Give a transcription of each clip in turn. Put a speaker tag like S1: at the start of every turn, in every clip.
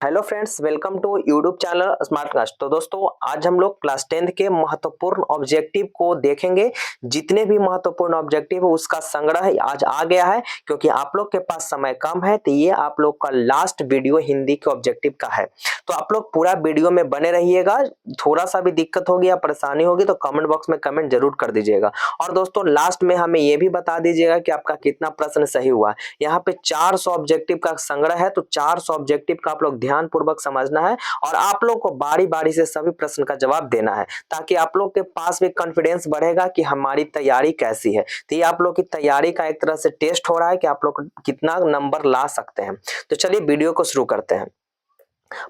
S1: Hello friends, welcome to YouTube channel smart class. तो दोस्तों, आज हम लोग क्लास 10th के महत्वपूर्ण ऑब्जेक्टिव को देखेंगे। जितने भी महत्वपूर्ण ऑब्जेक्टिव है उसका संग्रह आज आ गया है। क्योंकि आप लोग के पास समय कम है तो ये आप लोग का लास्ट वीडियो हिंदी के ऑब्जेक्टिव का है। तो आप लोग पूरा वीडियो में बने रहिएगा। थोड़ा सा भी दिक्कत होगी या परेशानी होगी तो कमेंट बॉक्स में कमेंट जरूर कर दीजिएगा। और दोस्तों, लास्ट में हमें ये भी बता दीजिएगा कि आपका कितना प्रश्न सही हुआ। यहाँ पे 400 ऑब्जेक्टिव का संग्रह है, तो 400 ऑब्जेक्टिव का आप लोग ध्यान पूर्वक समझना है और आप लोग को बारी बारी से सभी प्रश्न का जवाब देना है, ताकि आप लोग के पास भी कॉन्फिडेंस बढ़ेगा कि हमारी तैयारी कैसी है। तो ये आप लोग की तैयारी का एक तरह से टेस्ट हो रहा है कि आप लोग कितना नंबर ला सकते हैं। तो चलिए वीडियो को शुरू करते हैं।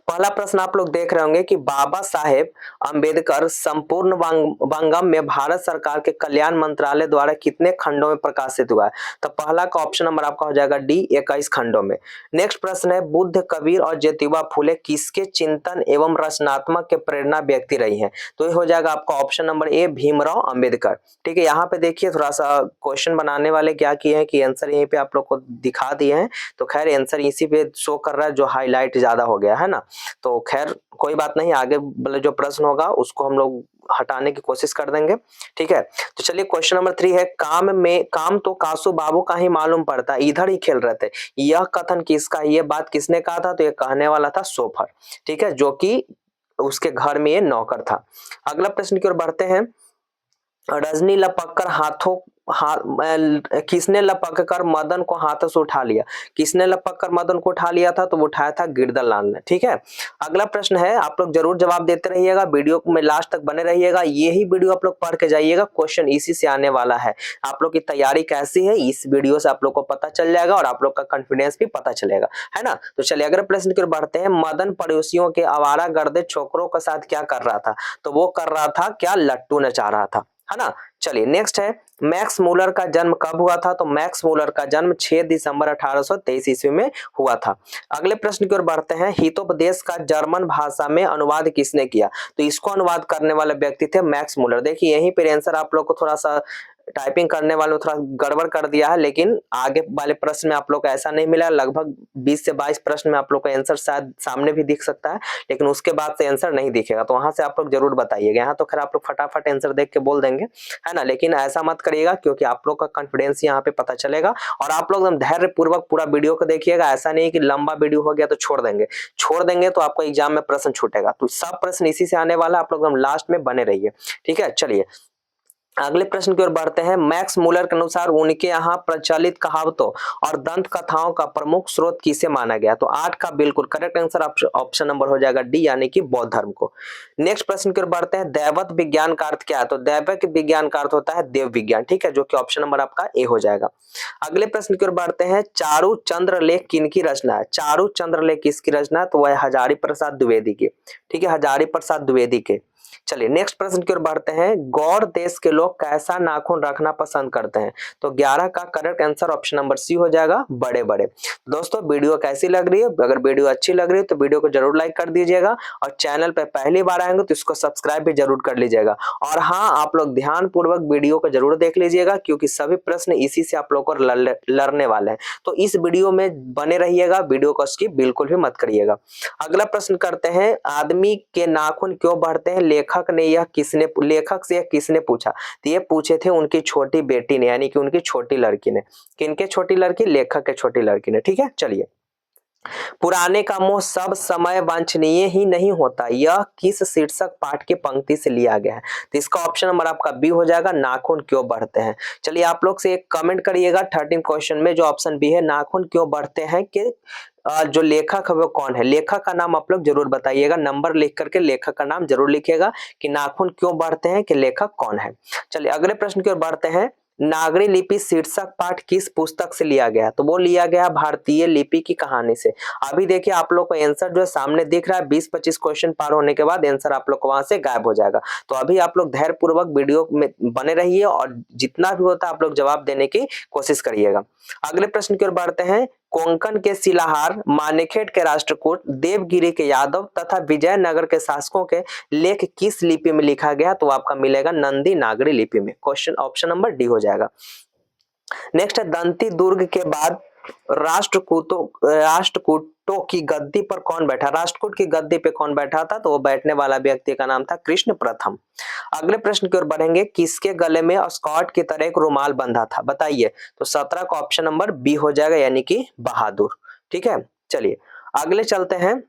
S1: पहला प्रश्न आप लोग देख रहे होंगे कि बाबा साहेब अंबेडकर संपूर्ण वांगम में भारत सरकार के कल्याण मंत्रालय द्वारा कितने खंडों में प्रकाशित हुआ है। तो पहला का ऑप्शन नंबर आपका हो जाएगा डी, 21 खंडों में। नेक्स्ट प्रश्न है, बुद्ध, कबीर और ज्योतिबा फुले किसके चिंतन एवं रचनात्मक के प्रेरणा व्यक्ति रही हैं। तो ये हो जाएगा आपका option number A, Bhimrao Ambedkar. ठीक है, यहाँ पे देखिए थोड़ा सा क्वेश्चन बनाने वाले क्या किए हैं कि आंसर यहीं पे आप लोग को दिखा दिए हैं। तो खैर आंसर इसी पे शो कर रहा है, जो हाईलाइट ज्यादा हो गया है ना। तो खैर कोई बात नहीं, आगे वाला जो प्रश्न होगा उसको हम लोग हटाने की कोशिश कर देंगे। ठीक है, तो चलिए क्वेश्चन नंबर 3 है, काम तो कासू बाबू का ही मालूम पड़ता, इधर ही खेल रहे थे। यह कथन किसका, ये बात किसने कहा था। तो ये कहने वाला था सोफर। ठीक है, जो कि उसके घर में ये नौकर था। अगला प्रश्न की ओर बढ़ते हैं। रजनी लपककर किसने लपक कर मदन को हाथों से उठा लिया। किसने लपक कर मदन को उठा लिया था, तो वो उठाया था गिरधर लाल ने। ठीक है, अगला प्रश्न है, आप लोग जरूर जवाब देते रहिएगा, वीडियो में लास्ट तक बने रहिएगा। यही वीडियो आप लोग पढ़ के जाइएगा, क्वेश्चन इसी से आने वाला है। आप लोग की तैयारी कैसी है इस वीडियो से आप लोग को पता चल जाएगा और आप लोग का कॉन्फिडेंस भी पता चलेगा, है ना। तो चलिए अगले प्रश्न की ओर बढ़ते हैं। मदन पड़ोसियों के आवारा गर्दे छोकरों के साथ क्या कर रहा था। तो वो कर रहा था क्या, लट्टू नचा रहा था, है ना। चलिए नेक्स्ट है, मैक्स मूलर का जन्म कब हुआ था। तो मैक्स मूलर का जन्म 6 दिसंबर 1823 ईस्वी में हुआ था। अगले प्रश्न की ओर बढ़ते हैं। हितोपदेश का जर्मन भाषा में अनुवाद किसने किया। तो इसको अनुवाद करने वाले व्यक्ति थे मैक्स मूलर। देखिए यहीं पर आंसर आप लोग को थोड़ा सा टाइपिंग करने वालों थोड़ा गड़बड़ कर दिया है, लेकिन आगे वाले प्रश्न में आप लोग को ऐसा नहीं मिला। लगभग 20 से 22 प्रश्न में आप लोग को आंसर शायद सामने भी दिख सकता है, लेकिन उसके बाद से आंसर नहीं दिखेगा। तो वहां से आप लोग जरूर बताइएगा। यहाँ तो खैर आप लोग फटाफट आंसर देख के बोल देंगे, है ना, लेकिन ऐसा मत करिएगा, क्योंकि आप लोग का कॉन्फिडेंस यहाँ पे पता चलेगा। और आप लोग एकदम धैर्य पूर्वक पूरा वीडियो को देखिएगा। ऐसा नहीं कि लंबा वीडियो हो गया तो छोड़ देंगे तो आपको एग्जाम में प्रश्न छूटेगा। तो सब प्रश्न इसी से आने वाला, आप लोग एकदम लास्ट में बने रहिए। ठीक है, चलिए अगले प्रश्न की ओर बढ़ते हैं। मैक्स मूलर के अनुसार उनके यहाँ प्रचलित कहावतों और दंत कथाओं का प्रमुख स्रोत किसे माना गया। तो 8 का बिल्कुल करेक्ट आंसर ऑप्शन नंबर हो जाएगा डी, यानी कि बौद्ध धर्म को। नेक्स्ट प्रश्न की ओर बढ़ते हैं। दैवत विज्ञान का अर्थ क्या है। तो दैविक विज्ञान का अर्थ होता है देव विज्ञान। ठीक है, जो कि ऑप्शन नंबर आपका ए हो जाएगा। अगले प्रश्न की ओर बढ़ते हैं। चारु चंद्र लेख किनकी रचना है। चारु चंद्र लेख किसकी रचना, तो वह हजारी प्रसाद द्विवेदी की। ठीक है, हजारी प्रसाद द्विवेदी के। चलिए नेक्स्ट प्रश्न की ओर बढ़ते हैं। गौड़ देश के लोग कैसा नाखून रखना पसंद करते हैं। तो 11 का correct answer option number C हो जाएगा, बड़े बड़े। दोस्तों वीडियो कैसी लग रही है, अगर वीडियो अच्छी लग रही है तो वीडियो को जरूर लाइक कर दीजिएगा और चैनल पे पहली बार आएंगे तो इसको सब्सक्राइब भी जरूर कर लीजिएगा। और हाँ, आप लोग ध्यान पूर्वक वीडियो को जरूर देख लीजिएगा, क्योंकि सभी प्रश्न इसी से आप लोग को लड़ने वाले हैं। तो इस वीडियो में बने रहिएगा, वीडियो को स्किप बिल्कुल भी मत करिएगा। अगला प्रश्न करते हैं। आदमी के नाखून क्यों बढ़ते हैं। लेखक से यह किसने पूछा। तो ये पूछे थे उनकी छोटी बेटी ने, यानी कि उनकी छोटी लड़की ने। किनके छोटी लड़की, लेखक के छोटी लड़की ने। ठीक है, चलिए पुराने का मोह सब समय वांछनीय ही नहीं होता, यह किस शीर्षक पाठ की पंक्ति से लिया गया है। तो इसका ऑप्शन नंबर आपका बी हो जाएगा, नाखून क्यों बढ़ते हैं। चलिए आप लोग से एक कमेंट करिएगा 13 क्वेश्चन में, जो ऑप्शन बी है नाखून क्यों बढ़ते हैं, कि जो लेखक है वो कौन है। लेखक का नाम आप लोग जरूर बताइएगा, नंबर लिख करके लेखक का नाम जरूर लिखिएगा कि नाखून क्यों बढ़ते हैं, कि लेखक कौन है। चलिए अगले प्रश्न की ओर बढ़ते हैं। नागरी लिपि शीर्षक पाठ किस पुस्तक से लिया गया। तो वो लिया गया भारतीय लिपि की कहानी से। अभी देखिए आप लोग को आंसर जो सामने दिख रहा है, 20-25 क्वेश्चन पार होने के बाद आंसर आप लोग को वहां से गायब हो जाएगा। तो अभी आप लोग धैर्य पूर्वक वीडियो में बने रहिए और जितना भी होता है आप लोग जवाब देने की कोशिश करिएगा। अगले प्रश्न की ओर बढ़ते हैं। कोंकण के शिलाहार, मानेखेट के राष्ट्रकूट, देवगिरी के यादव तथा विजयनगर के शासकों के लेख किस लिपि में लिखा गया। तो आपका मिलेगा नंदी नागरी लिपि में। क्वेश्चन ऑप्शन नंबर डी हो जाएगा। नेक्स्ट है, दंती दुर्ग के बाद राष्ट्रकूटों की गद्दी पर कौन बैठा, राष्ट्रकूट की गद्दी पे कौन बैठा था, तो वो बैठने वाला व्यक्ति का नाम था कृष्ण प्रथम। अगले प्रश्न की ओर बढ़ेंगे, किसके गले में स्कॉट की तरह एक रुमाल बंधा था, बताइए। तो 17 का ऑप्शन नंबर बी हो जाएगा, यानी कि बहादुर। ठीक है, चलिए अगले चलते हैं।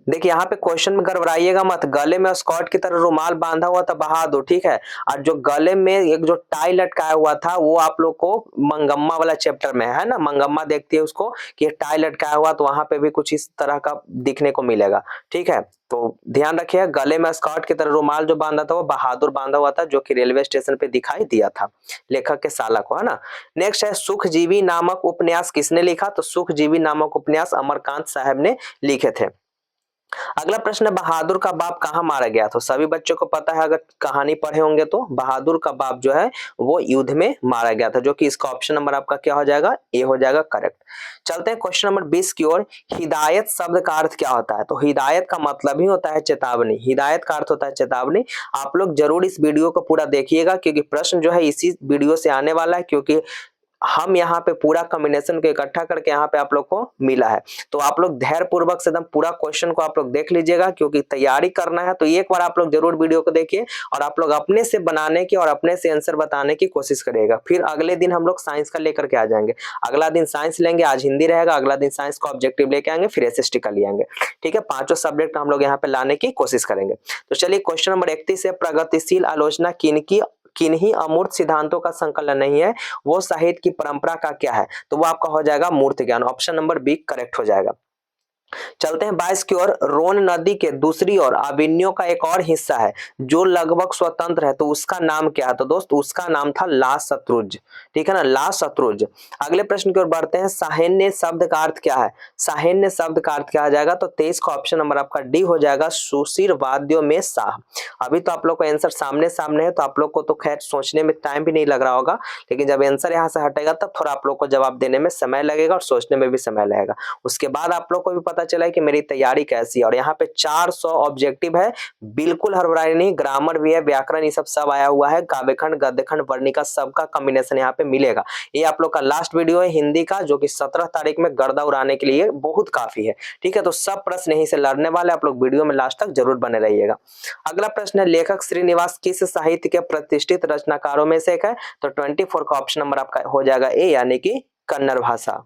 S1: देखिए यहाँ पे क्वेश्चन में गड़बड़ाइएगा मत, गले में स्कॉट की तरह रुमाल बांधा हुआ था बहादुर, ठीक है। और जो गले में एक जो टाई लटकाया हुआ था वो आप लोग को मंगम्मा वाला चैप्टर में है ना, मंगम्मा देखती है उसको कि टाई लटकाया हुआ, तो वहां पे भी कुछ इस तरह का दिखने को मिलेगा। ठीक है, तो ध्यान रखिए, गले में स्कॉट की तरह रुमाल जो बांधा था वो बहादुर बांधा हुआ था, जो कि रेलवे स्टेशन पे दिखाई दिया था लेखक के साला को, है ना। नेक्स्ट है, सुखजीवी नामक उपन्यास किसने लिखा, तो सुखजीवी नामक उपन्यास अमरकांत साहब ने लिखे थे। अगला प्रश्न है, बहादुर का बाप कहाँ मारा गया, तो सभी बच्चों को पता है, अगर कहानी पढ़े होंगे तो बहादुर का बाप जो है वो युद्ध में मारा गया था, जो कि इसका ऑप्शन नंबर आपका क्या हो जाएगा, ए हो जाएगा करेक्ट। चलते हैं क्वेश्चन नंबर 20 की ओर। हिदायत शब्द का अर्थ क्या होता है, तो हिदायत का मतलब ही होता है चेतावनी, हिदायत का अर्थ होता है चेतावनी। आप लोग जरूर इस वीडियो को पूरा देखिएगा, क्योंकि प्रश्न जो है इसी वीडियो से आने वाला है, क्योंकि हम यहाँ पे पूरा कॉम्बिनेशन को इकट्ठा करके यहाँ पे आप लोग को मिला है। तो आप लोग धैर्य पूर्वक से एकदम पूरा क्वेश्चन को आप लोग देख लीजिएगा, क्योंकि तैयारी करना है। तो एक बार आप लोग जरूर वीडियो को देखिए और आप लोग अपने से बनाने की और अपने से आंसर बताने की कोशिश करिएगा। फिर अगले दिन हम लोग साइंस का लेकर के आ जाएंगे, अगला दिन साइंस लेंगे, आज हिंदी रहेगा, अगला दिन साइंस का ऑब्जेक्टिव लेके आएंगे, फिर एसएसटी का ले आएंगे। ठीक है, पांचों सब्जेक्ट हम लोग यहाँ पे लाने की कोशिश करेंगे। तो चलिए क्वेश्चन नंबर 31 है, प्रगतिशील आलोचना किन्हीं अमूर्त सिद्धांतों का संकलन नहीं है, वो साहित्य की परंपरा का क्या है, तो वो आपका हो जाएगा मूर्त ज्ञान, ऑप्शन नंबर बी करेक्ट हो जाएगा। चलते हैं 22 की ओर। रोन नदी के दूसरी ओर अविन्यो का एक और हिस्सा है जो लगभग स्वतंत्र है, तो उसका नाम क्या है, तो दोस्त उसका नाम था ला शत्रुज। ठीक है ना, ला शत्रुज। अगले प्रश्न की ओर बढ़ते हैं, साहिन्य शब्द का अर्थ क्या है, साहिन्य शब्द का अर्थ क्या आ जाएगा, तो 23 का ऑप्शन नंबर आपका डी हो जाएगा, सुशीर वाद्यों में शाह। अभी तो आप लोग का आंसर सामने सामने है, तो आप लोग को तो खैर सोचने में टाइम भी नहीं लग रहा होगा, लेकिन जब आंसर यहाँ से हटेगा तब थोड़ा आप लोग को जवाब देने में समय लगेगा और सोचने में भी समय लगेगा। उसके बाद आप लोग को भी पता चला है कि मेरी तैयारी कैसी है। और यहाँ पे 400 ऑब्जेक्टिव है, बिल्कुल हड़बड़ाई नहीं, ग्रामर भी है, व्याकरण ये सब आया हुआ है, काव्यखंड गद्यखंड वर्णिका सबका कॉम्बिनेशन यहाँ पे मिलेगा। ये आप लोग का लास्ट वीडियो है हिंदी का, जो कि 17 तारीख में गर्दा उड़ाने के लिए बहुत काफी है। ठीक है, तो सब प्रश्न यहीं से लड़ने वाले, आप लोग वीडियो में लास्ट तक जरूर बने रहिएगा। अगला प्रश्न है, लेखक श्रीनिवास किस साहित्य के प्रतिष्ठित रचनाकारों में से एक है, तो 24 का ऑप्शन नंबर आपका हो जाएगा ए, यानी कि कन्नड़ भाषा।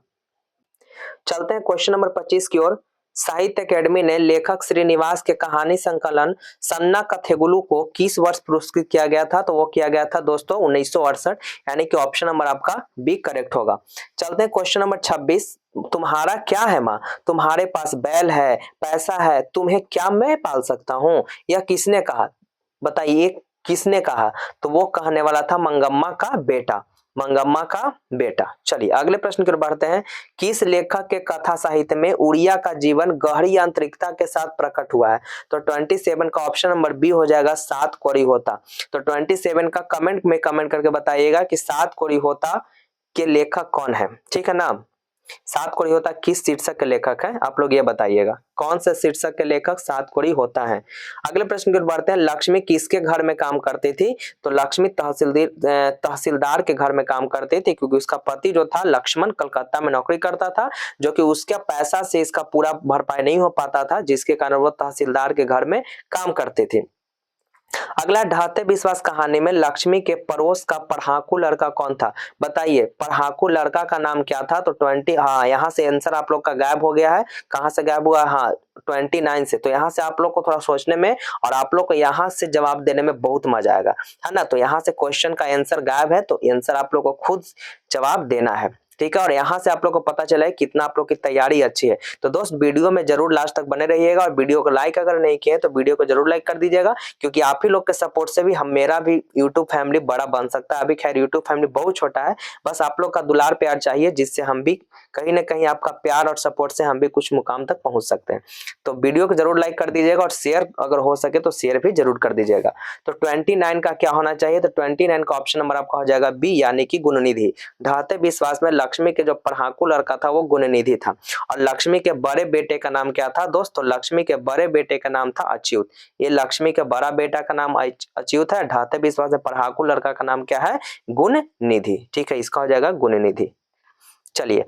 S1: चलते हैं क्वेश्चन नंबर 25 की ओर। साहित्य अकेडमी ने लेखक श्रीनिवास के कहानी संकलन सन्ना कथेगुलु को किस वर्ष पुरस्कृत किया गया था, तो वो किया गया था दोस्तों 1968, यानी कि ऑप्शन नंबर आपका बी करेक्ट होगा। चलते हैं क्वेश्चन नंबर 26। तुम्हारा क्या है माँ, तुम्हारे पास बैल है, पैसा है, तुम्हें क्या मैं पाल सकता हूँ, यह किसने कहा, बताइए किसने कहा, तो वो कहने वाला था मंगम्मा का बेटा, मंगम्मा का बेटा। चलिए अगले प्रश्न की ओर बढ़ते हैं। किस लेखक के कथा साहित्य में उड़िया का जीवन गहरी आंतरिकता के साथ प्रकट हुआ है, तो 27 का ऑप्शन नंबर बी हो जाएगा, सात कोड़ी होता। तो 27 का कमेंट में कमेंट करके बताइएगा कि सात कोड़ी होता के लेखक कौन है। ठीक है ना, सात कोड़ी होता किस शीर्षक के लेखक है, आप लोग ये बताइएगा कौन से शीर्षक के लेखक सात कोड़ी होता है। अगले प्रश्न की ओर बढ़ते हैं। लक्ष्मी किसके घर में काम करती थी, तो लक्ष्मी तहसीलदार के घर में काम करती थी, क्योंकि उसका पति जो था लक्ष्मण कलकत्ता में नौकरी करता था, जो कि उसके पैसा से इसका पूरा भरपाई नहीं हो पाता था, जिसके कारण वो तहसीलदार के घर में काम करती थी। अगला, ढाते विश्वास कहानी में लक्ष्मी के पड़ोस का पढ़ाकू लड़का कौन था, बताइए पढ़ाकू लड़का का नाम क्या था, तो 20, हाँ यहाँ से आंसर आप लोग का गायब हो गया है, कहां से गायब हुआ, हाँ 29 से। तो यहाँ से आप लोग को थोड़ा सोचने में और आप लोग को यहाँ से जवाब देने में बहुत मजा आएगा, है ना। तो यहाँ से क्वेश्चन का आंसर गायब है, तो आंसर आप लोग को खुद जवाब देना है। ठीक है, और यहाँ से आप लोग को पता चला है कितना आप लोग की तैयारी अच्छी है। तो दोस्त वीडियो में जरूर लास्ट तक बने रहिएगा, और वीडियो को लाइक अगर नहीं किए तो वीडियो को जरूर लाइक कर दीजिएगा, क्योंकि आप ही लोग के सपोर्ट से भी हम मेरा भी यूट्यूब फैमिली बड़ा बन सकता है। अभी खैर यूट्यूब फैमिली बहुत छोटा है, बस आप लोग का दुलार प्यार चाहिए, जिससे हम भी कहीं ना कहीं आपका प्यार और सपोर्ट से हम भी कुछ मुकाम तक पहुंच सकते हैं। तो वीडियो को जरूर लाइक कर दीजिएगा, और शेयर अगर हो सके तो शेयर भी जरूर कर दीजिएगा। तो 29 का क्या होना चाहिए, तो 29 का ऑप्शन नंबर आपका हो जाएगा बी, यानी कि गुणनिधि। ढाते विश्वास में लक्ष्मी के जो पढ़ाकू लड़का था वो गुणनिधि था, और लक्ष्मी के बड़े बेटे का नाम क्या था दोस्तों, लक्ष्मी के बड़े बेटे का नाम था अच्युत। ये लक्ष्मी के बड़ा बेटा का नाम अच्युत है, ढाते विश्वास में पढ़ाकू लड़का का नाम क्या है, गुणनिधि। ठीक है, इसका हो जाएगा गुणनिधि। चलिए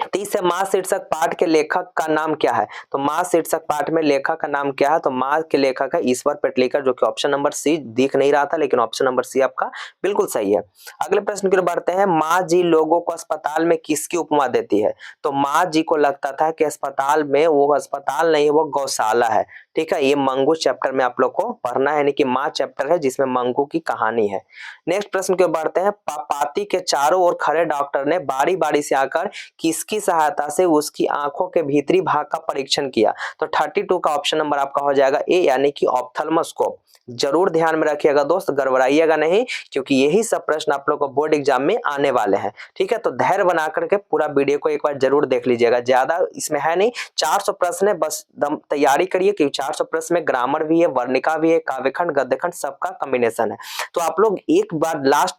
S1: 30 है माँ शीर्षक पाठ के लेखक का नाम क्या है? तो माँ शीर्षक पाठ में लेखक का नाम क्या है? तो माँ के लेखक है ईश्वर पेटलीकर, जो कि ऑप्शन नंबर सी दिख नहीं रहा था, लेकिन ऑप्शन नंबर सी आपका बिल्कुल सही है। अगले प्रश्न की ओर बढ़ते हैं। माँ जी लोगों को अस्पताल में किसकी उपमा देती है? तो माँ जी को लगता था कि अस्पताल में वो अस्पताल नहीं, वो गौशाला है। ठीक है, ये मंगू चैप्टर में आप लोग को पढ़ना है, यानी कि माँ चैप्टर है जिसमें मंगू की कहानी है। नेक्स्ट प्रश्न की ओर बढ़ते हैं। पाती के चारों ओर खड़े डॉक्टर ने बारी बारी से आकर किसकी सहायता से उसकी आंखों के भीतरी भाग का परीक्षण किया? तो 32 का ऑप्शन नंबर आपका हो जाएगा ए, यानी कि ऑप्थेल्मोस्कोप। जरूर ध्यान में रखिएगा दोस्त, गड़बड़ाइएगा नहीं, क्योंकि यही सब प्रश्न आप लोग को बोर्ड एग्जाम में आने वाले हैं। ठीक है, तो धैर्य बना करके पूरा वीडियो को एक बार जरूर देख लीजिएगा। ज्यादा इसमें है नहीं, 400 प्रश्न है, बस दम तैयारी करिए, क्योंकि 400 प्रश्न में ग्रामर भी है, वर्णिका भी है, काव्यखंड गद्यखंड सबका कॉम्बिनेशन है। तो आप लोग एक बार लास्ट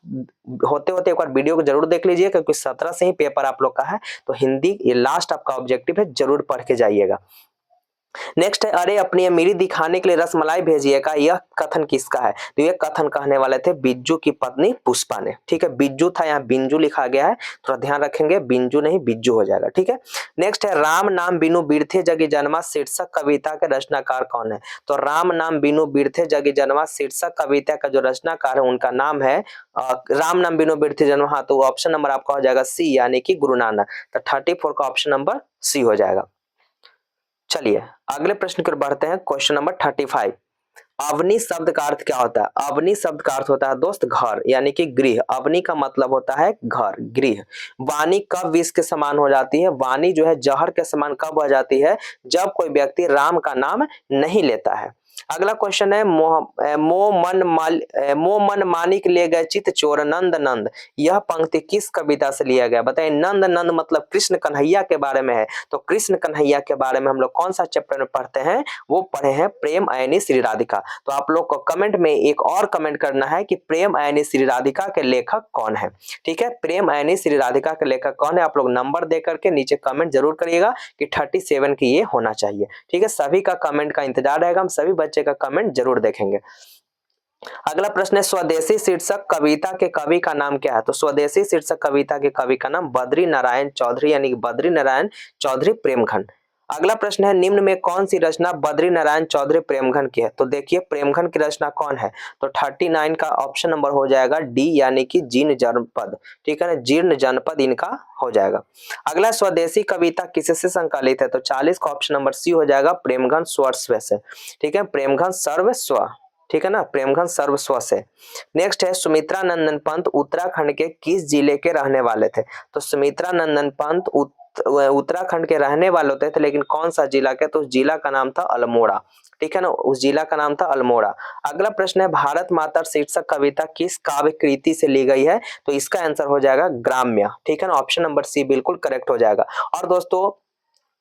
S1: होते होते एक बार वीडियो को जरूर देख लीजिए, क्योंकि 17 से ही पेपर आप लोग का है। तो हिंदी ये लास्ट आपका ऑब्जेक्टिव है, जरूर पढ़ के जाइएगा। नेक्स्ट है, अरे अपनी अमीरी दिखाने के लिए रसमलाई भेजिएगा, यह कथन किसका है? तो यह कथन कहने वाले थे बिज्जू की पत्नी पुष्पा ने। ठीक है, बिज्जू था, यहाँ बिंजू लिखा गया है, थोड़ा ध्यान रखेंगे, बिंजू नहीं बिज्जू हो जाएगा। ठीक है, नेक्स्ट है, राम नाम बिनु बिरथे जगी जन्मा शीर्षक कविता के रचनाकार कौन है? तो राम नाम बिनु बिरथे जगी जन्मा शीर्षक कविता का जो रचनाकार है उनका नाम है राम नाम बिनु बिरथे जन्मा। हाँ, तो ऑप्शन नंबर आपका हो जाएगा सी, यानी कि गुरु नानक। तो 34 का ऑप्शन नंबर सी हो जाएगा। चलिए अगले प्रश्न की ओर बढ़ते हैं, क्वेश्चन नंबर 35। अवनी शब्द का अर्थ क्या होता है? अवनी शब्द का अर्थ होता है दोस्त घर, यानी कि गृह। अवनी का मतलब होता है घर, गृह। वाणी कब विष के समान हो जाती है? वाणी जो है जहर के समान कब हो जाती है? जब कोई व्यक्ति राम का नाम नहीं लेता है। अगला क्वेश्चन है, मोह मन मानिक ले गए चित चोर नंद नंद, यह पंक्ति किस कविता से लिया गया? बताइए। नंद नंद मतलब कृष्ण कन्हैया के बारे में है। तो कृष्ण कन्हैया के बारे में हम लोग कौन सा चैप्टर में पढ़ते हैं? वो पढ़े हैं प्रेम आयनी श्री राधिका। तो आप लोग को कमेंट में एक और कमेंट करना है कि प्रेम आयनी श्री राधिका के लेखक कौन है। ठीक है, प्रेम आयनी श्री राधिका के लेखक कौन है? आप लोग नंबर दे करके नीचे कमेंट जरूर करिएगा कि 37 की ये होना चाहिए। ठीक है, सभी का कमेंट का इंतजार रहेगा, हम सभी बच्चे का कमेंट जरूर देखेंगे। अगला प्रश्न है, स्वदेशी शीर्षक कविता के कवि का नाम क्या है? तो स्वदेशी शीर्षक कविता के कवि का नाम बद्री नारायण चौधरी, यानी कि बद्री नारायण चौधरी प्रेमघन। अगला प्रश्न है, निम्न में कौन सी रचना बद्री नारायण चौधरी प्रेमघन की है? तो देखिए प्रेमघन की रचना कौन है? तो 39 का ऑप्शन नंबर हो जाएगा डी, यानी कि जीर्ण जनपद। ठीक है ना, जीर्ण जनपद इनका हो जाएगा। अगला, स्वदेशी कविता किससे संकलित है? तो 40 का ऑप्शन नंबर सी हो जाएगा प्रेमघन सर्वस्व से। ठीक है, प्रेमघन सर्वस्व। ठीक है ना, प्रेमघन सर्वस्व से। नेक्स्ट है, सुमित्रा नंदन पंत उत्तराखंड के किस जिले के रहने वाले थे? तो सुमित्रा नंदन पंत उत्तराखंड के रहने वाले होते थे, लेकिन कौन सा जिला के? तो उस जिला का नाम था अल्मोड़ा। ठीक है ना, उस जिला का नाम था अल्मोड़ा। अगला प्रश्न है, भारत माता शीर्षक कविता किस काव्य कृति से ली गई है? तो इसका आंसर हो जाएगा ग्राम्य। ठीक है ना, ऑप्शन नंबर सी बिल्कुल करेक्ट हो जाएगा। और दोस्तों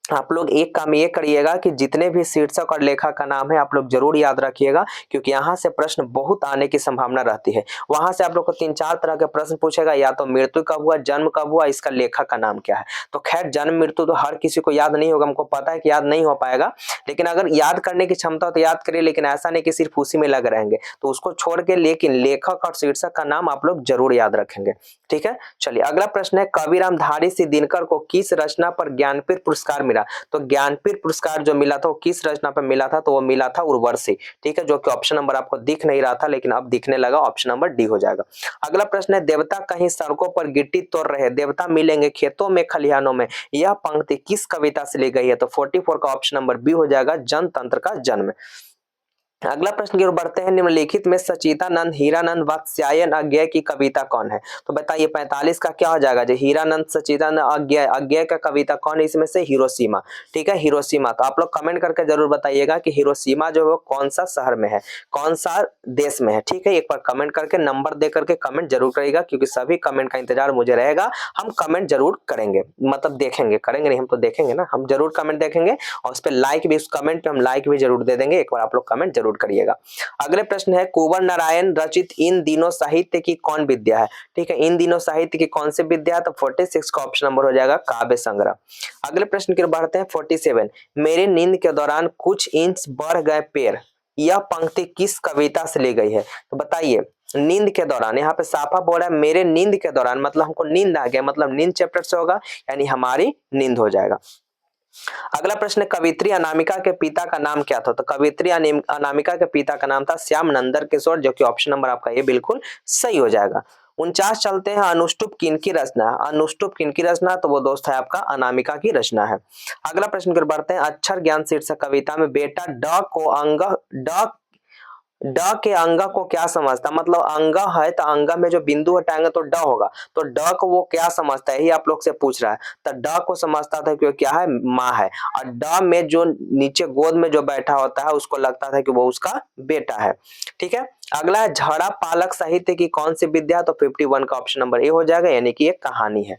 S1: आप लोग एक काम ये करिएगा कि जितने भी शीर्षक और लेखक का नाम है आप लोग जरूर याद रखिएगा, क्योंकि यहाँ से प्रश्न बहुत आने की संभावना रहती है। वहां से आप लोग को 3-4 तरह के प्रश्न पूछेगा, या तो मृत्यु कब हुआ, जन्म कब हुआ, इसका लेखक का नाम क्या है। तो खैर जन्म मृत्यु तो हर किसी को याद नहीं होगा, हमको पता है कि याद नहीं हो पाएगा, लेकिन अगर याद करने की क्षमता हो तो याद करिए, लेकिन ऐसा नहीं कि सिर्फ उसी में लग रहेंगे, तो उसको छोड़ के लेकिन लेखक और शीर्षक का नाम आप लोग जरूर याद रखेंगे। ठीक है, चलिए अगला प्रश्न है, कविराम धारी सिंह दिनकर को किस रचना पर ज्ञानपीठ पुरस्कार मिला? तो ज्ञानपीठ पुरस्कार जो मिला था वो किस रचना पर मिला था? तो वो मिला था उर्वशी। ठीक है, जो कि ऑप्शन नंबर आपको दिख नहीं रहा था, लेकिन अब दिखने लगा, ऑप्शन नंबर डी हो जाएगा। अगला प्रश्न है, देवता कहीं सड़कों पर गिट्टी तोड़ रहे, देवता मिलेंगे खेतों में खलिहानों में, यह पंक्ति किस कविता से ली गई है? तो 44 का ऑप्शन नंबर बी हो जाएगा, जनतंत्र का जन्म। अगला प्रश्न की ओर बढ़ते हैं, निम्नलिखित में सचिदानंद हीरानंद वात्स्यायन अज्ञेय की कविता कौन है? तो बताइए 45 का क्या हो जाएगा? जो हीरानंद सचिदानंद अज्ञेय, अज्ञेय का कविता कौन है इसमें से? हिरोशिमा। ठीक है, हिरोशिमा। तो आप लोग कमेंट करके जरूर बताइएगा कि हिरोशिमा जो है कौन सा शहर में है, कौन सा देश में है। ठीक है, एक बार कमेंट करके नंबर दे करके कमेंट जरूर करिएगा, क्योंकि सभी कमेंट का इंतजार मुझे रहेगा, हम कमेंट जरूर करेंगे, मतलब देखेंगे, करेंगे नहीं, हम तो देखेंगे ना, हम जरूर कमेंट देखेंगे, और उस पर लाइक भी, उस कमेंट पे हम लाइक भी जरूर दे देंगे। एक बार आप लोग कमेंट जरूर करिएगा। अगले प्रश्न है, कुंवर नारायण रचित इन दिनों साहित्य की कौन विद्या है? ठीक है, इन दिनों साहित्य की कौन सी विद्या है? तो 46 का ऑप्शन नंबर हो जाएगा काव्य संग्रह। अगले प्रश्न की ओर बढ़ते हैं, 47, मेरी नींद के दौरान कुछ इंच बढ़ गए पैर, यह पंक्ति किस कविता से ली गई है? तो बताइए। नींद के दौरान, यहाँ पे साफा बोल रहा है मेरे नींद के दौरान, मतलब हमको नींद आ गया, मतलब नींद चैप्टर से होगा, यानी हमारी नींद हो जाएगा। अगला प्रश्न, कवित्री अनामिका के पिता का नाम क्या था? तो कवित्री अनामिका के पिता का नाम था श्याम नंदर किशोर, जो कि ऑप्शन नंबर आपका ये बिल्कुल सही हो जाएगा। 49 चलते हैं, अनुष्टुप किनकी रचना? अनुष्टुप किनकी रचना? तो वो दोस्त है आपका अनामिका की रचना है। अगला प्रश्न की ओर बढ़ते हैं, अक्षर ज्ञान शीर्षक कविता में बेटा ड को अंग ड के अंगा को क्या समझता? मतलब अंगा है तो अंगा में जो बिंदु हटाएंगे तो ड होगा, तो ड को वो क्या समझता है, यही आप लोग से पूछ रहा है। तो ड को समझता था कि क्या है, माँ है, और ड में जो नीचे गोद में जो बैठा होता है उसको लगता था कि वो उसका बेटा है। ठीक है। अगला है, झड़ा पालक साहित्य की कौन सी विद्या? तो 51 का ऑप्शन नंबर ए हो जाएगा, यानी कि एक कहानी है।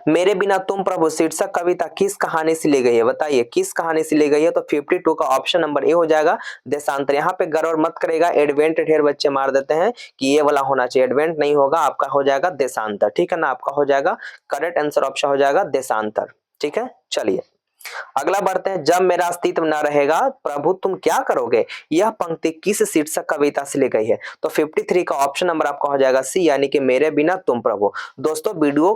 S1: मेरे बिना तुम प्रभु शीर्षक कविता किस कहानी से ली गई है? बताइए किस कहानी से ली गई है? तो 52 का ऑप्शन नंबर ए हो जाएगा, देशांतर। यहाँ पे गौर मत करेगा, एडवेंट ढेर बच्चे मार देते हैं कि ये वाला होना चाहिए, एडवेंट नहीं होगा, आपका हो जाएगा देशांतर। ठीक है ना, आपका हो जाएगा करेक्ट आंसर ऑप्शन हो जाएगा देशांतर। ठीक है, चलिए अगला बढ़ते हैं, जब मेरा अस्तित्व न रहेगा प्रभु तुम क्या करोगे, यह पंक्ति किस शीर्षक कविता से ली गई है? तो 53 का ऑप्शन नंबर आपका हो जाएगा सी, यानी कि मेरे बिना तुम प्रभु। दोस्तों वीडियो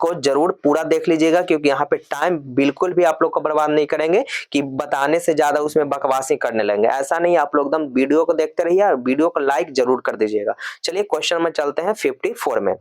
S1: को जरूर पूरा देख लीजिएगा, क्योंकि यहाँ पे टाइम बिल्कुल भी आप लोग को बर्बाद नहीं करेंगे कि बताने से ज्यादा उसमें बकवासी करने लगेंगे, ऐसा नहीं, आप लोग एकदम वीडियो को देखते रहिए और वीडियो को लाइक जरूर कर दीजिएगा। चलिए क्वेश्चन में चलते हैं 54 में।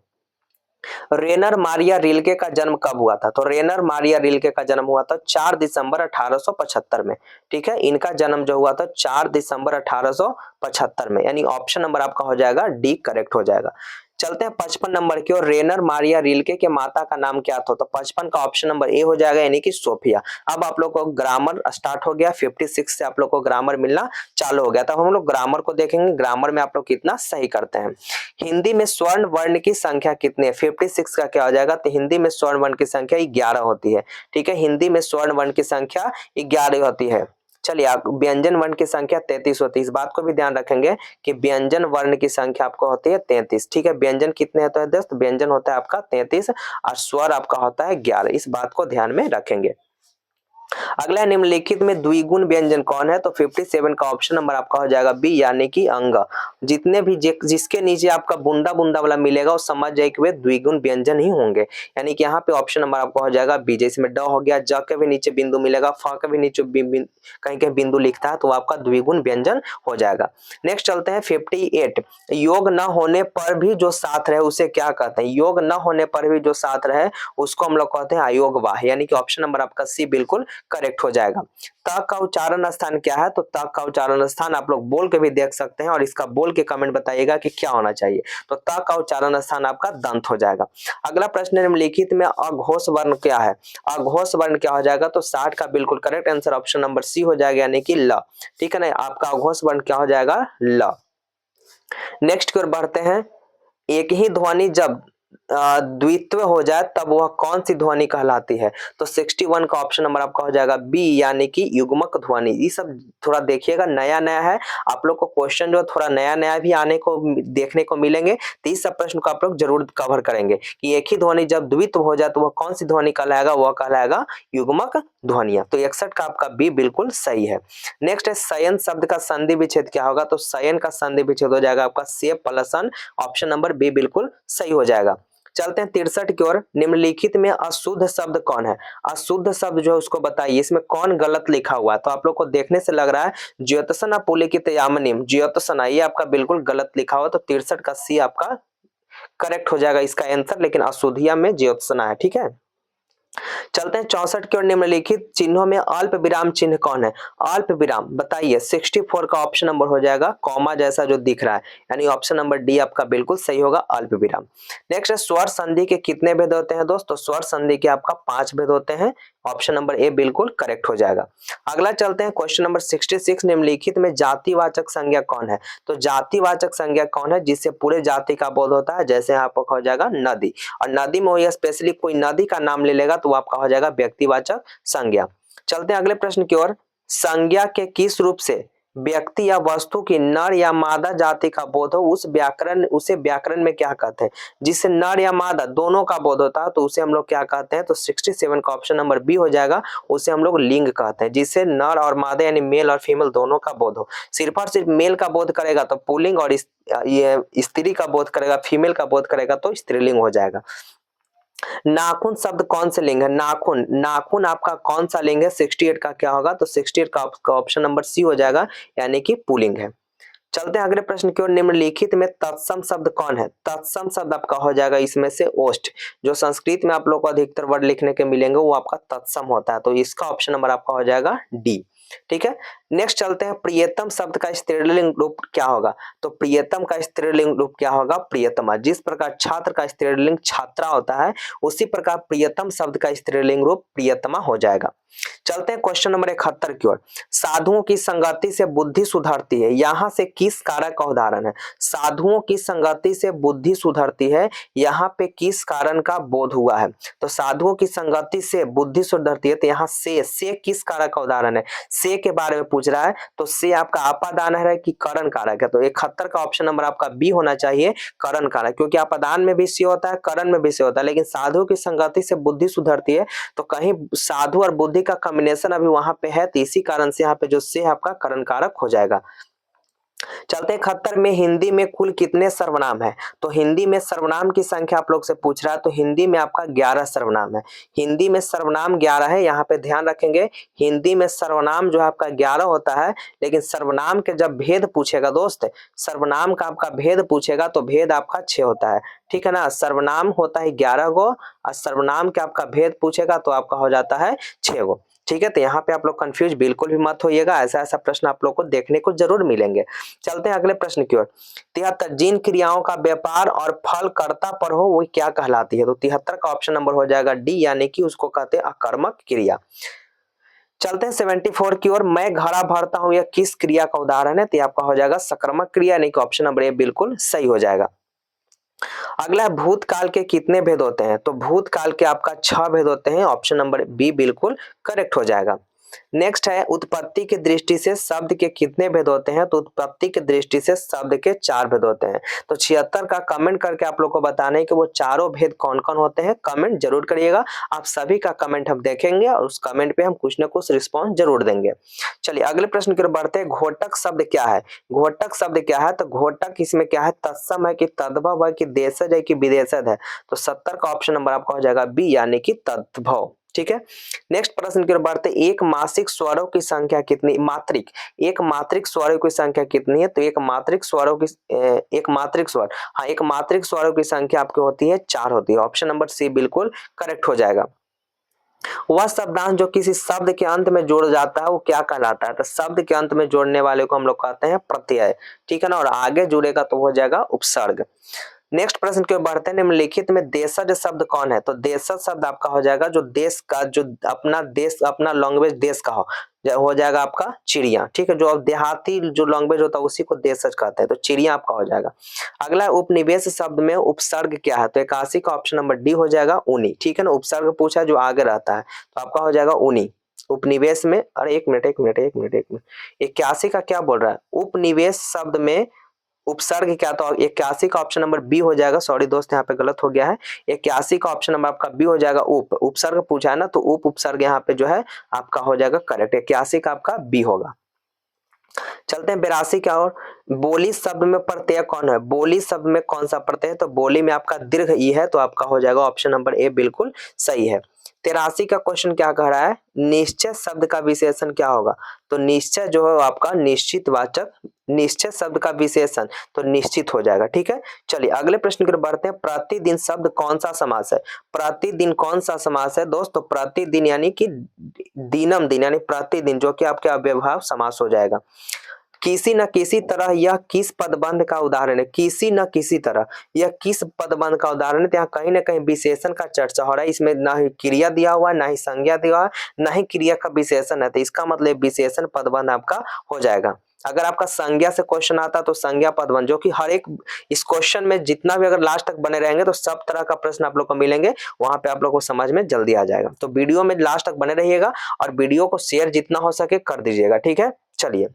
S1: रेनर मारिया रिल्के का जन्म कब हुआ था? तो रेनर मारिया रिल्के का जन्म हुआ था 4 दिसंबर 1875 में। ठीक है, इनका जन्म जो हुआ था 4 दिसंबर 1875 में, यानी ऑप्शन नंबर आपका हो जाएगा डी करेक्ट हो जाएगा। चलते हैं 55 नंबर की ओर, रेनर मारिया रिल्के के माता का नाम क्या था? तो 55 का ऑप्शन नंबर ए हो जाएगा, यानी कि सोफिया। अब आप लोग को ग्रामर स्टार्ट हो गया, 56 से आप लोग को ग्रामर मिलना चालू हो गया। तब हम लोग ग्रामर को देखेंगे, ग्रामर में आप लोग कितना सही करते हैं। हिंदी में स्वर्ण वर्ण की संख्या कितनी है? 56 का क्या हो जाएगा? तो हिंदी में स्वर्ण वर्ण की संख्या 11 होती है। ठीक है, हिंदी में स्वर्ण वर्ण की संख्या 11 होती है। चलिए, आप व्यंजन वर्ण की संख्या 33 होती है, इस बात को भी ध्यान रखेंगे कि व्यंजन वर्ण की संख्या आपको होती है 33। ठीक है, व्यंजन कितने होते हैं दोस्त? व्यंजन होता है आपका 33 और स्वर आपका होता है 11, इस बात को ध्यान में रखेंगे। अगला निम्नलिखित में द्विगुण व्यंजन कौन है? तो 57 का ऑप्शन नंबर आपका हो जाएगा बी, यानी कि अंग। जितने भी जिसके नीचे आपका बूंदा बूंदा वाला मिलेगा वो समझ जाए कि वे द्विगुण व्यंजन ही होंगे, यानी कि यहाँ पे ऑप्शन नंबर आपका हो जाएगा बी। जैसे ड हो गया, ज के भी नीचे बिंदु मिलेगा, फ के भी नीचे कहीं कहीं बिंदु लिखता है तो आपका द्विगुण व्यंजन हो जाएगा। नेक्स्ट चलते हैं 58, योग न होने पर भी जो साथ रहे उसे क्या कहते हैं? योग न होने पर भी जो साथ रहे उसको हम लोग कहते हैं अयोगवाह, यानी कि ऑप्शन नंबर आपका सी बिल्कुल करेक्ट हो जाएगा। त का उच्चारण स्थान क्या है? तो त का उच्चारण स्थान आप लोग बोल के भी देख सकते हैं और इसका बोल के कमेंट बताइएगा कि क्या होना चाहिए। तो त का उच्चारण स्थान आपका दंत हो जाएगा। अगला प्रश्न निम्नलिखित में अघोष वर्ण क्या है? अघोष वर्ण क्या हो जाएगा? तो 60 का बिल्कुल correct answer option number C हो जाएगा, यानी कि ल। ठीक है ना, आपका अघोष वर्ण क्या हो जाएगा? ल। नेक्स्ट की ओर बढ़ते हैं, एक ही ध्वनि जब द्वित्व हो जाए तब वह कौन सी ध्वनि कहलाती है? तो 61 का ऑप्शन नंबर आपका हो जाएगा बी, यानी कि युग्मक ध्वनि। ये सब थोड़ा देखिएगा, नया नया है, आप लोग को क्वेश्चन जो थोड़ा नया नया भी आने को देखने को मिलेंगे, तो इस सब प्रश्न को आप लोग जरूर कवर करेंगे कि एक ही ध्वनि जब द्वित्व हो जाए तो वह कौन सी ध्वनि कहलाएगा? वह कहलाएगा युग्मक ध्वनिया। तो 61 का आपका बी बिल्कुल सही है। नेक्स्ट है, शयन शब्द का संधि विच्छेद क्या होगा? तो शयन का संधि विच्छेद हो जाएगा आपका से प्लस अन, ऑप्शन नंबर बी बिल्कुल सही हो जाएगा। चलते हैं 63 की ओर, निम्नलिखित में अशुद्ध शब्द कौन है? अशुद्ध शब्द जो है उसको बताइए, इसमें कौन गलत लिखा हुआ है? तो आप लोग को देखने से लग रहा है ज्योतसना पुलिकित यामिनीम, ज्योतसना, ये आपका बिल्कुल गलत लिखा हुआ, तो 63 का सी आपका करेक्ट हो जाएगा इसका आंसर, लेकिन अशुद्धिया में ज्योतसना है। ठीक है, चलते हैं 64 की ओर, निम्नलिखित चिन्हों में अल्प विराम चिन्ह कौन है? अल्प विराम बताइए, 64 का ऑप्शन नंबर हो जाएगा कॉमा जैसा जो दिख रहा है, यानी ऑप्शन नंबर डी आपका बिल्कुल सही होगा, अल्प विराम। नेक्स्ट है, स्वर संधि के कितने भेद होते हैं दोस्तों? स्वर संधि के आपका 5 भेद होते हैं, ऑप्शन नंबर ए बिल्कुल करेक्ट हो जाएगा। अगला चलते हैं क्वेश्चन नंबर 66, निम्नलिखित में जातिवाचक संज्ञा कौन है? तो जातिवाचक संज्ञा कौन है जिससे पूरे जाति का बोध होता है? जैसे यहाँ पर हो जाएगा नदी, और नदी में वही स्पेशली कोई नदी का नाम ले लेगा तो आपका हो जाएगा व्यक्तिवाचक संज्ञा। चलते हैं अगले प्रश्न की ओर, संज्ञा के किस रूप से व्यक्ति या वस्तु की नर या मादा जाति का बोध हो उसे व्याकरण में क्या कहते हैं? जिससे नर या मादा दोनों का बोध होता है तो उसे हम लोग क्या कहते हैं? तो 67 का ऑप्शन नंबर बी हो जाएगा, उसे हम लोग लिंग कहते हैं। जिससे नर और मादा यानी मेल और फीमेल दोनों का बोध हो। सिर्फ और सिर्फ मेल का बोध करेगा तो पुल्लिंग, और ये स्त्री का बोध करेगा, फीमेल का बोध करेगा तो स्त्रीलिंग हो जाएगा। नाखून शब्द कौन से लिंग है? नाखून, नाखून आपका कौन सा लिंग है? 68 का क्या होगा? तो 68 का ऑप्शन नंबर सी हो जाएगा, यानी कि पुल्लिंग है। चलते हैं अगले प्रश्न की ओर। निम्नलिखित में तत्सम शब्द कौन है? तत्सम शब्द आपका हो जाएगा इसमें से ओष्ठ। जो संस्कृत में आप लोग को अधिकतर वर्ड लिखने के मिलेंगे वो आपका तत्सम होता है, तो इसका ऑप्शन नंबर आपका हो जाएगा डी। ठीक है, नेक्स्ट चलते हैं। प्रियतम शब्द का स्त्रीलिंग रूप क्या होगा? तो प्रियतम का स्त्रीलिंग रूप क्या होगा? प्रियतमा। जिस प्रकार छात्र का स्त्रीलिंग छात्रा होता है उसी प्रकार प्रियतम शब्द का स्त्रीलिंग रूप प्रियतमा हो जाएगा। चलते हैं क्वेश्चन नंबर 71 की ओर। साधुओं की संगति से बुद्धि सुधरती है, यहां से किस कारक का उदाहरण है? साधुओं की संगति से बुद्धि सुधरती है, यहाँ पे किस कारण का बोध हुआ है? तो साधुओं की संगति से बुद्धि सुधरती है, तो यहाँ से किस कारक का उदाहरण है? से के बारे में पूछ रहा है, तो से आपका अपादान है कि करण कारक है? तो 71 का ऑप्शन नंबर आपका बी होना चाहिए, करण कारक, क्योंकि अपादान में भी से होता है, करण में भी से होता है, लेकिन साधुओं की संगति से बुद्धि सुधरती है तो कहीं साधु और बुद्धि का कॉम्बिनेशन अभी वहां पे है, तो इसी कारण से यहाँ पे जो से आपका करण कारक हो जाएगा। चलते 71 में। हिंदी में कुल कितने सर्वनाम है? तो हिंदी में सर्वनाम की संख्या आप लोग से पूछ रहा है, तो हिंदी में आपका 11 सर्वनाम है। हिंदी में सर्वनाम 11 है, यहाँ पे ध्यान रखेंगे। हिंदी में सर्वनाम जो है आपका 11 होता है, लेकिन सर्वनाम के जब भेद पूछेगा दोस्त, सर्वनाम का आपका भेद पूछेगा तो भेद आपका 6 होता है। ठीक है ना, सर्वनाम होता है 11 गो और सर्वनाम के आपका भेद पूछेगा तो आपका हो जाता है 6 गो। ठीक है, तो यहाँ पे आप लोग कंफ्यूज बिल्कुल भी मत होइएगा, ऐसा ऐसा प्रश्न आप लोग को देखने को जरूर मिलेंगे। चलते हैं अगले प्रश्न की ओर। 73 जिन क्रियाओं का व्यापार और फल कर्ता पर हो वो क्या कहलाती है? तो 73 का ऑप्शन नंबर हो जाएगा डी, यानी कि उसको कहते हैं अकर्मक क्रिया। चलते हैं 74 की ओर। मैं घड़ा भरता हूं, यह किस क्रिया का उदाहरण है? तो आपका हो जाएगा सकर्मक क्रिया, यानी कि ऑप्शन नंबर ए बिल्कुल सही हो जाएगा। अगला, भूतकाल के कितने भेद होते हैं? तो भूतकाल के आपका 6 भेद होते हैं, ऑप्शन नंबर बी बिल्कुल करेक्ट हो जाएगा। नेक्स्ट है, उत्पत्ति की दृष्टि से शब्द के कितने भेद होते हैं? तो उत्पत्ति की दृष्टि से शब्द के 4 भेद होते हैं। तो 76 का कमेंट करके आप लोग को बताना है कि वो चारों भेद कौन कौन होते हैं, कमेंट जरूर करिएगा। आप सभी का कमेंट हम देखेंगे और उस कमेंट पे हम कुछ ना कुछ रिस्पॉन्स जरूर देंगे। चलिए अगले प्रश्न की ओर बढ़ते हैं। घोटक शब्द क्या है? घोटक शब्द क्या है? तो घोटक इसमें क्या है? तत्सम है कि तद्भव है कि देशज है कि विदेशज है? तो 70 का ऑप्शन नंबर आपका हो जाएगा बी, यानी कि तद्भव। ठीक है, नेक्स्ट प्रश्न की ओर बढ़ते। एक मासिक स्वरों की संख्या कितनी? मात्रिक, एक मात्रिक स्वरों की संख्या कितनी है? तो एक मात्रिक स्वरों की एक मात्रिक स्वर, हाँ, एक मात्रिक स्वरों की संख्या आपकी होती है 4 होती है। ऑप्शन नंबर सी बिल्कुल करेक्ट हो जाएगा। वह शब्दांश जो किसी शब्द के अंत में जोड़ जाता है वो क्या कहलाता है? तो शब्द के अंत में जोड़ने वाले को हम लोग कहते हैं प्रत्यय। ठीक है ना, और आगे जुड़ेगा तो हो जाएगा उपसर्ग। नेक्स्ट प्रश्न की ओर बढ़ते हैं। निम्नलिखित में देशज शब्द कौन है? तो देशज शब्द आपका हो जाएगा जो देश का, जो अपना देश, अपना लैंग्वेज देश का हो जाएगा आपका चिड़िया। ठीक है, जो अब देहाती जो लैंग्वेज होता है उसी को देशज कहते हैं, तो चिड़िया आपका हो जाएगा। अगला, उपनिवेश शब्द में उपसर्ग क्या है? तो 81 का ऑप्शन नंबर डी हो जाएगा ऊनी। ठीक है ना, उपसर्ग पूछा जो आगे रहता है तो आपका हो जाएगा ऊनी। उपनिवेश में, अरे एक मिनट 81 का क्या बोल रहा है? उपनिवेश शब्द में उपसर्ग क्या? तो 81 का ऑप्शन नंबर बी हो जाएगा। सॉरी दोस्त, यहाँ पे गलत हो गया है। 81 का ऑप्शन नंबर आपका बी हो जाएगा। उपसर्ग पूछा है ना, तो उपसर्ग यहाँ पे जो है आपका हो जाएगा करेक्ट। 81 का आपका बी होगा। चलते हैं 82 क्या और। बोली शब्द में प्रत्यय कौन है? बोली शब्द में कौन सा प्रत्यय है? तो बोली में आपका दीर्घ ई है, तो आपका हो जाएगा ऑप्शन नंबर ए बिल्कुल सही है। 83 का क्वेश्चन क्या कह रहा है? निश्चय शब्द का विशेषण क्या होगा? तो निश्चय जो है आपका निश्चित वाचक, निश्चय शब्द का विशेषण तो निश्चित हो जाएगा। ठीक है, चलिए अगले प्रश्न की ओर बढ़ते हैं। प्रतिदिन शब्द कौन सा समास है? प्रतिदिन कौन सा समास है दोस्तों? प्रतिदिन यानी कि दिनम दिन, यानी प्रतिदिन, जो कि आपके अव्ययभाव समास हो जाएगा। किसी न किसी तरह, यह किस पदबंध का उदाहरण है? किसी न किसी तरह, यह किस पदबंध का उदाहरण है? तो यहाँ कहीं ना कहीं विशेषण का चर्चा हो रहा है। इसमें ना ही क्रिया दिया हुआ है, ना ही संज्ञा दिया हुआ है, ना ही क्रिया का विशेषण है, तो इसका मतलब विशेषण पदबंध आपका हो जाएगा। अगर आपका संज्ञा से क्वेश्चन आता तो संज्ञा पदबंध, जो कि हर एक इस क्वेश्चन में जितना भी अगर लास्ट तक बने रहेंगे तो सब तरह का प्रश्न आप लोग को मिलेंगे, वहां पे आप लोग को समझ में जल्दी आ जाएगा। तो वीडियो में लास्ट तक बने रहिएगा और वीडियो को शेयर जितना हो सके कर दीजिएगा। ठीक है, चलिए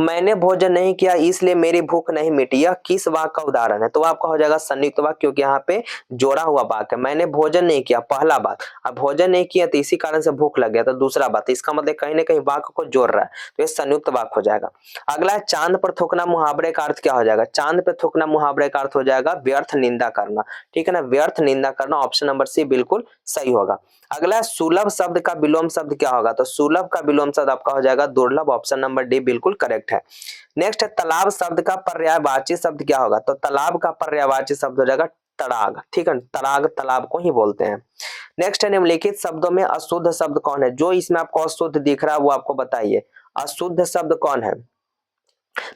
S1: मैंने भोजन नहीं किया इसलिए मेरी भूख नहीं मिटी, यह किस वाक्य का उदाहरण है? तो आपका हो जाएगा संयुक्त वाक्य, क्योंकि यहाँ पे जोड़ा हुआ वाक्य है। मैंने भोजन नहीं किया पहला बात, अब भोजन नहीं किया तो इसी कारण से भूख लग गया तो दूसरा बात, इसका मतलब कहीं ना कहीं वाक्य को जोड़ रहा है, तो ये संयुक्त वाक्य हो जाएगा। अगला है चांद पर थूकना मुहावरे का अर्थ क्या हो जाएगा? चांद पर थूकना मुहावरे का अर्थ हो जाएगा व्यर्थ निंदा करना, ठीक है ना, व्यर्थ निंदा करना। ऑप्शन नंबर सी बिल्कुल सही होगा। अगला है सुलभ शब्द का विलोम शब्द क्या होगा? तो सुलभ का विलोम शब्द आपका हो जाएगा दुर्लभ, ऑप्शन नंबर डी बिल्कुल करेक्ट है। नेक्स्ट है तालाब शब्द का पर्यायवाची शब्द क्या होगा? तो तालाब का पर्यायवाची शब्द हो जाएगा तड़ाग, ठीक है, तड़ाग तालाब को ही बोलते हैं। नेक्स्ट है निम्नलिखित शब्दों में अशुद्ध शब्द कौन है? जो इसमें आपको अशुद्ध दिख रहा है वो आपको बताइए, अशुद्ध शब्द कौन है?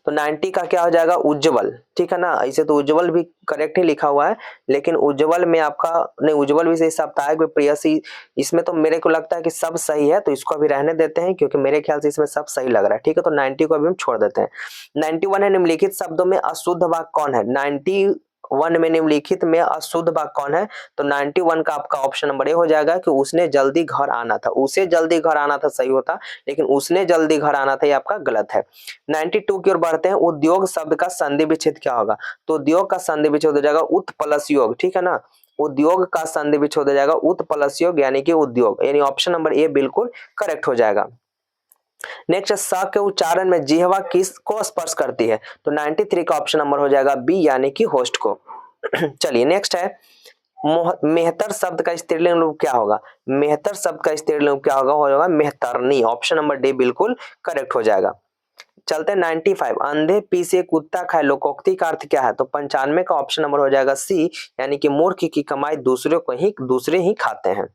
S1: तो 90 का क्या हो जाएगा? उज्जवल, ठीक है ना। ऐसे तो उज्जवल भी करेक्ट ही लिखा हुआ है, लेकिन उज्जवल में आपका नहीं, उज्जवल भी सही, साप्ताहिक भी प्रेयसी, इसमें तो मेरे को लगता है कि सब सही है, तो इसको अभी रहने देते हैं क्योंकि मेरे ख्याल से इसमें सब सही लग रहा है, ठीक है। तो 90 को अभी हम छोड़ देते हैं। 91 है निम्नलिखित शब्दों में अशुद्ध वाक्य कौन है? 91 में निम्नलिखित में अशुद्ध वाक्य कौन है? तो 91 का आपका ऑप्शन नंबर ए हो जाएगा कि उसने जल्दी घर आना था, उसे जल्दी घर आना था सही होता, लेकिन उसने जल्दी घर आना था ये आपका गलत है। 92 की ओर बढ़ते हैं। उद्योग शब्द का संधि विच्छेद क्या होगा? तो उद्योग का संधि विच्छेद हो जाएगा उत प्लस योग, ठीक है ना। उद्योग का संधि विच्छेद हो जाएगा उत प्लस योग यानी कि उद्योग, यानी ऑप्शन नंबर ए बिल्कुल करेक्ट हो जाएगा। नेक्स्ट स के उच्चारण में जिह्वा किस को स्पर्श करती है? तो 93 का ऑप्शन नंबर हो जाएगा बी यानी कि होस्ट को। चलिए नेक्स्ट है मेहतर शब्द का स्त्रीलिंग रूप क्या होगा? मेहतर शब्द का स्त्रीलिंग रूप क्या होगा? हो जाएगा मेहतरनी, ऑप्शन नंबर डी बिल्कुल करेक्ट हो जाएगा। चलते 95 अंधे पीसे कुत्ता खाए लोकोक्ति का अर्थ क्या है? तो 95 का ऑप्शन नंबर हो जाएगा सी यानी कि मूर्ख की कमाई दूसरे ही खाते हैं।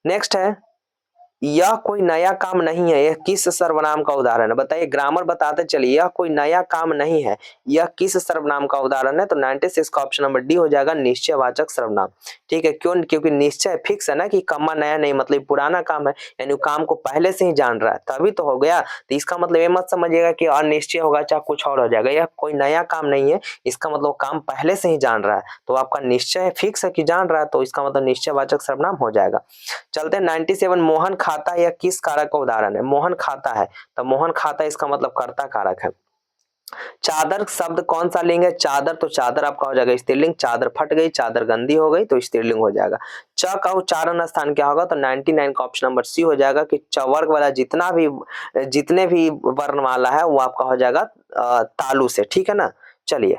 S1: नेक्स्ट है यह कोई नया काम नहीं है, यह किस सर्वनाम का उदाहरण है? बताइए, ग्रामर बताते चलिए, यह कोई नया काम नहीं है, यह किस सर्वनाम का उदाहरण है? तो 96 का ऑप्शन नंबर डी हो जाएगा निश्चयवाचक सर्वनाम, ठीक है। क्यों? क्योंकि निश्चय फिक्स है ना कि कमा नया नहीं, मतलब पुराना काम है, यानी काम को पहले से ही जान रहा है तभी तो हो गया। तो इसका मतलब ये मत समझिएगा कि अनिश्चय होगा चाहे कुछ और हो जाएगा, यह कोई नया काम नहीं है, इसका मतलब काम पहले से ही जान रहा है, तो आपका निश्चय फिक्स है कि जान रहा है, तो इसका मतलब निश्चयवाचक सर्वनाम हो जाएगा। चलते 97 मोहन खाता है, यह किस कारक का उदाहरण है? मोहन खाता है, तो मोहन खाता है इसका मतलब कर्ता कारक है। चादर शब्द कौन सा लिंग है? चादर, तो चादर आपका हो जाएगा स्त्रीलिंग, चादर फट गई, चादर गंदी हो गई तो स्त्रीलिंग हो जाएगा। च का उच्चारण स्थान क्या होगा? तो 99 का ऑप्शन नंबर सी हो जाएगा कि चवर्ग वाला जितने भी वर्णमाला है वो आपका हो जाएगा तालु से, ठीक है ना। चलिए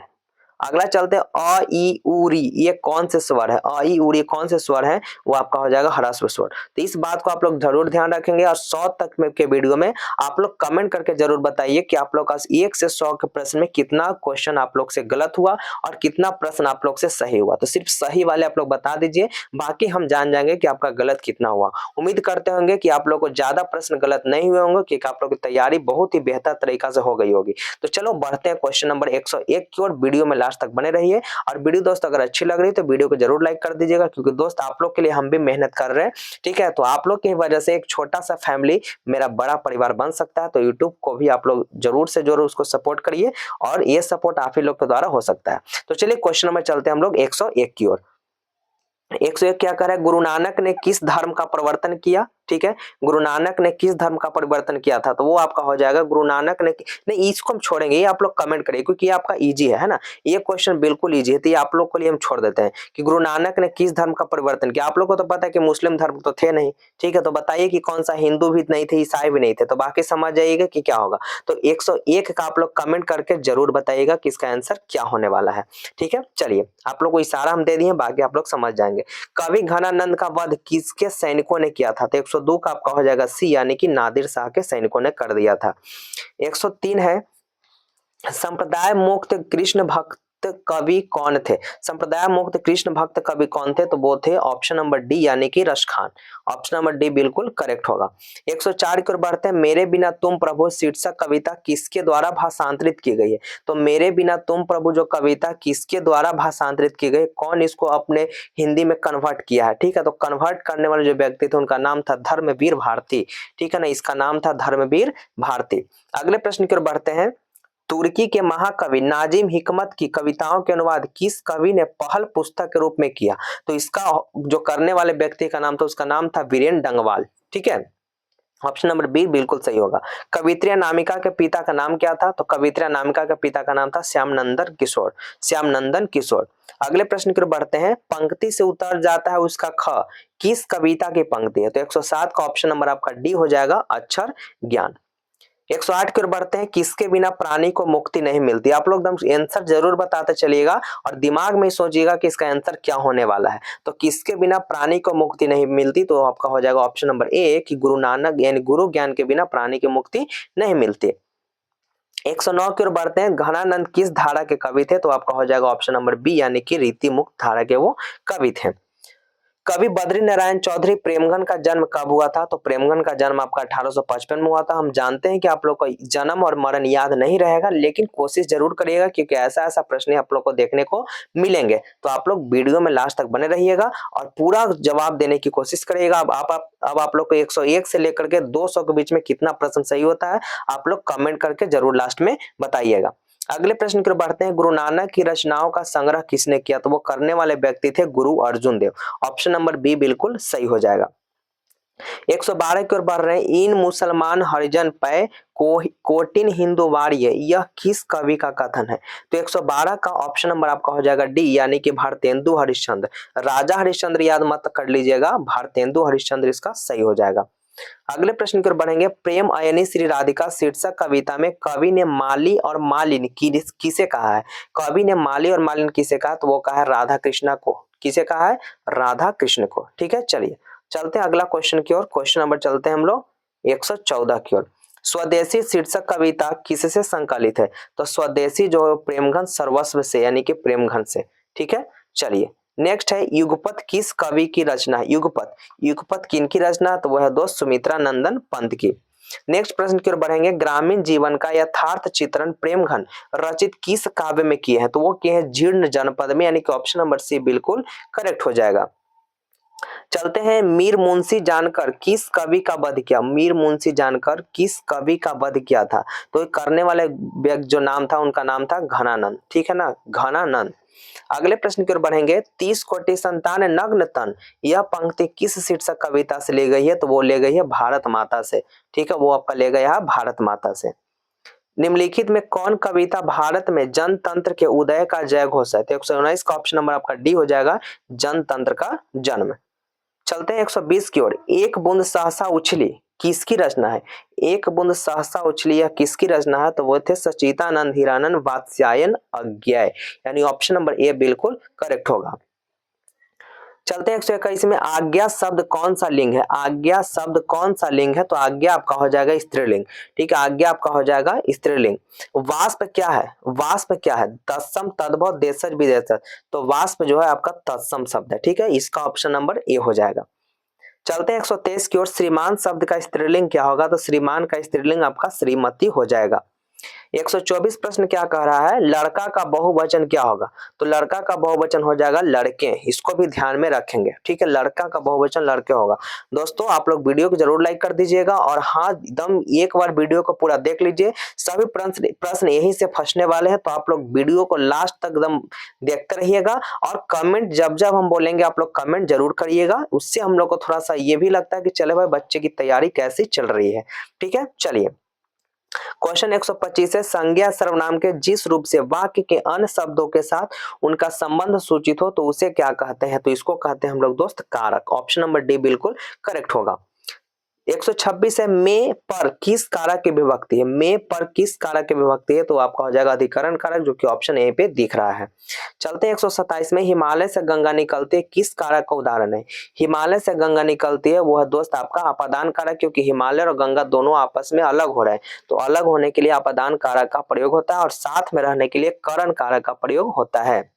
S1: अगला चलते हैं अ ई उ री, ये कौन से स्वर है? अ ई उ री कौन से स्वर है? वो आपका हो जाएगा ह्रस्व स्वर। तो इस बात को आप लोग जरूर ध्यान रखेंगे और 100 तक में के वीडियो में आप लोग कमेंट करके जरूर बताइए कि आप लोग का 1 से 100 के प्रश्न में कितना क्वेश्चन आप लोग से गलत हुआ और कितना प्रश्न आप लोग से सही हुआ। तो सिर्फ सही वाले आप लोग बता दीजिए, बाकी हम जान जाएंगे कि आपका गलत कितना हुआ। उम्मीद करते होंगे कि आप लोग को ज्यादा प्रश्न गलत नहीं हुए होंगे, क्योंकि आप लोग की तैयारी बहुत ही बेहतर तरीका से हो गई होगी। तो चलो बढ़ते हैं क्वेश्चन नंबर 101 की ओर, वीडियो में लास्ट तक बने रहिए। और वीडियो दोस्त अगर अच्छी लग रही है तो वीडियो को जरूर लाइक कर दीजिएगा, क्योंकि दोस्त आप लोग के लिए हम भी मेहनत कर रहे हैं, ठीक है। तो आप लोग की वजह से एक छोटा सा फैमिली मेरा बड़ा परिवार बन सकता है, तो यूट्यूब को भी आप लोग जरूर से जरूर उसको सपोर्ट करिए, और ये सपोर्ट आप ही लोग के द्वारा हो सकता है। तो चलिए क्वेश्चन नंबर चलते हैं हम लोग 101 की ओर। 101 क्या कर रहा है? गुरु नानक ने किस धर्म का प्रवर्तन किया? ठीक है, गुरु नानक ने किस धर्म का परिवर्तन किया था? तो वो आपका हो जाएगा गुरु नानक ने, नहीं इसको हम छोड़ेंगे, ये आप लोग कमेंट करिए क्योंकि ये आपका इजी है ना, ये क्वेश्चन बिल्कुल इजी है, तो ये आप लोग के लिए हम छोड़ देते हैं कि गुरु नानक ने किस धर्म का परिवर्तन किया। आप लोग को तो पता है कि मुस्लिम धर्म तो थे नहीं, ठीक है, तो बताइए कि कौन सा, हिंदू भी नहीं थे, ईसाई भी नहीं थे, तो बाकी समझ जाइएगा कि क्या होगा। तो 101 का आप लोग कमेंट करके जरूर बताइएगा कि इसका आंसर क्या होने वाला है, ठीक है। चलिए आप लोग को इशारा हम दे दिए, बाकी आप लोग समझ जाएंगे। कवि घनानंद का वध किसके सैनिकों ने किया था? तो 102 का आपका हो जाएगा सी यानी कि नादिर शाह के सैनिकों ने कर दिया था। 103 है संप्रदाय मुक्त कृष्ण भक्त कवि कौन थे? संप्रदाय मुक्त कृष्ण भक्त कवि कौन थे? तो वो थे ऑप्शन नंबर डी यानी कि rush Khan, option number D बिल्कुल करेक्ट होगा। 104 की ओर बढ़ते हैं। मेरे बिना तुम प्रभु शीर्षक कविता किसके द्वारा भाषांतरित की गई है? तो मेरे बिना तुम प्रभु जो कविता किसके द्वारा भाषांतरित की गई, कौन इसको अपने हिंदी में कन्वर्ट किया है? ठीक है, तो कन्वर्ट करने वाले जो व्यक्ति थे उनका नाम था धर्मवीर भारती, ठीक है ना, इसका नाम था धर्मवीर भारती। अगले प्रश्न की ओर बढ़ते हैं। तुर्की के महाकवि नाजिम हिकमत की कविताओं के अनुवाद किस कवि ने पहल पुस्तक के रूप में किया? तो इसका जो करने वाले व्यक्ति का नाम था, उसका नाम था वीरेन डंगवाल, ठीक है। ऑप्शन नंबर बी बिल्कुल सही होगा। कवित्री अनामिका के पिता का नाम क्या था? तो कवित्री अनामिका के पिता का नाम था श्यामनंदन किशोर, श्यामनंदन किशोर। अगले प्रश्न की ओर बढ़ते हैं। पंक्ति से उतर जाता है उसका ख, किस कविता की पंक्ति है? तो 107 का ऑप्शन नंबर आपका डी हो जाएगा, अक्षर ज्ञान। 108 की ओर बढ़ते हैं। किसके बिना प्राणी को मुक्ति नहीं मिलती? आप लोग एकदम आंसर जरूर बताते चलिएगा और दिमाग में सोचिएगा कि इसका आंसर क्या होने वाला है। तो किसके बिना प्राणी को मुक्ति नहीं मिलती? तो आपका हो जाएगा ऑप्शन नंबर ए कि गुरु नानक यानी गुरु ज्ञान के बिना प्राणी की मुक्ति नहीं मिलती। 109 की ओर बढ़ते हैं। घनानंद किस धारा के कवि थे? तो आपका हो जाएगा ऑप्शन नंबर बी यानी कि रीति मुक्त धारा के वो कवि थे। कवि बद्री नारायण चौधरी प्रेमगन का जन्म कब हुआ था? तो प्रेमगन का जन्म आपका 1855 में हुआ था। हम जानते हैं कि आप लोग को जन्म और मरण याद नहीं रहेगा, लेकिन कोशिश जरूर करिएगा क्योंकि ऐसा ऐसा प्रश्न आप लोग को देखने को मिलेंगे। तो आप लोग वीडियो में लास्ट तक बने रहिएगा और पूरा जवाब देने की कोशिश करिएगा। अब आप लोग को 101 से लेकर के 200 के बीच में कितना प्रश्न सही होता है आप लोग कमेंट करके जरूर लास्ट में बताइएगा। अगले प्रश्न की ओर बढ़ते हैं। गुरु नानक की रचनाओं का संग्रह किसने किया? तो वो करने वाले व्यक्ति थे गुरु अर्जुन देव। ऑप्शन नंबर बी बिल्कुल सही हो जाएगा। 112 की ओर बढ़ रहे हैं। इन मुसलमान हरिजन पै कोटिन हिंदू वार्य, यह किस कवि का कथन है? तो 112 का ऑप्शन नंबर आपका हो जाएगा डी यानी कि भारतेंदु हरिश्चंद्र। राजा हरिश्चंद्र याद मत कर लीजिएगा, भारतेंदु हरिश्चंद्र इसका सही हो जाएगा। अगले प्रश्न की ओर बढ़ेंगे। प्रेम अयनी श्री राधिका शीर्षक कविता में कवि ने माली और मालिनी किसे कहा है? कवि ने माली और मालिनी किसे कहा? तो वो कहा है राधा कृष्णा को। किसे कहा है? राधा कृष्ण को। ठीक है, चलिए चलते हैं अगला क्वेश्चन की ओर। क्वेश्चन नंबर चलते हैं हम लोग 114 की ओर। स्वदेशी शीर्षक कविता किससे संकलित है? तो स्वदेशी जो प्रेमघन सर्वस्व से यानी कि प्रेमघन से। ठीक है, चलिए नेक्स्ट है। युगपत किस कवि की रचना है? युगपत, युगपत किनकी रचना? तो वह दोस्त सुमित्रा नंदन पंत की। नेक्स्ट प्रश्न की ओर बढ़ेंगे। ग्रामीण जीवन का यथार्थ चित्रण प्रेमघन रचित किस काव्य में किए हैं? तो वो किए हैं जीर्ण जनपद में यानी कि ऑप्शन नंबर सी बिल्कुल करेक्ट हो जाएगा। चलते हैं। मीर मुंशी जानकर किस कवि का वध किया? मीर मुंशी जानकर किस कवि का वध किया था? तो करने वाले व्यक्ति जो नाम था उनका नाम था घनानंद। ठीक है ना, घनानंद। अगले प्रश्न की ओर बढ़ेंगे। 30 कोटि संतान नग्न तन, यह पंक्ति किस शीर्षक कविता से ली गई है? तो वो ले गई है भारत माता से। ठीक है, वो आपका ले गया है भारत माता से। निम्नलिखित में कौन कविता भारत में जनतंत्र के उदय का जय घोष है? तो 119 का ऑप्शन नंबर आपका डी हो जाएगा, जनतंत्र का जन्म। चलते हैं 120 की ओर। एक बूंद सहसा उछली किसकी रचना है? एक बूंद सहसा उछली यह किसकी रचना है? तो वो थे सचिदानंद हीरानंद वात्स्यायन अज्ञेय यानी ऑप्शन नंबर ए बिल्कुल करेक्ट होगा। चलते हैं 121 में। आज्ञा शब्द कौन सा लिंग है? आज्ञा शब्द कौन सा लिंग है? तो आज्ञा आपका हो जाएगा स्त्रीलिंग। ठीक है, आज्ञा आपका हो जाएगा स्त्रीलिंग। वाष्प क्या है? वाष्प क्या है? तत्सम तद्भव देशज विदेशज। तो वाष्प जो है आपका तत्सम शब्द है। ठीक है, इसका ऑप्शन नंबर ए हो जाएगा। चलते हैं 123 की ओर। श्रीमान शब्द का स्त्रीलिंग क्या होगा? तो श्रीमान का स्त्रीलिंग आपका श्रीमती हो जाएगा। 124 प्रश्न क्या कह रहा है? लड़का का बहुवचन क्या होगा? तो लड़का का बहुवचन हो जाएगा लड़के। इसको भी ध्यान में रखेंगे। ठीक है, लड़का का बहुवचन लड़के होगा। दोस्तों आप लोग वीडियो को जरूर लाइक कर दीजिएगा और हाँ एकदम एक बार वीडियो को पूरा देख लीजिए। सभी प्रश्न यहीं से फंसने वाले हैं, तो आप लोग वीडियो को लास्ट तक एकदम देखते रहिएगा और कमेंट जब जब हम बोलेंगे आप लोग कमेंट जरूर करिएगा। उससे हम लोग को थोड़ा सा ये भी लगता है कि चले भाई बच्चे की तैयारी कैसी चल रही है। ठीक है, चलिए क्वेश्चन 125 है। संज्ञा सर्वनाम के जिस रूप से वाक्य के अन्य शब्दों के साथ उनका संबंध सूचित हो तो उसे क्या कहते हैं? तो इसको कहते हैं हम लोग दोस्त कारक। ऑप्शन नंबर डी बिल्कुल करेक्ट होगा। 126 है। में पर किस कारक की विभक्ति है? में पर किस कारक की विभक्ति है? तो आपका हो जाएगा अधिकरण कारक जो कि ऑप्शन ए पे दिख रहा है। चलते हैं 127 में। हिमालय से गंगा निकलती है किस कारक का उदाहरण है? हिमालय से गंगा निकलती है वो है दोस्त आपका अपादान कारक, क्योंकि हिमालय और गंगा दोनों आपस में अलग हो रहे हैं, तो अलग होने के लिए अपादान कारक का प्रयोग होता है और साथ में रहने के लिए करण कारक का प्रयोग होता है।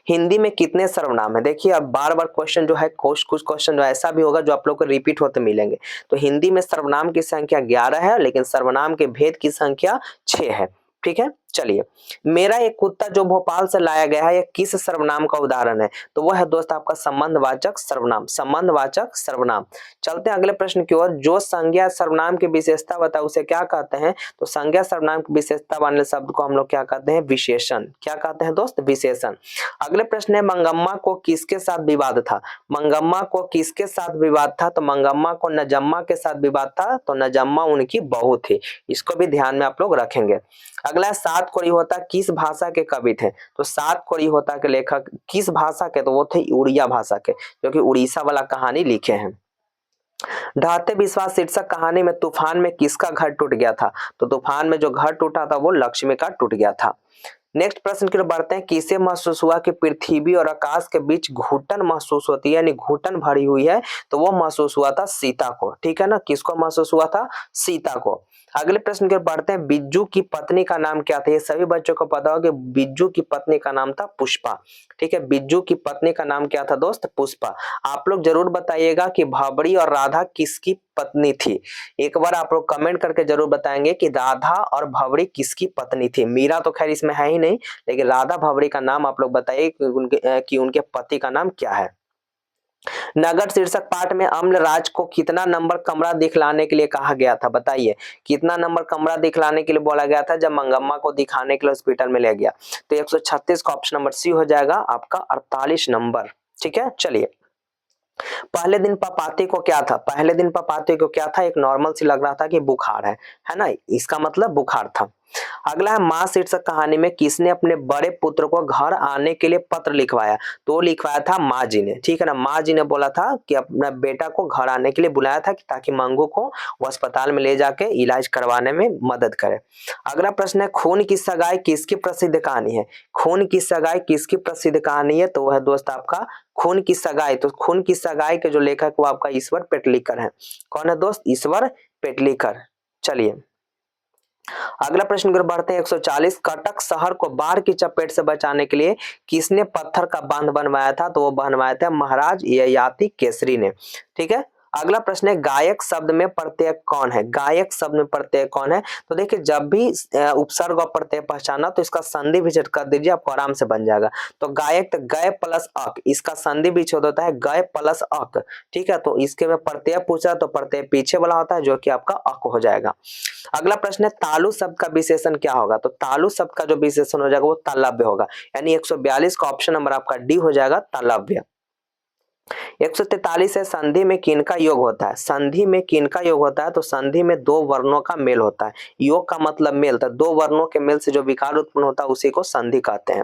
S1: हिंदी में कितने सर्वनाम है? देखिए अब बार बार क्वेश्चन जो है कुछ क्वेश्चन जो ऐसा भी होगा जो आप लोग को रिपीट होते मिलेंगे। तो हिंदी में सर्वनाम की संख्या 11 है, लेकिन सर्वनाम के भेद की संख्या 6 है। ठीक है, चलिए, मेरा एक कुत्ता जो भोपाल से लाया गया है, यह किस सर्वनाम का उदाहरण है? तो वह है दोस्त आपका संबंधवाचक सर्वनाम, संबंधवाचक सर्वनाम। चलते हैं अगले प्रश्न की ओर। जो संज्ञा सर्वनाम की विशेषता बताए उसे क्या कहते हैं? तो संज्ञा सर्वनाम की विशेषता वाले शब्द को हम लोग क्या कहते हैं? विशेषण। क्या कहते हैं दोस्त? विशेषण। अगले प्रश्न है, मंगम्मा को किसके साथ विवाद था? मंगम्मा को किसके साथ विवाद था? तो मंगम्मा को नजम्मा के साथ विवाद था, तो नजम्मा उनकी बहू थी। इसको भी ध्यान में आप लोग रखेंगे। अगला, सात कोई होता किस भाषा के कवि थे? तो सात कोई होता के लेखक किस भाषा के? तो वो थे उड़िया भाषा के, जो कि उड़ीसा वाला कहानी लिखे हैं। ढाते विश्वास शीर्षक कहानी में तूफान में किसका घर टूट गया था? तो तूफान में जो घर टूटा था वो लक्ष्मी का टूट गया था। नेक्स्ट प्रश्न की ओर बढ़ते हैं। किसे महसूस हुआ कि पृथ्वी और आकाश के बीच घुटन महसूस होती है, यानी घुटन भरी हुई है? तो वो महसूस हुआ था सीता को। ठीक है ना, किसको महसूस हुआ था? सीता को। अगले प्रश्न की ओर बढ़ते हैं। बिज्जू की पत्नी का नाम क्या था? ये सभी बच्चों को पता होगा कि बिज्जू की पत्नी का नाम था पुष्पा। ठीक है, बिज्जू की पत्नी का नाम क्या था दोस्त? पुष्पा। आप लोग जरूर बताइएगा कि भाबड़ी और राधा किसकी पत्नी थी। एक बार आप लोग कमेंट करके जरूर बताएंगे कि राधा और भाबड़ी किसकी पत्नी थी। मीरा तो खैर इसमें है ही नहीं, लेकिन राधा भाबड़ी का नाम आप लोग बताइए कि उनके पति का नाम क्या है। नगर शीर्षक पाठ में अम्लराज को कितना नंबर कमरा दिखलाने के लिए कहा गया था? बताइए, कितना नंबर कमरा दिखलाने के लिए बोला गया था जब मंगम्मा को दिखाने के लिए हॉस्पिटल में ले गया? तो 136 का ऑप्शन नंबर सी हो जाएगा आपका 48 नंबर। ठीक है, चलिए। पहले दिन पपाती को क्या था? पहले दिन पपाती को क्या था? एक नॉर्मल सी लग रहा था कि बुखार है ना, इसका मतलब बुखार था। अगला है, मां शीर्षक कहानी में किसने अपने बड़े पुत्र को घर आने के लिए पत्र लिखवाया? तो लिखवाया था माँ जी ने। ठीक है ना, माँ जी ने बोला था कि अपना बेटा को घर आने के लिए बुलाया था ताकि मंगू को वो अस्पताल में ले जाके इलाज करवाने में मदद करे। अगला प्रश्न है, खून की सगाई किसकी प्रसिद्ध कहानी है? खून की सगाई किसकी प्रसिद्ध कहानी है? तो वह दोस्त आपका खून की सगाई। तो खून की सगाई के जो लेखक वो आपका ईश्वर पेटलीकर है। कौन है दोस्त? ईश्वर पेटलीकर। चलिए, अगला प्रश्न की ओर बढ़ते हैं। 140, कटक शहर को बाढ़ की चपेट से बचाने के लिए किसने पत्थर का बांध बनवाया था? तो वो बनवाया था महाराज ययाति केसरी ने। ठीक है। अगला प्रश्न है, गायक शब्द में प्रत्यय कौन है? गायक शब्द में प्रत्यय कौन है? तो देखिए, जब भी उपसर्ग और प्रत्यय पहचाना तो इसका संधि विच्छेद कर दीजिए, आपको आराम से बन जाएगा। तो गायक तो गय प्लस अक, इसका संधि विच्छेद होता है गय प्लस अक। ठीक है, तो इसके में प्रत्यय पूछा तो प्रत्यय पीछे वाला होता है जो कि आपका अक हो जाएगा। अगला प्रश्न है, तालु शब्द का विशेषण क्या होगा? तो तालु शब्द का जो विशेषण हो जाएगा वो तालव्य होगा, यानी 142 का ऑप्शन नंबर आपका डी हो जाएगा, तालव्य। 143 है, संधि में किनका योग होता है? संधि में किनका योग होता है? तो संधि में दो वर्णों का मेल होता है। योग का मतलब मेल, तो दो वर्णों के मेल से जो विकार उत्पन्न होता है उसी को संधि कहते हैं।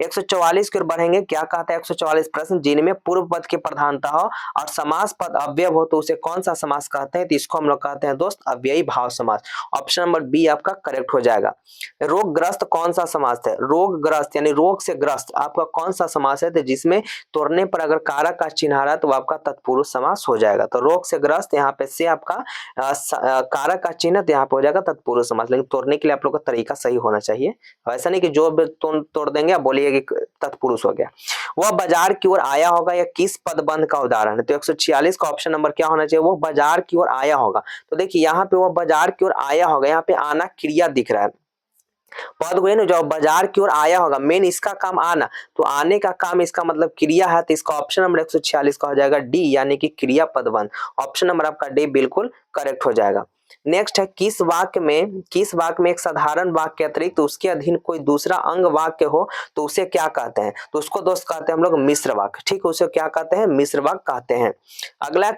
S1: 144 की ओर बढ़ेंगे। क्या कहता है 144 प्रश्न? जिनमें पूर्व पद की प्रधानता हो और समास पद अव्यय हो तो उसे कौन सा समास कहते हैं? तो इसको हम लोग कहते हैं दोस्त अव्ययी भाव समास। ऑप्शन नंबर बी आपका करेक्ट हो जाएगा। रोगग्रस्त कौन सा समास है? रोगग्रस्त यानी रोग से ग्रस्त आपका कौन सा समास है? तो जिसमें तोड़ने पर अगर कारक का चिन्ह आ रहा है तो आपका तत्पुरुष समास हो जाएगा। तो रोग से ग्रस्त यहाँ पे से आपका कारक का चिन्ह तो यहाँ पे हो जाएगा तत्पुरुष समास, लेकिन तोड़ने के लिए आप लोग का तरीका सही होना चाहिए। ऐसा नहीं कि जो तोड़ देंगे आप बोलिए कि तत्पुरुष हो गया। वह बाजार की ओर आया होगा, या किस पदबंध का उदाहरण है? तो 146 का ऑप्शन नंबर क्या होना चाहिए? वो बाजार की ओर आया होगा। तो देखिए, यहाँ पे वो बाजार की ओर आया होगा, यहाँ पे आना क्रिया दिख रहा है। पद हुए ना, जो बाजार की ओर आया होगा, मेन इसका काम आना, तो आने का काम इसका मतलब क्रिया है, तो इसका ऑप्शन नंबर 146 का हो जाएगा डी, यानी कि क्रिया पदबंध। ऑप्शन नंबर आपका डी बिल्कुल करेक्ट हो जाएगा। नेक्स्ट है, किस वाक्य में एक साधारण वाक्य अतिरिक्त तो उसके अधीन कोई दूसरा अंग वाक्य हो तो उसे क्या कहते हैं? तो उसको दोस्त कहते हैं हम लोग मिश्र वाक्य। ठीक, उसे क्या कहते हैं? मिश्र वाक्य कहते हैं। अगला,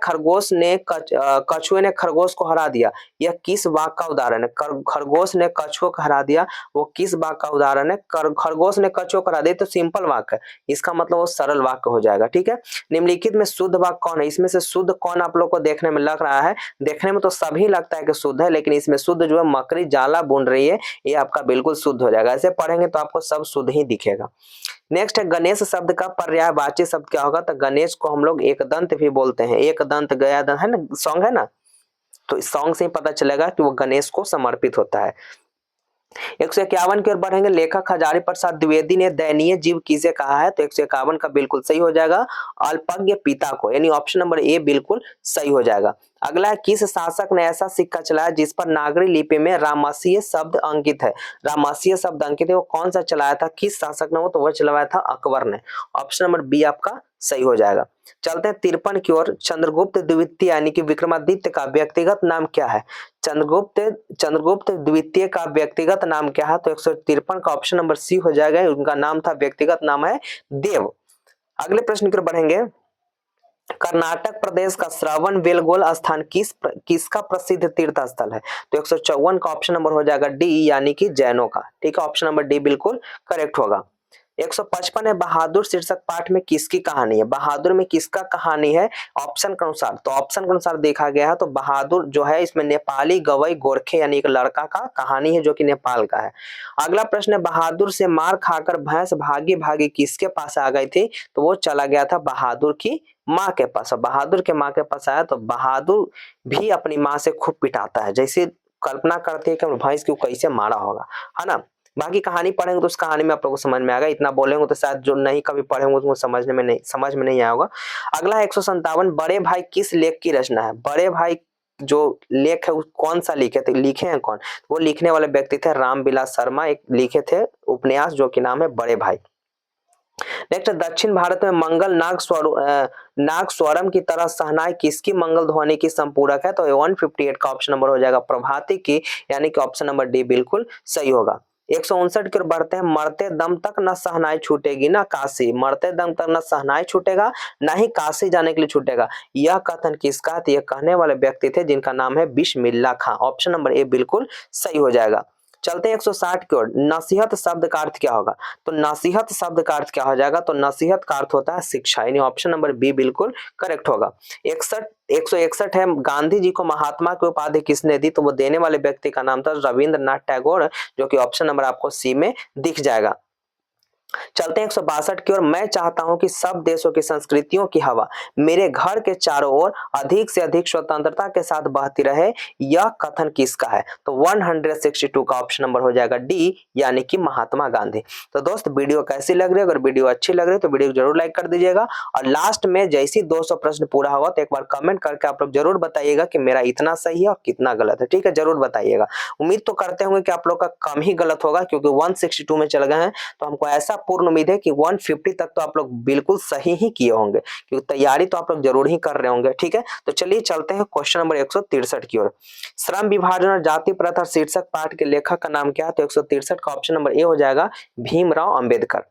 S1: कछुए ने खरगोश को हरा दिया, यह किस वाक्य का उदाहरण है? खरगोश ने कछुए को हरा दिया, वो किस वाक्य का उदाहरण है? खरगोश ने कछुए को हरा दिया तो सिंपल वाक्य, इसका मतलब वो सरल वाक्य हो जाएगा। ठीक है। निम्नलिखित में शुद्ध वाक्य कौन है? इसमें से शुद्ध कौन आप लोग को देखने में लग रहा है? देखने में तो सभी लगता है कि शुद्ध है, लेकिन इसमें शुद्ध जो है मकड़ी जाला बुन रही है, ये आपका बिल्कुल शुद्ध हो जाएगा। ऐसे पढ़ेंगे तो आपको सब शुद्ध ही दिखेगा। नेक्स्ट है, गणेश शब्द का पर्यायवाची शब्द क्या होगा? तो गणेश को हम लोग एक दंत भी बोलते हैं। एक दंत गया दंत है ना, सॉन्ग है ना, तो इस सॉन्ग से ही पता चलेगा कि वो गणेश को समर्पित होता है। 151 की ओर बढ़ेंगे। लेखक हजारी प्रसाद द्विवेदी ने दयनीय जीव किसे कहा है? तो 151 का बिल्कुल सही हो जाएगा, अल्पज्ञ पिता को, यानी ऑप्शन नंबर ए बिल्कुल सही हो जाएगा। अगला है, किस शासक ने ऐसा सिक्का चलाया जिस पर नागरी लिपि में रामासीय शब्द अंकित है? रामासीय शब्द अंकित है, वो कौन सा चलाया था, किस शासक ने? वो तो वह चलाया था अकबर ने। ऑप्शन नंबर बी आपका सही हो जाएगा। चलते हैं 53 की ओर। चंद्रगुप्त द्वितीय यानी कि विक्रमादित्य का व्यक्तिगत नाम क्या है? चंद्रगुप्त द्वितीय का व्यक्तिगत नाम क्या है? तो 153 का ऑप्शन नंबर सी हो जाएगा, उनका नाम था, व्यक्तिगत नाम है देव। अगले प्रश्न की ओर बढ़ेंगे। कर्नाटक प्रदेश का श्रवण बेलगोल स्थान किसका प्रसिद्ध तीर्थ स्थल है? तो 154 का ऑप्शन नंबर हो जाएगा डी, यानी कि जैनों का। ठीक है, ऑप्शन नंबर डी बिल्कुल करेक्ट होगा। 155 है, बहादुर शीर्षक पाठ में किसकी कहानी है? बहादुर में किसका कहानी है ऑप्शन के अनुसार? तो ऑप्शन के अनुसार देखा गया है तो बहादुर जो है इसमें नेपाली गवई गोरखे यानी एक लड़का का कहानी है जो कि नेपाल का है। अगला प्रश्न है, बहादुर से मार खाकर भैंस भागी भागी किसके पास आ गई थी? तो वो चला गया था बहादुर की माँ के पास। बहादुर के माँ के पास आया तो बहादुर भी अपनी माँ से खूब पिटाता है, जैसे कल्पना करते हैं कि भैंस को कैसे मारा होगा, है ना। बाकी कहानी पढ़ेंगे तो उस कहानी में आप लोगों को समझ में आएगा, इतना बोलेंगे तो शायद जो नहीं कभी पढ़े होंगे उसको समझ में नहीं आएगा। अगला 157, बड़े भाई किस लेख की रचना है? बड़े भाई जो लेख है वो कौन सा लिखे हैं कौन? वो लिखने वाले व्यक्ति थे रामविलास शर्मा, एक लिखे थे उपन्यास जो कि नाम है बड़े भाई। नेक्स्ट, दक्षिण भारत में मंगल नाग स्वरम की तरह सहनाई किसकी मंगल ध्वनि की संपूरक है? तो 158 का ऑप्शन नंबर हो जाएगा प्रभाती की, यानी कि ऑप्शन नंबर डी बिल्कुल सही होगा। 159 की ओर बढ़ते हैं। मरते दम तक न सहनाई छूटेगी ना काशी, मरते दम तक न सहनाई छूटेगा ना ही काशी जाने के लिए छूटेगा, यह कथन किसका? ये कहने वाले व्यक्ति थे जिनका नाम है बिस्मिल्लाह खां। ऑप्शन नंबर ए बिल्कुल सही हो जाएगा। चलते हैं 160 की ओर। नसीहत शब्द का अर्थ क्या होगा? तो नसीहत शब्द का अर्थ क्या हो जाएगा? तो नसीहत का अर्थ होता है शिक्षा, यानी ऑप्शन नंबर बी बिल्कुल करेक्ट होगा। 161 है, गांधी जी को महात्मा की उपाधि किसने दी? तो वो देने वाले व्यक्ति का नाम था रविंद्रनाथ टैगोर, जो कि ऑप्शन नंबर आपको सी में दिख जाएगा। चलते हैं 162 की ओर। मैं चाहता हूं कि सब देशों की संस्कृतियों की हवा मेरे घर के चारों ओर अधिक से अधिक स्वतंत्रता के साथ बहती रहे, यह कथन किसका है? तो 162 का ऑप्शन नंबर हो जाएगा डी, यानी कि महात्मा गांधी। तो दोस्त वीडियो कैसी लग रही है? अगर वीडियो अच्छी लग रही है तो वीडियो को जरूर लाइक कर दीजिएगा, और लास्ट में जैसे 200 प्रश्न पूरा होगा तो एक बार कमेंट करके आप लोग जरूर बताइएगा कि मेरा इतना सही है और कितना गलत है। ठीक है, जरूर बताइएगा। उम्मीद तो करते होंगे कि आप लोग का कम ही गलत होगा, क्योंकि 162 में चल गए हैं, तो हमको ऐसा पूर्ण उम्मीद है कि 150 तक तो आप लोग बिल्कुल सही ही किए होंगे, क्योंकि तैयारी तो आप लोग जरूर ही कर रहे होंगे। ठीक है, तो चलिए चलते हैं क्वेश्चन नंबर 163 की ओर। श्रम विभाजन और जाति प्रथा शीर्षक पाठ के लेखक का नाम क्या है? तो 163 का ऑप्शन नंबर ए हो जाएगा भीमराव अंबेडकर।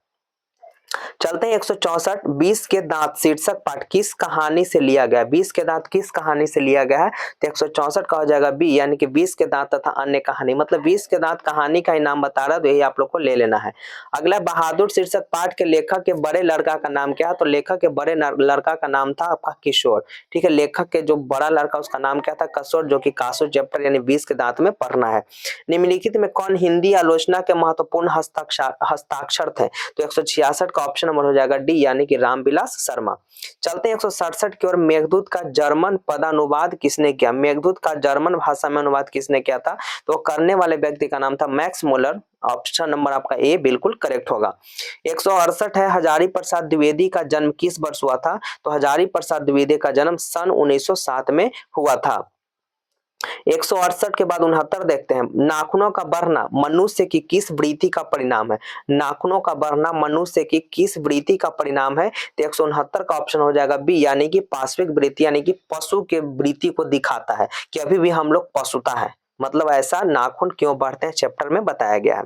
S1: चलते हैं 164, 20 के दांत शीर्षक पाठ किस कहानी से लिया गया? 20 के दांत किस कहानी से लिया गया है? तो 164 का हो जाएगा बी, यानी कि 20 के दांत तथा अन्य कहानी, मतलब 20 के दांत कहानी का ही नाम बता रहा है, तो यही आप लोग को ले लेना है। अगला, बहादुर शीर्षक पाठ के लेखक के बड़े लड़का का नाम क्या है? तो लेखक के बड़े लड़का का नाम था आपका किशोर। ठीक है, लेखक के जो बड़ा लड़का उसका नाम क्या था? किशोर, जो कि कासो चैप्टर यानी 20 के दांत में पढ़ना है। निम्नलिखित में कौन हिंदी आलोचना के महत्वपूर्ण हस्ताक्षर थे? तो 166 का ऑप्शन नंबर हो जाएगा डी, यानी कि रामविलास शर्मा। चलते हैं 167 की ओर। मेघदूत का जर्मन पदानुवाद किसने किया? मेघदूत का जर्मन भाषा में अनुवाद किसने किया था? तो करने वाले व्यक्ति का नाम था मैक्स मुलर। ऑप्शन नंबर आपका ए बिल्कुल करेक्ट होगा। 168 है, हजारी प्रसाद द्विवेदी का जन्म किस वर्ष हुआ था? तो हजारी प्रसाद द्विवेदी का जन्म सन 1907 में हुआ था। 168 के बाद 69 देखते हैं। नाखूनों का बढ़ना मनुष्य की किस वृत्ति का परिणाम है? नाखूनों का बढ़ना मनुष्य की किस वृत्ति का परिणाम है? तो 169 का ऑप्शन हो जाएगा बी, यानी कि पाश्विक वृत्ति, यानी कि पशु के वृत्ति को दिखाता है कि अभी भी हम लोग पशुता है, मतलब ऐसा नाखून क्यों बढ़ते हैं चैप्टर में बताया गया है।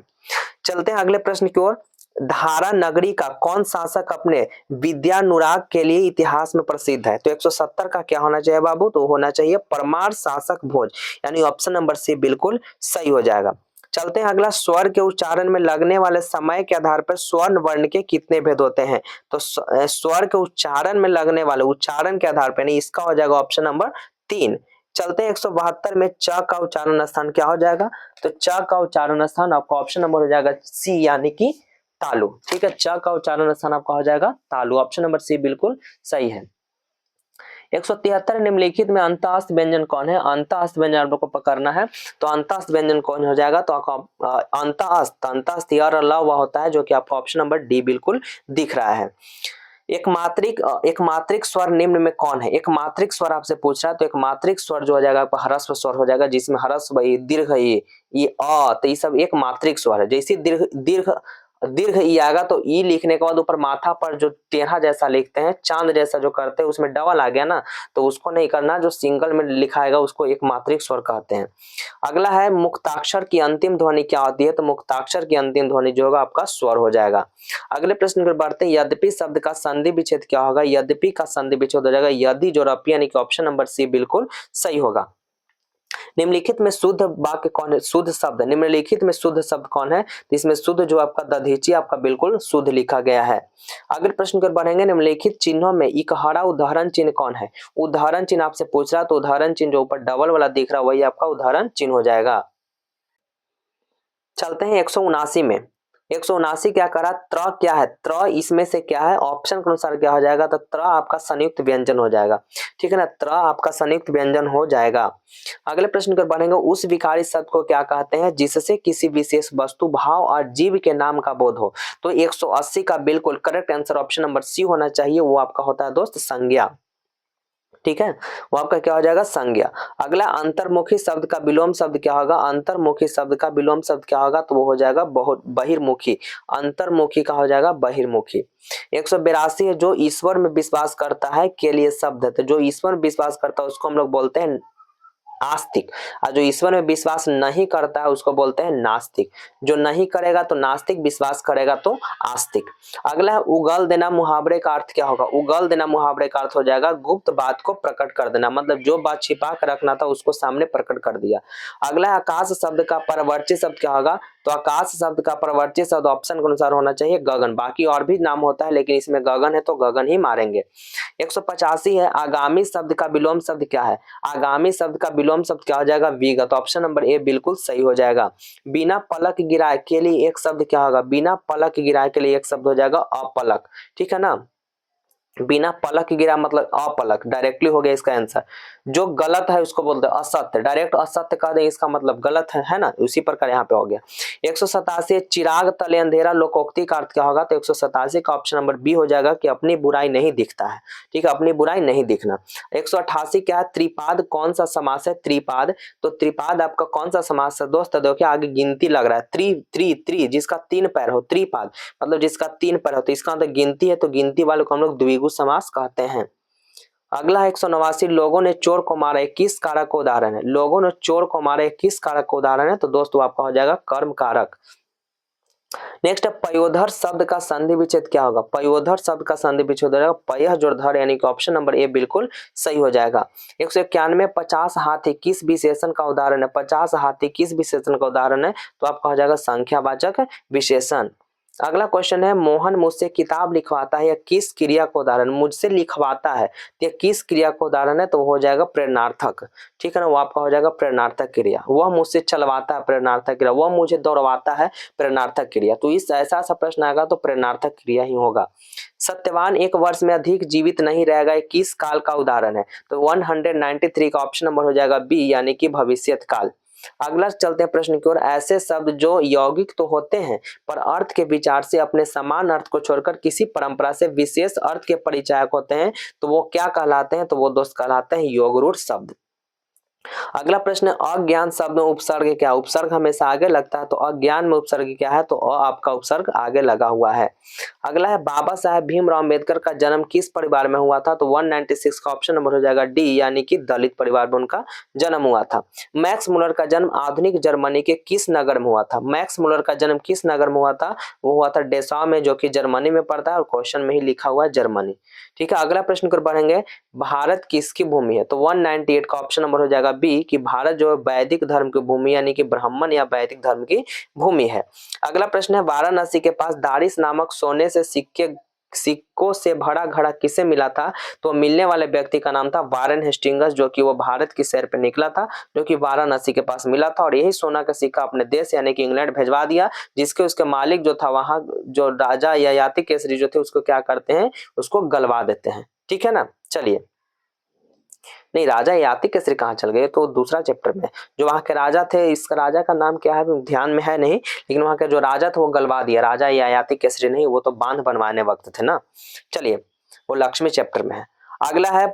S1: चलते हैं अगले प्रश्न की ओर। धारा नगरी का कौन शासक अपने विद्यानुराग के लिए इतिहास में प्रसिद्ध है? तो 170 का क्या होना चाहिए बाबू? तो होना चाहिए परमार शासक भोज, यानी ऑप्शन नंबर सी बिल्कुल सही हो जाएगा। चलते हैं अगला, स्वर के उच्चारण में लगने वाले समय के आधार पर स्वर्ण वर्ण के कितने भेद होते हैं? तो स्वर के उच्चारण में लगने वाले उच्चारण के आधार पर, नहीं, इसका हो जाएगा ऑप्शन नंबर 3। चलते हैं 172 में च का उच्चारण स्थान क्या हो जाएगा? तो च का उच्चारण स्थान आपका ऑप्शन नंबर हो जाएगा सी, यानी कि तालु। ठीक है, च का उच्चारण स्थान आपका हो जाएगा तालु। ऑप्शन नंबर सी बिल्कुल सही है। 173 निम्नलिखित में अंतःस्थ व्यंजन कौन है? अंतःस्थ व्यंजन आप लोग को पकड़ना है, तो अंतःस्थ व्यंजन कौन हो जाएगा? तो आपका अंतःस्थ यार अल्लाह हुआ होता है, जो कि आपका ऑप्शन नंबर डी बिल्कुल दिख रहा है। एक मात्रिक स्वर निम्न में कौन है? एक मात्रिक स्वर आपसे पूछ रहा है, तो एक मात्रिक स्वर जो हो जाएगा आपका ह्रस्व स्वर हो जाएगा, जिसमें ह्रस्व दीर्घ ये अ, तो ये सब एक मात्रिक स्वर है। जैसे दीर्घ दीर्घ दीर्घ ई आएगा तो ई लिखने के बाद ऊपर माथा पर जो टेढ़ा जैसा लिखते हैं, चांद जैसा जो करते हैं, उसमें डबल आ गया ना, तो उसको नहीं करना, जो सिंगल में लिखा आएगा उसको एक मात्रिक स्वर कहते हैं। अगला है मुक्ताक्षर की अंतिम ध्वनि क्या होती है? तो मुक्ताक्षर की अंतिम ध्वनि जो होगा आपका स्वर हो जाएगा। अगले प्रश्न पर बढ़ते हैं। यद्यपि शब्द का संधि विच्छेद क्या होगा? यद्यपि का संधि विच्छेद हो जाएगा यदि, जो रपी, यानी कि ऑप्शन नंबर सी बिल्कुल सही होगा। निम्नलिखित में शुद्ध वाक्य कौन है? शुद्ध शब्द, निम्नलिखित में शुद्ध शब्द कौन है? तो इसमें शुद्ध जो आपका दधीची आपका बिल्कुल शुद्ध लिखा गया है। अगले प्रश्न पर बढ़ेंगे। निम्नलिखित चिन्हों में इकहरा उदाहरण चिन्ह कौन है? उदाहरण चिन्ह आपसे पूछ रहा, तो उदाहरण चिन्ह जो ऊपर डबल वाला दिख रहा है वही आपका उदाहरण चिन्ह हो जाएगा। चलते हैं 179 में। 179 क्या करा? त्र क्या है? त्र इसमें से क्या है? ऑप्शन के अनुसार क्या हो जाएगा? तो त्र आपका संयुक्त व्यंजन हो जाएगा, ठीक है ना, त्र आपका संयुक्त व्यंजन हो जाएगा। अगले प्रश्न पर बढ़ेंगे। उस विकारी शब्द को क्या कहते हैं जिससे किसी विशेष वस्तु, भाव और जीव के नाम का बोध हो? तो 180 का बिल्कुल correct answer option number C होना चाहिए, वो आपका होता है दोस्त संज्ञा, ठीक है, वो आपका क्या हो जाएगा? संज्ञा। अगला अंतर्मुखी शब्द का विलोम शब्द क्या होगा? अंतर्मुखी शब्द का विलोम शब्द क्या होगा? तो वो हो जाएगा बहुत बहिर्मुखी, अंतर्मुखी का हो जाएगा बहिर्मुखी। 182 है। जो ईश्वर में विश्वास करता है के लिए शब्द है, तो जो ईश्वर में विश्वास करता है उसको हम लोग बोलते हैं आस्तिक, और जो ईश्वर में विश्वास नहीं करता है उसको बोलते हैं नास्तिक। जो नहीं करेगा तो नास्तिक, विश्वास करेगा तो आस्तिक। अगला है उगल देना मुहावरे का अर्थ क्या होगा? उगल देना मुहावरे का अर्थ हो जाएगा गुप्त बात को प्रकट कर देना, मतलब जो बात छिपा कर रखना था उसको सामने प्रकट कर दिया। अगला है आकाश शब्द का परवर्ती शब्द क्या होगा? तो आकाश शब्द का परवर्ती शब्द ऑप्शन के अनुसार होना चाहिए गगन, बाकी और भी नाम होता है लेकिन इसमें गगन है तो गगन ही मारेंगे। 185 है। आगामी शब्द का विलोम शब्द क्या है? आगामी शब्द का विलोम शब्द क्या हो जाएगा? विगत, ऑप्शन नंबर ए बिल्कुल सही हो जाएगा। बिना पलक गिराए के लिए एक शब्द क्या होगा? बिना पलक गिराए के लिए एक शब्द हो जाएगा अपलक, ठीक है ना, बिना पलक गिरा मतलब अपलक, डायरेक्टली हो गया इसका आंसर। जो गलत है उसको बोलते हैं असत्य, डायरेक्ट असत्य कह दें इसका मतलब गलत है ना, उसी प्रकार यहाँ पे हो गया। 187 चिराग तले अंधेरा लोकोक्ति का अर्थ क्या होगा? तो 187 का ऑप्शन नंबर बी हो जाएगा कि अपनी बुराई नहीं दिखता है, ठीक है, अपनी बुराई नहीं दिखना। 188 क्या है? त्रिपाद कौन सा समास है? त्रिपाद, तो त्रिपाद आपका कौन सा समास है दोस्त? देखिए आगे गिनती लग रहा है, त्रि त्रि त्रि, जिसका 3 पैर हो, त्रिपाद मतलब जिसका 3 पैर हो, तो इसका मतलब गिनती है, तो गिनती वाले को हम लोग द्विगु समास कहते हैं। अगला 189 लोगों ने चोर को मारा, किस कारक का उदाहरण है? लोगों ने चोर को मारा किस कारक का उदाहरण है? तो दोस्तों आपका हो जाएगा कर्म कारक। नेक्स्ट पयोधर शब्द का संधि विच्छेद क्या होगा? पयोधर शब्द का संधि विच्छेद हो जाएगा पयः जोड़ धर, यानी कि ऑप्शन नंबर ए बिल्कुल सही हो जाएगा। 191 50 हाथी किस विशेषण का उदाहरण है? 50 हाथी किस विशेषण का उदाहरण है? तो आपका हो जाएगा संख्यावाचक विशेषण। अगला क्वेश्चन है मोहन मुझसे किताब लिखवाता है, या किस क्रिया को उदाहरण? मुझसे लिखवाता है या किस क्रिया को उदाहरण है? तो हो जाएगा प्रेरणार्थक, ठीक है ना, वो आपका हो जाएगा प्रेरणार्थक क्रिया। वह मुझसे चलवाता है प्रेरणार्थक क्रिया, वह मुझे दौड़वाता है प्रेरणार्थक क्रिया, तो इस ऐसा प्रश्न आएगा तो प्रेरणार्थक क्रिया ही होगा। सत्यवान एक वर्ष में अधिक जीवित नहीं रहेगा, किस काल का उदाहरण है? तो 193 का ऑप्शन नंबर हो जाएगा बी, यानी कि भविष्यत काल। अगला चलते हैं प्रश्न की ओर। ऐसे शब्द जो यौगिक तो होते हैं पर अर्थ के विचार से अपने समान अर्थ को छोड़कर किसी परंपरा से विशेष अर्थ के परिचायक होते हैं, तो वो क्या कहलाते हैं? तो वो दोस्त कहलाते हैं योगरूढ़ शब्द। अगला प्रश्न अज्ञान शब्द में उपसर्ग क्या? उपसर्ग हमेशा आगे लगता है, तो अज्ञान में उपसर्ग क्या है? तो आपका उपसर्ग आगे लगा हुआ है। अगला है बाबा साहेब भीमराव अंबेडकर का जन्म किस परिवार में हुआ था? तो 196 का ऑप्शन नंबर हो जाएगा डी, यानी कि दलित परिवार में उनका जन्म हुआ था। मैक्स मुलर का जन्म आधुनिक जर्मनी के किस नगर में हुआ था? मैक्स मुलर का जन्म किस नगर में हुआ था? वो हुआ था डेसॉ में, जो कि जर्मनी में पड़ता है, और क्वेश्चन में ही लिखा हुआ है जर्मनी, ठीक है। अगला प्रश्न कर बढ़ेंगे। भारत किसकी भूमि है? तो 198 का ऑप्शन नंबर हो जाएगा बी, कि भारत जो है वैदिक धर्म की भूमि, यानी कि ब्राह्मण या वैदिक धर्म की भूमि है। अगला प्रश्न है वाराणसी के पास दारिस नामक सोने से सिक्कों से भरा घड़ा किसे मिला था? तो मिलने वाले व्यक्ति का नाम था वारेन हेस्टिंग्स, जो कि वो भारत की सैर पे निकला था, जो कि वाराणसी के पास मिला था, और यही सोना का सिक्का अपने देश यानी कि इंग्लैंड भेजवा दिया, जिसके उसके मालिक जो था वहां जो राजा ययाति केसरी जो थे उसको क्या करते हैं? उसको गलवा देते हैं, ठीक है ना। चलिए, नहीं, राजा ययाति केसरी कहाँ चल गए? तो दूसरा चैप्टर में जो वहां के राजा थे, इसका राजा का नाम क्या है ध्यान में है नहीं, लेकिन वहां के जो राजा थे वो गलवा दिया, राजा ययाति केसरी नहीं, वो तो बांध बनवाने वक्त थे ना। चलिए वो लक्ष्मी चैप्टर में है। अगला है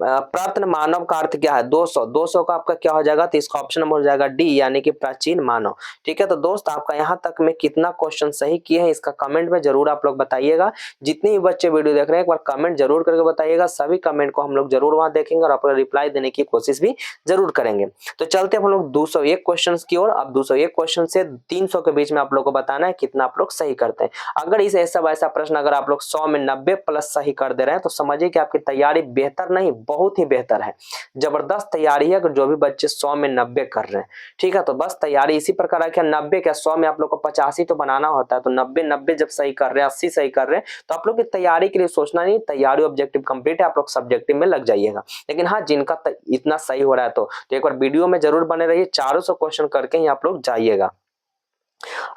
S1: प्रत्न मानव का अर्थ क्या है? 200, 200 का आपका क्या हो जाएगा? तो इसका ऑप्शन नंबर हो जाएगा डी, यानी कि प्राचीन मानव। ठीक है, तो दोस्त आपका यहाँ तक में कितना क्वेश्चन सही किए हैं इसका कमेंट में जरूर आप लोग बताइएगा। जितने भी बच्चे वीडियो देख रहे हैं एक बार कमेंट जरूर करके बताइएगा, सभी कमेंट को हम लोग जरूर वहां देखेंगे और आपको रिप्लाई देने की कोशिश भी जरूर करेंगे। तो चलते हम लोग 201 क्वेश्चन की ओर। अब 201 क्वेश्चन से 300 के बीच में आप लोग को बताना है कितना आप लोग सही करते हैं। अगर इस ऐसा प्रश्न अगर आप लोग 100 में 90 प्लस सही कर दे रहे हैं तो समझिए कि आपकी तैयारी बेहतर नहीं बहुत ही बेहतर है, जबरदस्त तैयारी है। अगर जो भी बच्चे 100 में 90 कर रहे हैं, ठीक है, तो बस तैयारी इसी प्रकार है कि 90 क्या 100 में आप लोग को 85 तो बनाना होता है, तो 90 जब सही कर रहे हैं, 80 सही कर रहे हैं, तो आप लोग की तैयारी के लिए सोचना नहीं, तैयारी ऑब्जेक्टिव कंप्लीट है, आप लोग सब्जेक्टिव में लग जाइएगा। लेकिन हाँ, जिनका इतना सही हो रहा है तो एक बार वीडियो में जरूर बने रहिए, 400 क्वेश्चन करके ही आप लोग जाइएगा।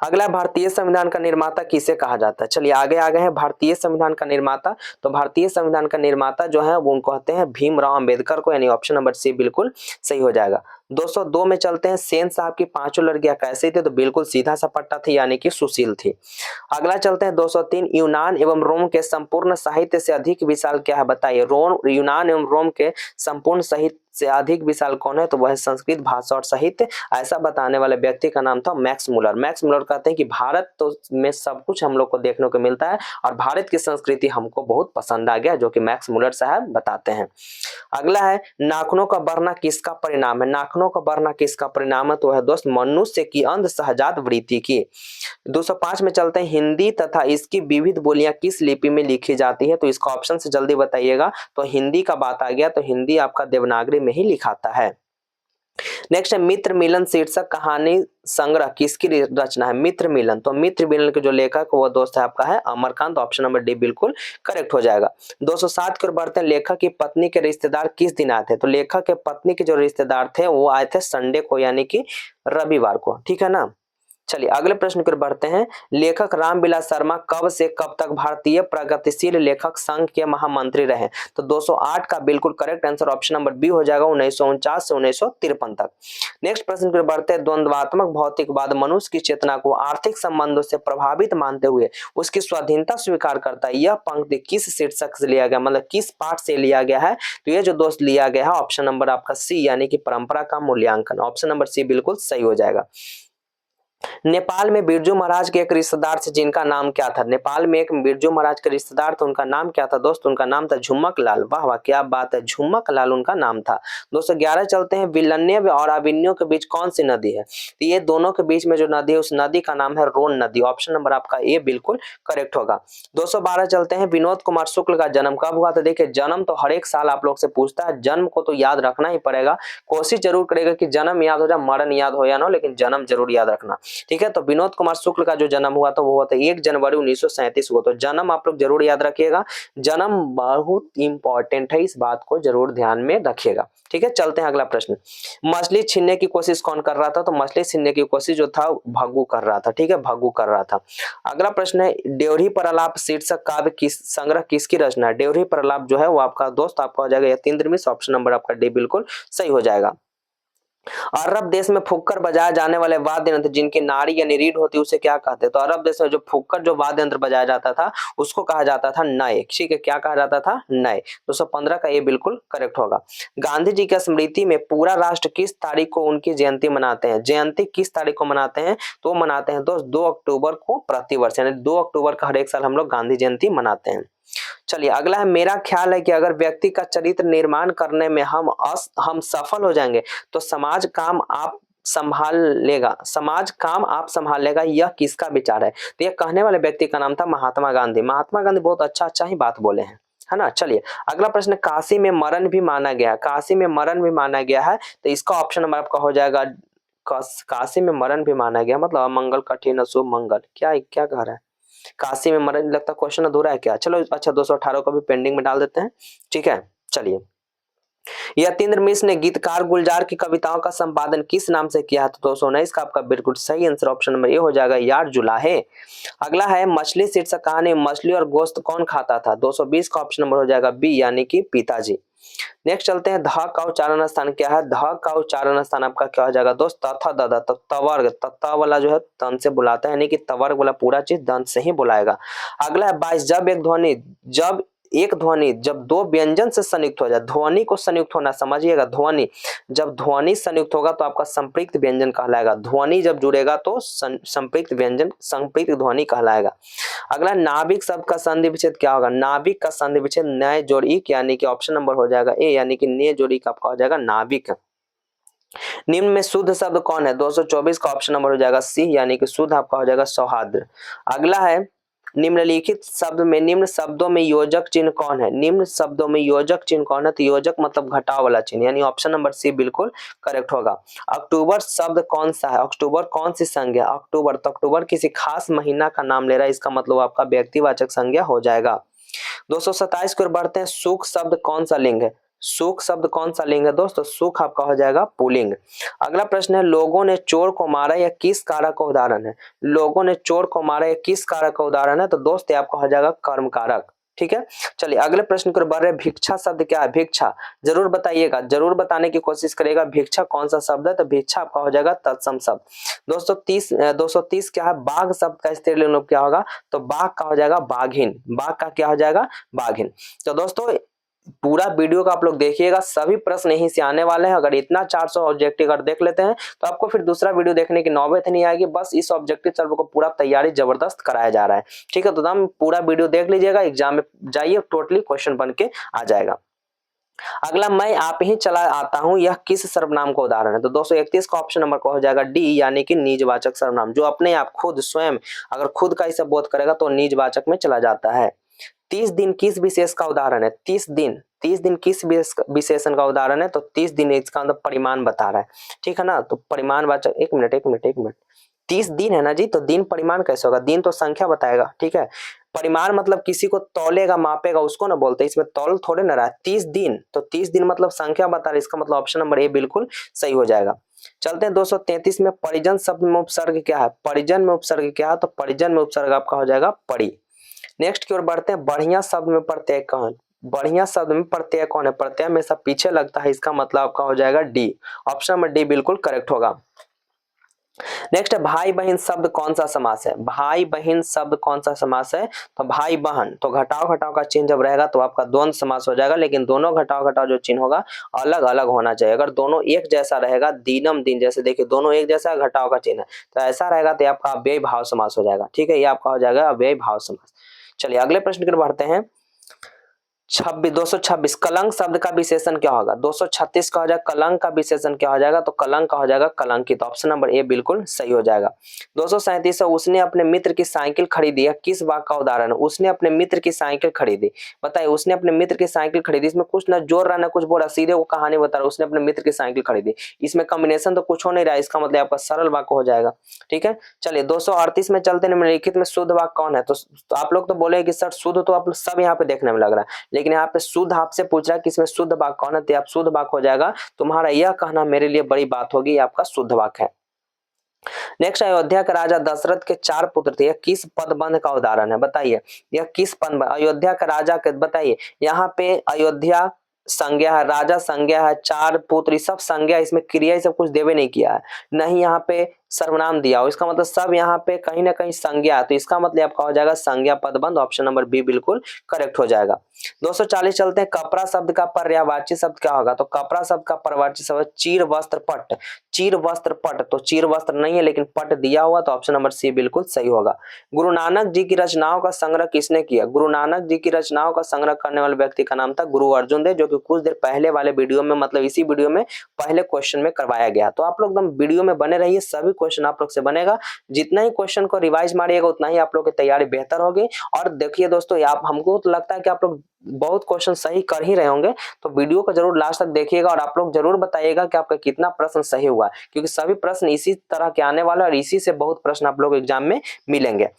S1: अगला, भारतीय संविधान का निर्माता किसे कहा जाता है? चलिए आगे आ गए हैं भारतीय संविधान का निर्माता। तो भारतीय संविधान का निर्माता जो है वो उनको कहते हैं भीमराव अंबेडकर को, यानी ऑप्शन नंबर सी बिल्कुल सही हो जाएगा। 202 में चलते हैं, सेन साहब की 5 लड़कियां कैसी थी? तो बिल्कुल सीधा सा पट्टा थी, यानी कि सुशील थी। अगला चलते हैं 203, यूनान एवं रोम के संपूर्ण साहित्य से अधिक विशाल क्या है? बताइए। यूनान एवं रोम के संपूर्ण साहित्य से अधिक विशाल कौन है? तो वह है संस्कृत भाषा और साहित्य। ऐसा बताने वाले व्यक्ति का नाम था मैक्स मुलर। मैक्स मुलर कहते हैं कि भारत तो में सब कुछ हम लोग को देखने को मिलता है और भारत की संस्कृति हमको बहुत पसंद आ गया, जो कि मैक्स मुलर साहब बताते हैं। अगला है, नाखूनों का बढ़ना किसका परिणाम है? नाखूनों का बढ़ना किसका परिणाम है? तो है दोस्त मनुष्य की अंध सहजात वृत्ति की। 205 में चलते हैं, हिंदी तथा इसकी विविध बोलियां किस लिपि में लिखी जाती है? तो इसका ऑप्शन से जल्दी बताइएगा। तो हिंदी का बात आ गया, तो हिंदी आपका देवनागरी में ही लिखाता है। नेक्स्ट है, मित्र मिलन शीर्षक कहानी संग्रह किसकी रचना है? मित्र मिलन, तो मित्र मिलन के जो लेखक वो दोस्त है आपका है अमरकांत। ऑप्शन नंबर डी बिल्कुल करेक्ट हो जाएगा। 207 की ओर बढ़ते हैं, लेखक की पत्नी के रिश्तेदार किस दिन आए थे? तो लेखक के पत्नी के जो रिश्तेदार थे वो आए थे संडे को, यानी कि रविवार को। ठीक है ना। चलिए अगले प्रश्न की ओर बढ़ते हैं, लेखक रामविलास शर्मा कब से कब तक भारतीय प्रगतिशील लेखक संघ के महामंत्री रहे? तो 208 का बिल्कुल correct answer option number B हो जाएगा, 1949 से 1953 तक। नेक्स्ट प्रश्न की ओर बढ़ते हैं, द्वंद्वात्मक भौतिकवाद मनुष्य की चेतना को आर्थिक संबंधों से प्रभावित मानते हुए उसकी स्वाधीनता स्वीकार करता है। यह पंक्ति किस शीर्षक से लिया गया, मतलब किस पाठ से लिया गया है? तो ये जो दोस्त लिया गया है ऑप्शन नंबर आपका सी, यानी कि परंपरा का मूल्यांकन। ऑप्शन नंबर सी बिल्कुल सही हो जाएगा। नेपाल में बिरजू महाराज के एक रिश्तेदार थे जिनका नाम क्या था? नेपाल में एक बिरजू महाराज के रिश्तेदार थे, उनका नाम क्या था दोस्त? उनका नाम था झुम्मक लाल। वाह वाह क्या बात है, झुम्मक लाल उनका नाम था। 211 चलते हैं, विलन्य और अविन्यो के बीच कौन सी नदी है? तो ये दोनों के बीच में जो नदी है उस नदी का नाम है रोन नदी। ऑप्शन नंबर आपका ए बिल्कुल करेक्ट होगा। 212 चलते हैं, विनोद कुमार शुक्ल का जन्म कब हुआ? तो देखिए जन्म तो हर एक साल आप लोग से पूछता है, जन्म को तो याद रखना ही पड़ेगा। कोशिश जरूर करेगा कि जन्म याद हो जाए, मरण याद हो या ना हो, लेकिन जन्म जरूर याद रखना। ठीक है, तो विनोद कुमार शुक्ल का जो जन्म हुआ था वो हुआ था 1 जनवरी 1937 को। तो जन्म आप लोग जरूर याद रखिएगा, जन्म बहुत इंपॉर्टेंट है, इस बात को जरूर ध्यान में रखिएगा। ठीक है, चलते हैं अगला प्रश्न। मछली छीनने की कोशिश कौन कर रहा था? तो मछली छीनने की कोशिश जो था भग्गू कर रहा था। ठीक है, भग्गू कर रहा था। अगला प्रश्न है, ड्योढ़ी प्रलाप शीर्षक काव्य किस संग्रह किसकी रचना है? ड्योढ़ी प्रलाप जो है वो आपका दोस्त आपका हो जाएगा यतीन्द्र मिश्र। ऑप्शन नंबर आपका डी बिल्कुल सही हो जाएगा। अरब देश में फुक्कर बजाए जाने वाले वाद्य यंत्र जिनकी नाड़ी यानी रीढ़ होती है उसे क्या कहते हैं? तो अरब देश में जो फुक्कर जो वाद्य यंत्र बजाया जाता था उसको कहा जाता था नए। ठीक है, क्या कहा जाता था? नए। 215 का ये बिल्कुल करेक्ट होगा। गांधी जी की स्मृति में पूरा राष्ट्र किस तारीख को उनकी जयंती मनाते हैं? जयंती किस तारीख को मनाते हैं? तो मनाते हैं दोस्त 2 अक्टूबर को प्रतिवर्ष, यानी 2 अक्टूबर का हर एक साल हम लोग गांधी जयंती मनाते हैं। चलिए अगला है, मेरा ख्याल है कि अगर व्यक्ति का चरित्र निर्माण करने में हम सफल हो जाएंगे तो समाज काम आप संभाल लेगा, यह किसका विचार है? तो यह कहने वाले व्यक्ति का नाम था महात्मा गांधी। महात्मा गांधी बहुत अच्छा ही बात बोले हैं, है ना। चलिए अगला प्रश्न, काशी में मरण भी माना गया है। काशी में मरण भी माना गया है, तो इसका ऑप्शन नंबर आपका हो जाएगा काशी में मरण भी माना गया मतलब अमंगल कठिन अशुभ मंगल। क्या कह रहा है? काशी में मरण, लगता क्वेश्चन अधूरा है क्या? चलो अच्छा 218 को भी पेंडिंग में डाल देते हैं। ठीक है, चलिए यतीन्द्र मिश्र ने गीतकार गुलजार की कविताओं का संपादन किस नाम से किया है? तो 219 का आपका बिल्कुल सही आंसर ऑप्शन नंबर ए हो जाएगा, यार जुलाहे। अगला है, मछली शीर्षक कहानी मछली और गोश्त कौन खाता था? 220 का ऑप्शन नंबर हो जाएगा बी, यानी कि पिताजी। नेक्स्ट चलते हैं, ध का उच्चारण स्थान क्या है? ध का उच्चारण स्थान आपका क्या हो जाएगा दोस्त? तथा ददा, तो तवर्ग, तत्ता वाला जो है तन से बुलाता है, यानी कि तवर्ग वाला पूरा चीज दंत से ही बुलाएगा। अगला है 22, जब एक ध्वनि जब दो व्यंजन से संयुक्त हो जाए, ध्वनि को संयुक्त होना समझिएगा, ध्वनि जब ध्वनि संयुक्त होगा तो आपका संपृक्त व्यंजन कहलाएगा, ध्वनि जब जुड़ेगा तो संपृक्त व्यंजन संपृक्त ध्वनि कहलाएगा। अगला नाभिक शब्द का संधि विच्छेद क्या होगा, नाभिक का संधि विच्छेद नए जोड़िक यानी कि ऑप्शन नंबर हो जाएगा ए, यानी कि नए जोड़िक आपका हो जाएगा नाभिक। निम्न में शुद्ध शब्द कौन है, 224 का ऑप्शन नंबर हो जाएगा सी, यानी कि शुद्ध आपका हो जाएगा सौहार्द। अगला है निम्नलिखित शब्द में निम्न शब्दों में योजक चिन्ह कौन है, निम्न शब्दों में योजक चिन्ह कौन है, तो योजक मतलब घटाव वाला चिन्ह, यानी ऑप्शन नंबर सी बिल्कुल करेक्ट होगा। अक्टूबर शब्द कौन सा है, अक्टूबर कौन सी संज्ञा, अक्टूबर, तो अक्टूबर किसी खास महीना का नाम ले रहा है, इसका मतलब आपका व्यक्तिवाचक संज्ञा हो जाएगा। 227 की ओर बढ़ते हैं, सुख शब्द कौन सा लिंग है, सुख शब्द कौन सा लिंग है दोस्तों, सुख आपका हो जाएगा पुल्लिंग। अगला प्रश्न है लोगों ने चोर को मारा या किस कारक का उदाहरण है, लोगों ने चोर को मारा या किस कारक का उदाहरण है, तो दोस्त ये आपका हो जाएगा कर्म कारक। ठीक है, चलिए अगले प्रश्न की ओर बढ़ रहे हैं, भिक्षा शब्द क्या है, भिक्षा जरूर बताइएगा, जरूर बताने की कोशिश करेगा, भिक्षा कौन सा शब्द है, तो भिक्षा आपका हो जाएगा तत्सम शब्द। 230 क्या है, बाघ शब्द का स्त्रीलिंग रूप क्या होगा, तो बाघ का हो जाएगा बाघिन, बाघ का क्या हो जाएगा बाघिन। तो दोस्तों पूरा वीडियो का आप लोग देखिएगा, सभी प्रश्न यहीं से आने वाले हैं। अगर इतना 400 ऑब्जेक्टिव अगर देख लेते हैं तो आपको फिर दूसरा वीडियो देखने की नौबत नहीं आएगी, बस इस ऑब्जेक्टिव सर्व को पूरा तैयारी जबरदस्त कराया जा रहा है। ठीक है, तो हम पूरा वीडियो देख लीजिएगा, एग्जाम में जाइए टोटली क्वेश्चन बन के आ जाएगा। अगला मैं आप ही चला आता हूं यह किस सर्वनाम का उदाहरण है, तो 231 का ऑप्शन नंबर को हो जाएगा डी, यानी कि निजवाचक सर्वनाम, जो अपने आप खुद स्वयं अगर खुद का इसे बोध करेगा तो निजवाचक में चला जाता है। 30 दिन किस विशेष का उदाहरण है, 30 दिन किस विशेषण का उदाहरण है, तो 30 दिन इसका मतलब परिमाण बता रहा है। ठीक है ना, तो परिमाणवाचक, एक मिनट 30 दिन है ना जी, तो दिन परिमाण कैसे होगा, दिन तो संख्या बताएगा। ठीक है, परिमाण मतलब किसी को तौलेगा मापेगा उसको ना बोलते, इसमें तौल थोड़े ना रहा है, 30 दिन, तो 30 दिन मतलब संख्या बता रहा है, इसका मतलब ऑप्शन नंबर ए बिल्कुल सही हो जाएगा। चलते हैं 233 में, परिजन शब्द में उपसर्ग क्या है, परिजन में उपसर्ग क्या है, तो परिजन में उपसर्ग आपका हो जाएगा पड़ी। नेक्स्ट की ओर बढ़ते हैं, बढ़िया शब्द में प्रत्यय कौन, बढ़िया शब्द में प्रत्यय कौन है, प्रत्यय हमेशा पीछे लगता है, इसका मतलब आपका हो जाएगा डी, ऑप्शन नंबर डी बिल्कुल करेक्ट होगा। नेक्स्ट है भाई बहन शब्द कौन सा समास है, भाई बहन शब्द कौन सा समास है, तो भाई बहन, तो घटाव घटाव का चिन्ह जब रहेगा तो आपका द्वंद्व समास हो जाएगा, लेकिन दोनों घटाव घटाव जो चिन्ह होगा अलग अलग होना चाहिए। अगर दोनों एक जैसा रहेगा, दीनम दिन, जैसे देखिए दोनों एक जैसा घटाव का चिन्ह है, तो ऐसा रहेगा तो आपका अव्ययी भाव समास हो जाएगा। ठीक है, ये आपका हो जाएगा अव्ययी भाव समास। चलिए अगले प्रश्न की ओर बढ़ते हैं, 226 कलंक शब्द का विशेषण क्या होगा, 236 का हो जाएगा कलंक का विशेषण क्या हो जाएगा, तो कलंक का हो जाएगा कलंकित, ऑप्शन नंबर ए बिल्कुल सही हो जाएगा। 237 उसने अपने मित्र की साइकिल खरीदी है, किस वाक्य का उदाहरण है, उसने अपने मित्र की साइकिल खरीदी, बताइए उसने अपने मित्र की साइकिल खरीदी, इसमें कुछ ना जोड़ रहा ना कुछ बोल रहा, सीधे वो कहानी बता रहा, उसने अपने मित्र की साइकिल खरीदी, इसमें कॉम्बिनेशन तो कुछ हो नहीं रहा, इसका मतलब आपका सरल वाक्य हो जाएगा। ठीक है, चलिए 238 में चलते हैं, निम्नलिखित में शुद्ध वाक्य कौन है, तो आप लोग तो बोले कि सर शुद्ध तो आप सब यहाँ पे देखने में लग रहा है, लेकिन यहाँ पे शुद्ध आपसे पूछ रहा है कि इसमें शुद्ध वाक्य कौन है, तो आप शुद्ध वाक्य हो जाएगा, तुम्हारा यह कहना मेरे लिए बड़ी बात होगी, आपका शुद्ध वाक्य है। नेक्स्ट, अयोध्या के राजा दशरथ के 4 पुत्र थे, यह किस पदबंध का उदाहरण है, बताइए यह किस पद, अयोध्या के राजा के, बताइए यहाँ पे अयोध्या संज्ञा है, राजा संज्ञा है, 4 पुत्र सब संज्ञा, इसमें क्रिया सब कुछ देवे नहीं किया है, नहीं यहाँ पे सर्वनाम दिया हो, इसका मतलब सब यहाँ पे कहीं ना कहीं संज्ञा, तो इसका मतलब आपका हो जाएगा संज्ञा पदबंध, ऑप्शन नंबर बी बिल्कुल करेक्ट हो जाएगा। 240 चलते हैं, कपड़ा शब्द का पर्यायवाची शब्द क्या होगा, तो कपड़ा शब्द का पर्यायवाची शब्द चीर वस्त्र पट, चीर वस्त्र पट, तो चीर वस्त्र नहीं है लेकिन पट दिया हुआ, तो ऑप्शन नंबर सी बिल्कुल सही होगा। गुरु नानक जी की रचनाओं का संग्रह किसने किया, गुरु नानक जी की रचनाओं का संग्रह करने वाले व्यक्ति का नाम था गुरु अर्जुन देव, जो कि कुछ देर पहले वाले वीडियो में, मतलब इसी वीडियो में पहले क्वेश्चन में करवाया गया। तो आप लोग एकदम वीडियो में बने रहिए, सभी क्वेश्चन आप लोग से बनेगा, जितना ही क्वेश्चन को रिवाइज मारिएगा उतना ही आप लोग की तैयारी बेहतर होगी। और देखिए दोस्तों, आप हमको तो लगता है कि आप लोग बहुत क्वेश्चन सही कर ही रहे होंगे, तो वीडियो को जरूर लास्ट तक देखिएगा और आप लोग जरूर बताइएगा कि आपका कितना प्रश्न सही हुआ, क्योंकि सभी प्रश्न इसी तरह के आने वाले और इसी से बहुत प्रश्न आप लोग एग्जाम में मिलेंगे।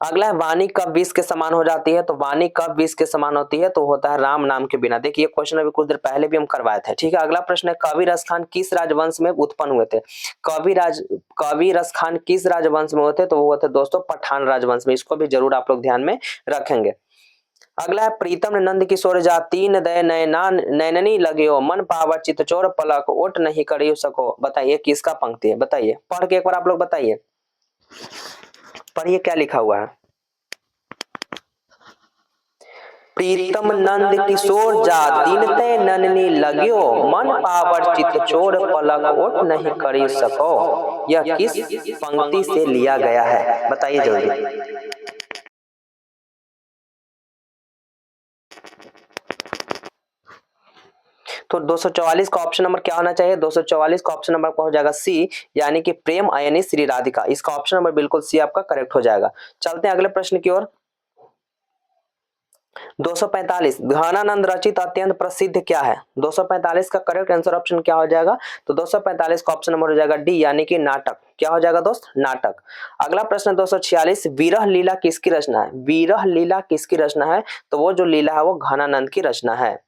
S1: अगला है, वाणी कब विष के समान हो जाती है, तो वाणी कब विष के समान होती है, तो होता है राम नाम के बिना। देखिए क्वेश्चन अभी कुछ देर पहले भी हम करवाए थे। ठीक है, अगला प्रश्न है, कवि रसखान किस राजवंश में उत्पन्न हुए थे, कवि रसखान किस राजवंश में हुए थे, तो वो थे दोस्तों पठान राजवंश में, इसको भी जरूर आप लोग ध्यान में रखेंगे। अगला है, प्रीतम ने नंद किशोर जा तीन दय नयना नैननी लगे हो, मन पावर चित चोर पलक ओट नहीं करी सको, बताइए किसका पंक्ति है, बताइए पढ़ के एक बार आप लोग बताइए, पढ़िए क्या लिखा हुआ है। प्रीतम नंद किशोर जा दिन ते नननी लग्यो, मन पावर चित चोर पलक ओट नहीं करी सको। यह किस पंक्ति से लिया गया है, बताइए जल्दी। तो 244 का ऑप्शन नंबर क्या होना चाहिए? 244 का ऑप्शन नंबर हो जाएगा सी, यानी कि प्रेम अयनी श्री राधिका। इसका ऑप्शन नंबर बिल्कुल सी आपका करेक्ट हो जाएगा। चलते हैं अगले प्रश्न की ओर। 245 घनानंद रचित अत्यंत प्रसिद्ध क्या है? 245 का करेक्ट आंसर ऑप्शन क्या हो जाएगा? तो 245 का ऑप्शन नंबर हो जाएगा डी, यानी कि नाटक। क्या हो जाएगा दोस्त? नाटक। अगला प्रश्न 246 विरह लीला किसकी रचना है? विरह लीला किसकी रचना है? तो वो जो लीला है वो घनानंद की रचना है।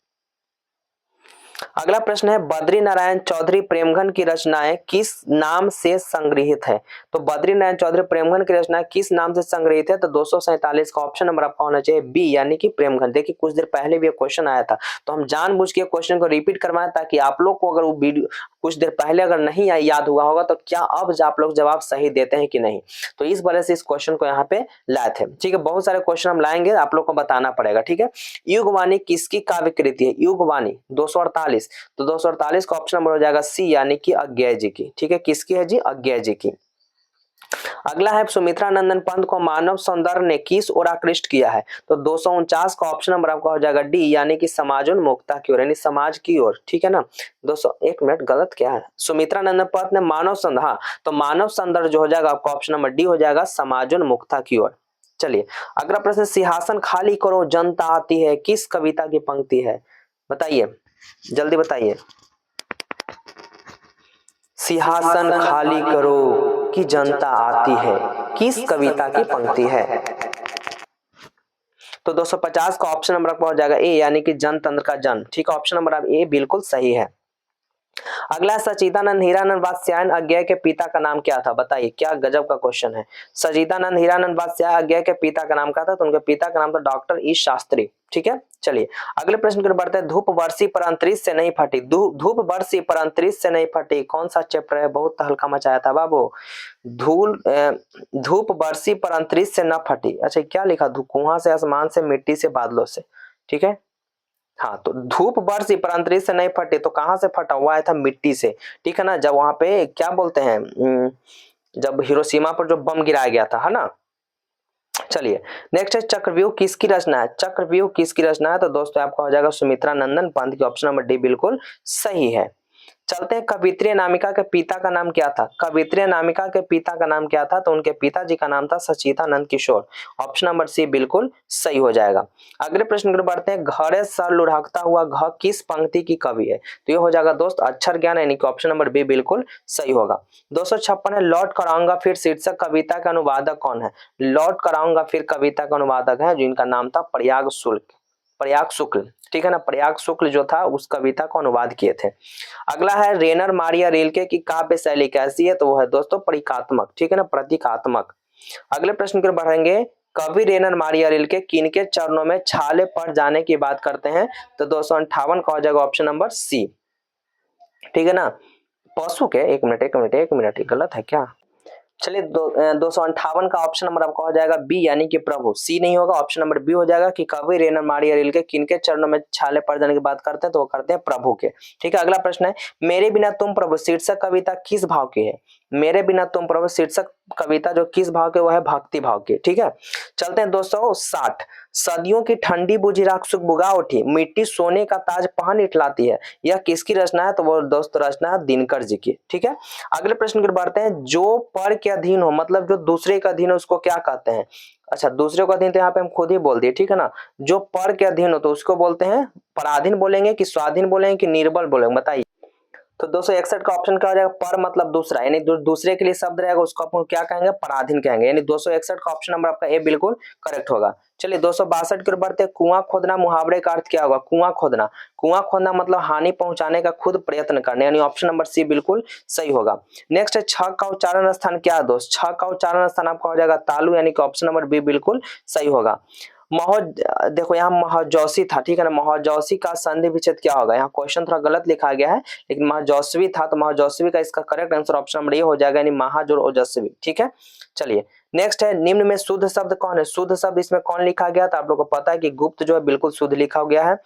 S1: अगला प्रश्न है बद्री नारायण चौधरी प्रेमघन की रचनाएं किस नाम से संग्रहित है? तो बद्री नारायण चौधरी प्रेमघन की रचना किस नाम से संग्रहित है? तो 247 का ऑप्शन नंबर आपका होना चाहिए बी, यानी कि प्रेमघन। देखिए कुछ देर पहले भी एक क्वेश्चन आया था, तो हम जानबूझ के क्वेश्चन को रिपीट करवाएं ताकि आप लोग को अगर वो वीडियो कुछ देर पहले अगर नहीं याद हुआ होगा तो क्या अब आप लोग जवाब सही देते हैं कि नहीं, तो इस वजह से इस क्वेश्चन को यहाँ पे लाए थे। ठीक है, बहुत सारे क्वेश्चन हम लाएंगे, आप लोग को बताना पड़ेगा। ठीक है, युगवाणी किसकी काव्य कृति है? युगवाणी 248, तो 248 का ऑप्शन नंबर हो जाएगा सी, यानी कि अज्ञेय जी की। ठीक है, किसकी है जी? अज्ञेय जी की। अगला है सुमित्रा नंदन पंत को मानव सौंदर्य ने किस ओर आकृष्ट किया है? तो 249 का ऑप्शन नंबर आपका हो जाएगा डी, यानी कि समाजोन्मुखता की ओर, यानी समाज की ओर। ठीक है ना, 200 एक मिनट गलत क्या है? सुमित्रा नंदन पंत ने मानव सौंदर्य, हाँ तो मानव सौंदर्य जो हो जाएगा आपका ऑप्शन नंबर डी हो जाएगा समाजोन्मुखता की ओर। चलिए अगला प्रश्न सिंहासन खाली करो जनता आती है किस कविता की पंक्ति है? बताइए जल्दी बताइए। सिंहासन खाली करो कि जनता आती है किस कविता की पंक्ति है? तो 250 का ऑप्शन नंबर आपका हो जाएगा ए, यानी कि जनतंत्र का जन। ठीक है, ऑप्शन नंबर आप ए बिल्कुल सही है। अगला सचिदानंद हीरानंद वात्स्यायन अज्ञेय के पिता का नाम क्या था? बताइए, क्या गजब का क्वेश्चन है। सचिदानंद हीरानंद वात्स्यायन अज्ञेय के पिता का नाम क्या था? तो उनके पिता का नाम था डॉक्टर ई शास्त्री। ठीक है, चलिए अगले प्रश्न की ओर बढ़ते हैं। धूप बरसी पर अंतरिक्ष से नहीं फटी, धूप बरसी पर अंतरिक्ष से नहीं फटी, कौन सा चैप्टर है? बहुत तहलका मचाया था बाबू। धूप बरसी पर अंतरिक्ष से न फटी, अच्छा क्या लिखा? कुआं से, आसमान से, मिट्टी से, बादलों से। ठीक है, हाँ तो धूप बरसी पर अंतरिक्ष से नहीं फटी, तो कहां से फटा हुआ है? था मिट्टी से। ठीक है ना, जब वहां पे क्या बोलते हैं, जब हिरोशिमा पर जो बम गिराया गया था, है ना। चलिए नेक्स्ट है चक्रव्यूह किसकी रचना है? चक्रव्यूह किसकी रचना है? तो दोस्तों आपका हो जाएगा सुमित्रा नंदन पंत की, ऑप्शन नंबर डी बिल्कुल सही है। चलते हैं कवित्रीय नामिका के पिता का नाम क्या था? कवित्रीय नामिका के पिता का नाम क्या था? तो उनके पिताजी का नाम था सचिदानंद किशोर, ऑप्शन नंबर सी बिल्कुल सही हो जाएगा। अगले प्रश्न की बढ़ते हैं। घरे सर लुढ़कता हुआ घ किस पंक्ति की कवि है? तो ये हो जाएगा दोस्त अक्षर ज्ञान, यानी कि ऑप्शन नंबर बी बिल्कुल सही होगा। 256 है लौट कर आऊंगा फिर शीर्षक कविता का अनुवादक कौन है? लौट कर आऊंगा फिर कविता का अनुवादक है जिनका नाम था प्रयाग शुक्ल। ठीक है ना, प्रयाग शुक्ल जो था उस कविता को अनुवाद किए थे। अगला है रेनर मारिया रिल्के की काव्य शैली कैसी है? तो वो है दोस्तों प्रतीकात्मक। ठीक है ना, प्रतीकात्मक। अगले प्रश्न की ओर बढ़ेंगे। कवि रेनर मारिया रिल्के किनके चरणों में छाले पड़ जाने की बात करते हैं? तो 258 का हो जाएगा ऑप्शन नंबर सी। ठीक है ना, पशु के एक मिनट गलत है क्या? चलिए 258 का ऑप्शन नंबर आपका हो जाएगा बी, यानी कि प्रभु। सी नहीं होगा, ऑप्शन नंबर बी हो जाएगा कि कवि रेनर मारिया रिल्के किनके चरणों में छाले पड़ जाने की बात करते हैं? तो वो करते हैं प्रभु के। ठीक है, अगला प्रश्न है मेरे बिना तुम प्रभु शीर्षक कविता किस भाव की है? मेरे बिना तुम प्रभु शीर्षक कविता जो किस भाव के, वो है भक्ति भाव की। ठीक है, चलते हैं 260 सदियों की ठंडी बुझी राख सुख बुगा उठी मिट्टी सोने का ताज पहन इठलाती है, यह किसकी रचना है? तो वो दोस्तों रचना है दिनकर जी की। ठीक है, अगले प्रश्न की बढ़ते हैं। जो पर के अधीन हो, मतलब जो दूसरे का अधीन हो उसको क्या कहते हैं? अच्छा दूसरे को अधीन तो यहाँ पे हम खुद ही बोल दिए। ठीक है ना, जो पर के अधीन हो तो उसको बोलते हैं पराधीन बोलेंगे कि स्वाधीन बोलेंगे कि निर्बल बोलेंगे, बताइए। तो 261 का ऑप्शन क्या हो जाएगा? पर मतलब दूसरा, यानी दूसरे के लिए शब्द रहेगा उसको अपन क्या कहेंगे? पराधीन कहेंगे, यानी 261 का ऑप्शन नंबर आपका ए बिल्कुल करेक्ट होगा। चलिए 262 की ओर बढ़ते हैं। कुआं खोदना मुहावरे का अर्थ क्या होगा? कुआं खोदना मतलब हानि पहुंचाने का खुद प्रयत्न करना, यानी ऑप्शन नंबर सी बिल्कुल सही होगा। नेक्स्ट है छ का उच्चारण स्थान क्या है दोस्त? छ का उच्चारण स्थान आपका हो जाएगा तालु, यानी कि ऑप्शन नंबर बी बिल्कुल सही होगा। देखो यहाँ महजौसी था, ठीक है ना, महजौसी का संधि विच्छेद क्या होगा, यहाँ क्वेश्चन थोड़ा गलत लिखा गया है, लेकिन महजौसवी था तो महजौसवी का इसका correct answer option number A हो जाएगा, यानी महाजोड़ ओजस्वी। ठीक है, चलिए नेक्स्ट है, निम्न में शुद्ध शब्द कौन है। शुद्ध शब्द इसमें कौन लिखा गया, तो आप लोगों को पता है कि गुप्त जो है बिल्कुल शुद्ध लिखा गया है।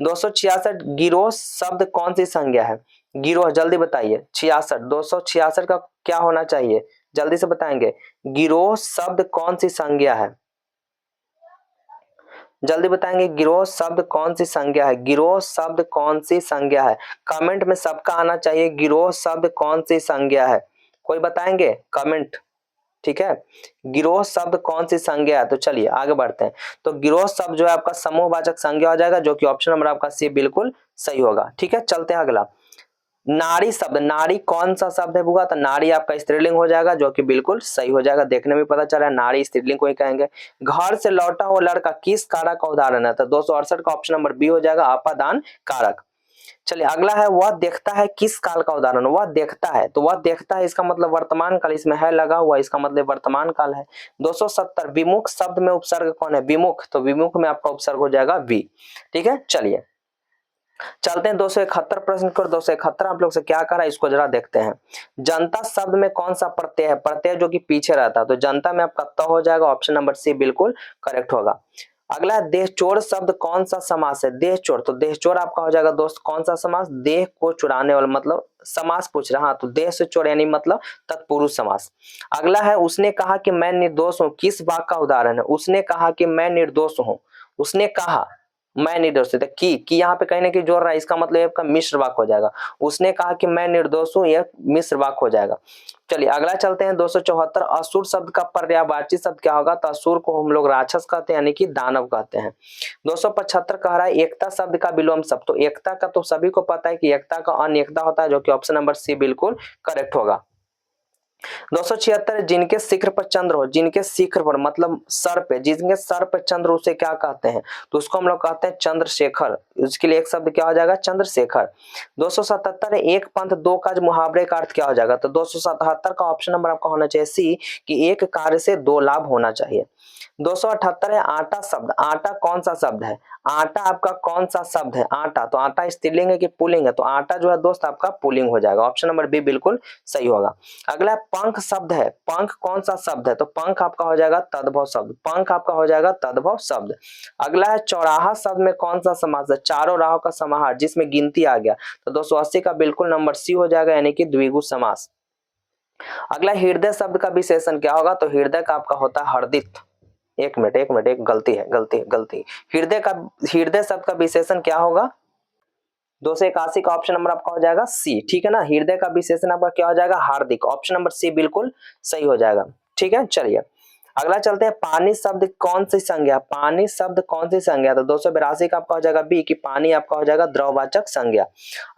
S1: 266 गिरोह शब्द कौन सी संज्ञा है। गिरोह जल्दी बताइए, 66 266 का क्या होना चाहिए, जल्दी से बताएंगे। गिरोह शब्द कौन सी संज्ञा है, जल्दी बताएंगे। गिरोह शब्द कौन सी संज्ञा है, गिरोह शब्द कौन सी संज्ञा है, कमेंट में सबका आना चाहिए। गिरोह शब्द कौन सी संज्ञा है, कोई बताएंगे कमेंट। ठीक है, गिरोह शब्द कौन सी संज्ञा है। तो चलिए आगे बढ़ते हैं। तो गिरोह शब्द जो है आपका समूहवाचक संज्ञा हो जाएगा, जो कि ऑप्शन नंबर आपका सी बिल्कुल सही होगा। ठीक है, चलते हैं अगला। नारी शब्द, नारी कौन सा शब्द है बुआ, तो नारी आपका स्त्रीलिंग हो जाएगा, जो कि बिल्कुल सही हो जाएगा, देखने में पता चला नारी स्त्रीलिंग को ही कहेंगे। घर से लौटा हुआ लड़का किस कारक का उदाहरण है, तो 268 का ऑप्शन नंबर बी हो जाएगा, अपादान कारक। चलिए अगला है, वह देखता है किस काल का उदाहरण, वह देखता है, तो वह देखता है इसका मतलब वर्तमान काल, इसमें है लगा हुआ, इसका मतलब वर्तमान काल है। 270 विमुख शब्द में उपसर्ग कौन है, विमुख, तो विमुख में आपका उपसर्ग हो जाएगा वी। ठीक है, चलिए चलते हैं 271 प्रश्न को। 271 आप लोग से क्या करा, इसको जरा देखते हैं। जनता शब्द में कौन सा प्रत्यय है, प्रत्यय जो कि पीछे रहता है, तो जनता में आपका त हो जाएगा, ऑप्शन नंबर सी बिल्कुल करेक्ट होगा। अगला है देहचोर शब्द कौन सा समास है। देहचोर, तो देहचोर आपका हो जाएगा दोस्त कौन सा समास, देह को चुराने वाला, मतलब समास पूछ रहा, हाँ तो देह से चोर यानी मतलब तत्पुरुष समास। अगला है, उसने कहा कि मैं निर्दोष हूं, किस वाक्य का उदाहरण है। उसने कहा कि मैं निर्दोष हूं, उसने कहा मैं निर्दोष हूं, की यहाँ पे कहीं ना कहीं जोड़ रहा है, इसका मतलब आपका मिश्र वाक्य हो जाएगा। उसने कहा कि मैं निर्दोष हूं, यह मिश्र वाक्य हो जाएगा। चलिए अगला चलते हैं 274। असुर शब्द का पर्यायवाची शब्द क्या होगा, तो असुर को हम लोग राक्षस कहते हैं, यानी कि दानव कहते हैं। 275 कह रहा है एकता शब्द का विलोम शब्द, तो एकता का तो सभी को पता है कि एकता का अनेकता होता है, जो कि ऑप्शन नंबर सी बिल्कुल करेक्ट होगा। 276 जिनके शिखर पर चंद्र हो, जिनके शिखर पर मतलब सर पे, जिनके सर पे चंद्र, उसे क्या कहते हैं, तो उसको हम लोग कहते हैं चंद्रशेखर, उसके लिए एक शब्द क्या हो जाएगा, चंद्रशेखर। 277 एक पंथ दो काज मुहावरे का अर्थ क्या हो जाएगा, तो 277 का ऑप्शन नंबर आपका होना चाहिए सी, कि एक कार्य से दो लाभ होना चाहिए। 278 है आटा शब्द, आटा कौन सा शब्द है, आटा आपका कौन सा शब्द है, आटा, तो आटा स्त्रीलिंग है कि पुल्लिंग है, तो आटा जो है दोस्त आपका पुल्लिंग हो जाएगा, ऑप्शन नंबर बी बिल्कुल सही होगा। अगला पंख शब्द है, पंख कौन सा शब्द है, तो पंख आपका हो जाएगा तद्भव शब्द, पंख आपका हो जाएगा तद्भव शब्द। अगला है चौराहा शब्द में कौन सा समास है, चारों राहों का समाहार जिसमें गिनती आ गया, तो 280 का बिल्कुल नंबर सी हो जाएगा, यानी कि द्विगु समास। अगला हृदय शब्द का विशेषण क्या होगा, तो हृदय का आपका होता है हरदित। एक मिनट एक गलती है, गलती। हृदय शब्द का विशेषण क्या होगा, 281 का ऑप्शन नंबर आपका हो जाएगा सी। ठीक है ना, हृदय का विशेषण आपका क्या हो जाएगा, हार्दिक, ऑप्शन नंबर सी बिल्कुल सही हो जाएगा। ठीक है, चलिए अगला चलते हैं। पानी शब्द कौन सी संज्ञा, पानी शब्द कौन सी संज्ञा, तो 282 का आपका हो जाएगा बी, कि पानी आपका हो जाएगा द्रववाचक संज्ञा।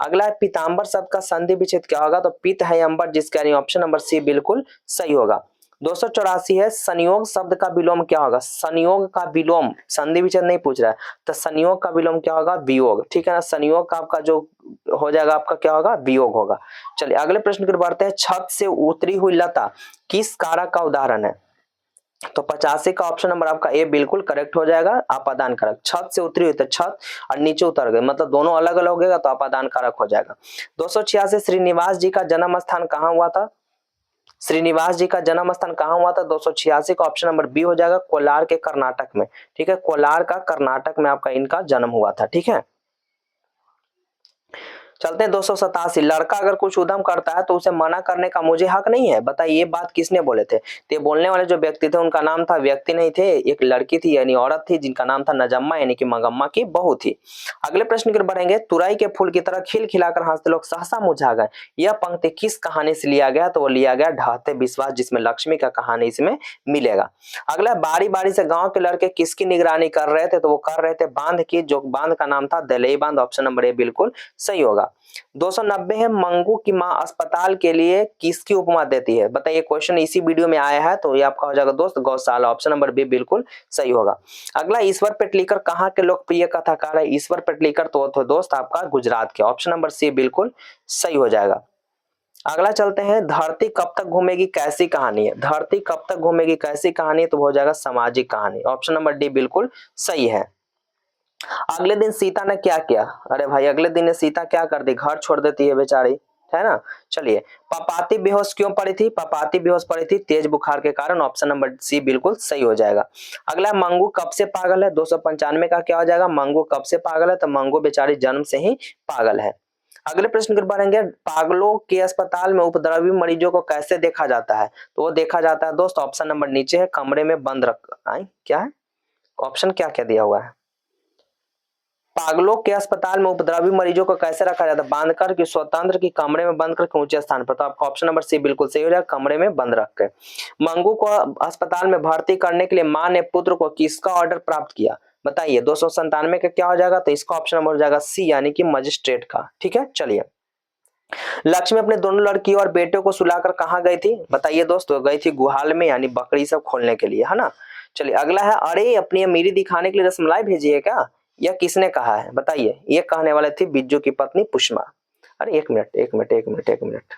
S1: अगला है पीतांबर शब्द का संधि विच्छेद क्या होगा, तो पीत है अंबर, जिसका यानी ऑप्शन नंबर सी बिल्कुल सही होगा। 284 है संयोग शब्द का विलोम क्या होगा, संयोग का विलोम, संधि विच्छेद नहीं पूछ रहा है, तो संयोग का विलोम क्या होगा, वियोग। ठीक है ना, संयोग का आपका जो हो जाएगा आपका क्या होगा, वियोग होगा। चलिए अगले प्रश्न की ओर बढ़ते हैं। छत से उतरी हुई लता किस कारक का उदाहरण है, तो 85 का ऑप्शन नंबर आपका ए बिल्कुल करेक्ट हो जाएगा, अपादान कारक। छत से उतरी हुई तो छत और नीचे उतर गए, मतलब दोनों अलग अलग हो गएगा, तो अपादान कारक हो जाएगा। 286 श्रीनिवास जी का जन्म स्थान कहाँ हुआ था, श्रीनिवास जी का जन्म स्थान कहाँ हुआ था, 286 का ऑप्शन नंबर बी हो जाएगा, कोलार के कर्नाटक में। ठीक है, कोलार का कर्नाटक में आपका इनका जन्म हुआ था। ठीक है, चलते हैं 287। लड़का अगर कुछ उद्यम करता है तो उसे मना करने का मुझे हक नहीं है, बताइए ये बात किसने बोले थे, तो बोलने वाले जो व्यक्ति थे उनका नाम था, व्यक्ति नहीं थे, एक लड़की थी यानी औरत थी, जिनका नाम था नजम्मा, यानी कि मंगम्मा की बहू थी। अगले प्रश्न की ओर बढ़ेंगे। तुरई के फूल की तरह खिलखिलाकर हंसते लोग सहसा मुरझा गए, यह पंक्ति किस कहानी से लिया गया, तो वो लिया गया ढहते विश्वास, जिसमें लक्ष्मी का कहानी इसमें मिलेगा। अगला बारी बारी से गांव के लड़के किसकी निगरानी कर रहे थे, तो वो कर रहे थे बांध की, जो बांध का नाम था दलई बांध, ऑप्शन नंबर ए बिल्कुल सही होगा। 290 है मंगू की मां अस्पताल के लिए किसकी उपमा देती है, बताइए क्वेश्चन इसी वीडियो में आया है, तो ये आपका हो जाएगा दोस्त गौशाला, ऑप्शन नंबर बी बिल्कुल सही होगा। अगला ईश्वर पेटलीकर कहाँ के लोकप्रिय कथाकार है, ईश्वर पेटलीकर तो दोस्त आपका गुजरात के, ऑप्शन नंबर सी बिल्कुल सही हो जाएगा। अगला चलते हैं, धरती कब तक घूमेगी कैसी कहानी है। धरती कब तक घूमेगी कैसी कहानी है, तो हो जाएगा सामाजिक कहानी। ऑप्शन नंबर डी बिल्कुल सही है। अगले दिन सीता ने क्या किया, अरे भाई अगले दिन सीता क्या कर दी, घर छोड़ देती है बेचारी, है ना। चलिए, पपाती बेहोश क्यों पड़ी थी, पपाती बेहोश पड़ी थी तेज बुखार के कारण। ऑप्शन नंबर सी बिल्कुल सही हो जाएगा। अगला, मंगू कब से पागल है, 295 का क्या हो जाएगा, मंगू कब से पागल है, तो मंगू बेचारी जन्म से ही पागल है। अगले प्रश्न की ओर बढ़ेंगे, पागलों के अस्पताल में उपद्रवी मरीजों को कैसे देखा जाता है, तो वो देखा जाता है दोस्त, ऑप्शन नंबर नीचे है, कमरे में बंद रख क्या है, ऑप्शन क्या क्या दिया हुआ है, पागलों के अस्पताल में उपद्रवी मरीजों को कैसे रखा जाता है, बांधकर कि स्वतंत्र की कमरे में बंद करके ऊंचे स्थान पर, तो आपका ऑप्शन नंबर सी बिल्कुल सही हो जाएगा, कमरे में बंद रख के। मंगू को अस्पताल में भर्ती करने के लिए मां ने पुत्र को किसका ऑर्डर प्राप्त किया, बताइए 297 का क्या हो जाएगा, तो इसका ऑप्शन नंबर हो जाएगा सी यानी कि मजिस्ट्रेट का। ठीक है, चलिए, लक्ष्मी अपने दोनों लड़की और बेटे को सुलाकर कहाँ गई थी, बताइए दोस्तों, गई थी गुहाल में, यानी बकरी सब खोलने के लिए, है ना। चलिए, अगला है, अरे अपनी अमीरी दिखाने के लिए रसमलाई भेजी है क्या, यह किसने कहा है, बताइए, ये कहने वाले थी बिज्जू की पत्नी पुष्मा। अरे एक मिनट एक मिनट एक मिनट एक मिनट,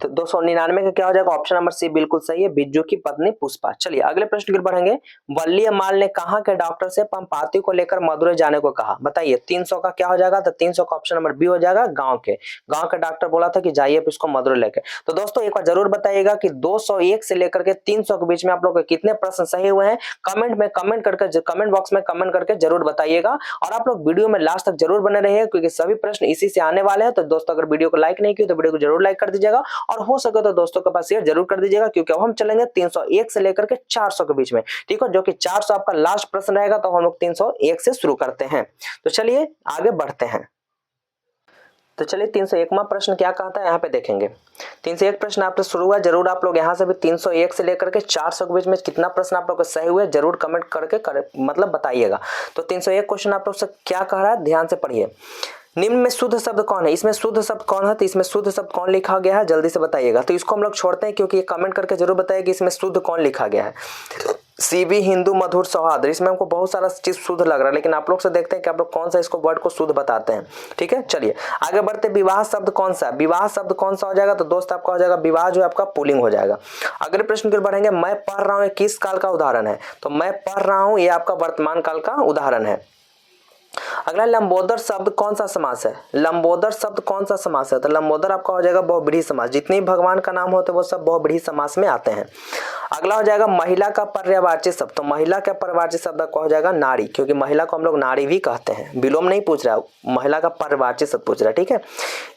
S1: तो 299 का क्या हो जाएगा, ऑप्शन नंबर सी बिल्कुल सही है, बिज्जू की पत्नी पुष्पा। चलिए, अगले प्रश्न की ओर बढ़ेंगे, वल्ली अम्माल ने कहाँ के डॉक्टर से पंपाती को लेकर मदुरै जाने को कहा, बताइए 300 का क्या हो जाएगा, तो 300 का ऑप्शन नंबर बी हो जाएगा, गांव के डॉक्टर बोला था कि जाइए इसको मदुरै लेके। तो दोस्तों एक बार जरूर बताइएगा कि 201 से लेकर के 300 के बीच में आप लोग के कितने प्रश्न सही हुए हैं, कमेंट बॉक्स में कमेंट करके जरूर बताइएगा। और आप लोग वीडियो में लास्ट तक जरूर बने रहिए, क्योंकि सभी प्रश्न इसी से आने वाले हैं। तो दोस्तों अगर वीडियो को लाइक नहीं किया तो वीडियो को जरूर लाइक कर दीजिएगा, और हो सके तो दोस्तों के पास शेयर जरूर कर दीजिएगा, क्योंकि अब हम चलेंगे 301 से लेकर के 400 के बीच में, ठीक है, जो कि 400 आपका लास्ट प्रश्न रहेगा। तो हम लोग 301 से शुरू करते हैं, तो चलिए आगे बढ़ते हैं। तो चलिए 301वां प्रश्न क्या कहता है, यहाँ पे देखेंगे। 301 प्रश्न आपसे शुरू हुआ, जरूर आप लोग यहाँ से भी 301 से लेकर के 400 के बीच में कितना प्रश्न आप लोग को सही हुए जरूर कमेंट करके मतलब बताइएगा। तो 301 क्वेश्चन आप लोग से क्या कह रहा है, ध्यान से पढ़िए। निम्न में शुद्ध शब्द कौन है, इसमें शुद्ध शब्द कौन है, तो इसमें शुद्ध शब्द कौन लिखा गया है, जल्दी से बताइएगा। तो इसको हम लोग छोड़ते हैं, क्योंकि ये कमेंट करके जरूर बताइए कि इसमें शुद्ध कौन लिखा गया है। सीबी हिंदू मधुर सौहार्द, इसमें हमको बहुत सारा चीज शुद्ध लग रहा है, लेकिन आप लोग से देखते हैं कि आप लोग कौन सा इसको वर्ड को शुद्ध बताते हैं। ठीक है, चलिए आगे बढ़ते। विवाह शब्द कौन सा, विवाह शब्द कौन सा हो जाएगा, तो दोस्त आपका हो जाएगा विवाह, जो आपका पुल्लिंग हो जाएगा। अगले प्रश्न की ओर बढ़ेंगे, मैं पढ़ रहा हूँ किस काल का उदाहरण है, तो मैं पढ़ रहा हूँ ये आपका वर्तमान काल का उदाहरण है। अगला, लंबोदर शब्द कौन सा समास है, लंबोदर शब्द कौन सा समास है, तो लंबोदर आपका हो जाएगा बहुब्रीहि समास, जितने भगवान का नाम होते हैं वो सब बहुब्रीहि समास में आते हैं। अगला हो जाएगा महिला का पर्यायवाची शब्द, तो महिला का पर्यायवाची शब्द का हो जाएगा नारी, क्योंकि महिला को हम लोग नारी भी कहते हैं, विलोम नहीं पूछ रहा है, महिला का पर्यायवाची शब्द पूछ रहा है। ठीक है,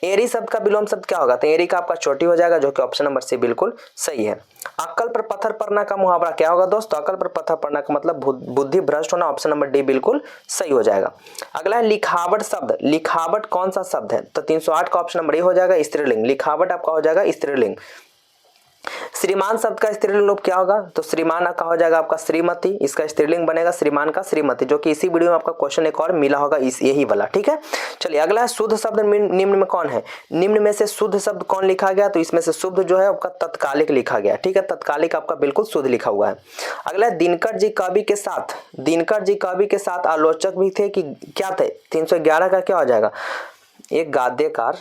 S1: एरी शब्द का विलोम शब्द क्या होगा, तो एरी का आपका चोटी हो जाएगा, जो कि ऑप्शन नंबर सी बिल्कुल सही है। अक्कल पर पत्थर पड़ना का मुहावरा क्या होगा दोस्तों, अक्कल पर पत्थर पड़ना का मतलब बुद्धि भ्रष्ट होना, ऑप्शन नंबर डी बिल्कुल सही हो जाएगा। अगला है लिखावट शब्द, लिखावट कौन सा शब्द है, तो 308 का ऑप्शन नंबर ए हो जाएगा स्त्रीलिंग, लिखावट आपका हो जाएगा स्त्रीलिंग। श्रीमान शब्द का स्त्रीलिंग रूप क्या होगा, तो श्रीमान का हो जाएगा आपका श्रीमती, इसका स्त्रीलिंग बनेगा श्रीमान का श्रीमती, जो कि इसी वीडियो में आपका क्वेश्चन एक और मिला होगा यही वाला। ठीक है, चलिए अगला है शुद्ध शब्द निम्न में कौन है, निम्न में से शुद्ध शब्द कौन लिखा गया, तो इसमें से शुद्ध जो है आपका तत्कालिक लिखा गया। ठीक है, तत्कालिक आपका बिल्कुल शुद्ध लिखा हुआ है। अगला है दिनकर जी कवि के साथ, दिनकर जी कवि के साथ आलोचक भी थे कि क्या थे, 311 का क्या हो जाएगा, एक गद्यकार,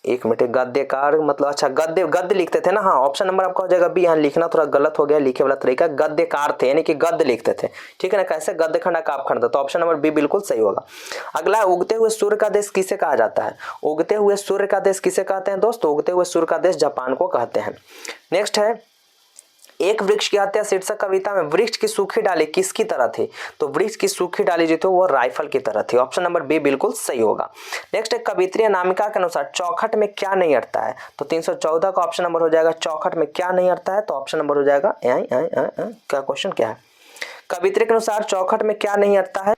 S1: एक मिनट, गद्यकार मतलब अच्छा गद्य लिखते थे ना, हाँ ऑप्शन नंबर आपका हो जाएगा बी, यहाँ लिखना थोड़ा गलत हो गया, लिखे वाला तरीका, गद्यकार थे यानी कि गद्य लिखते थे। ठीक है ना, कैसे गद्य खंड काप खंड, तो ऑप्शन नंबर बी बिल्कुल सही होगा। अगला, उगते हुए सूर्य का देश किसे कहा जाता है, उगते हुए सूर्य का देश किसे कहते हैं दोस्तों, उगते हुए सूर्य का देश जापान को कहते हैं। नेक्स्ट है, एक वृक्ष की हत्या शीर्षक कविता में वृक्ष की सूखी डाली किसकी तरह थी, तो वृक्ष की सूखी डाली जो थी वो राइफल की तरह थी, ऑप्शन नंबर बी बिल्कुल सही होगा। नेक्स्ट है, कवित्री अनामिका के अनुसार चौखट में क्या नहीं अटता है, तो 314 का ऑप्शन नंबर हो जाएगा चौखट में क्या नहीं अटता है, तो ऑप्शन नंबर हो जाएगा क्या क्वेश्चन क्या है, कवित्री के अनुसार चौखट में क्या नहीं अटता है,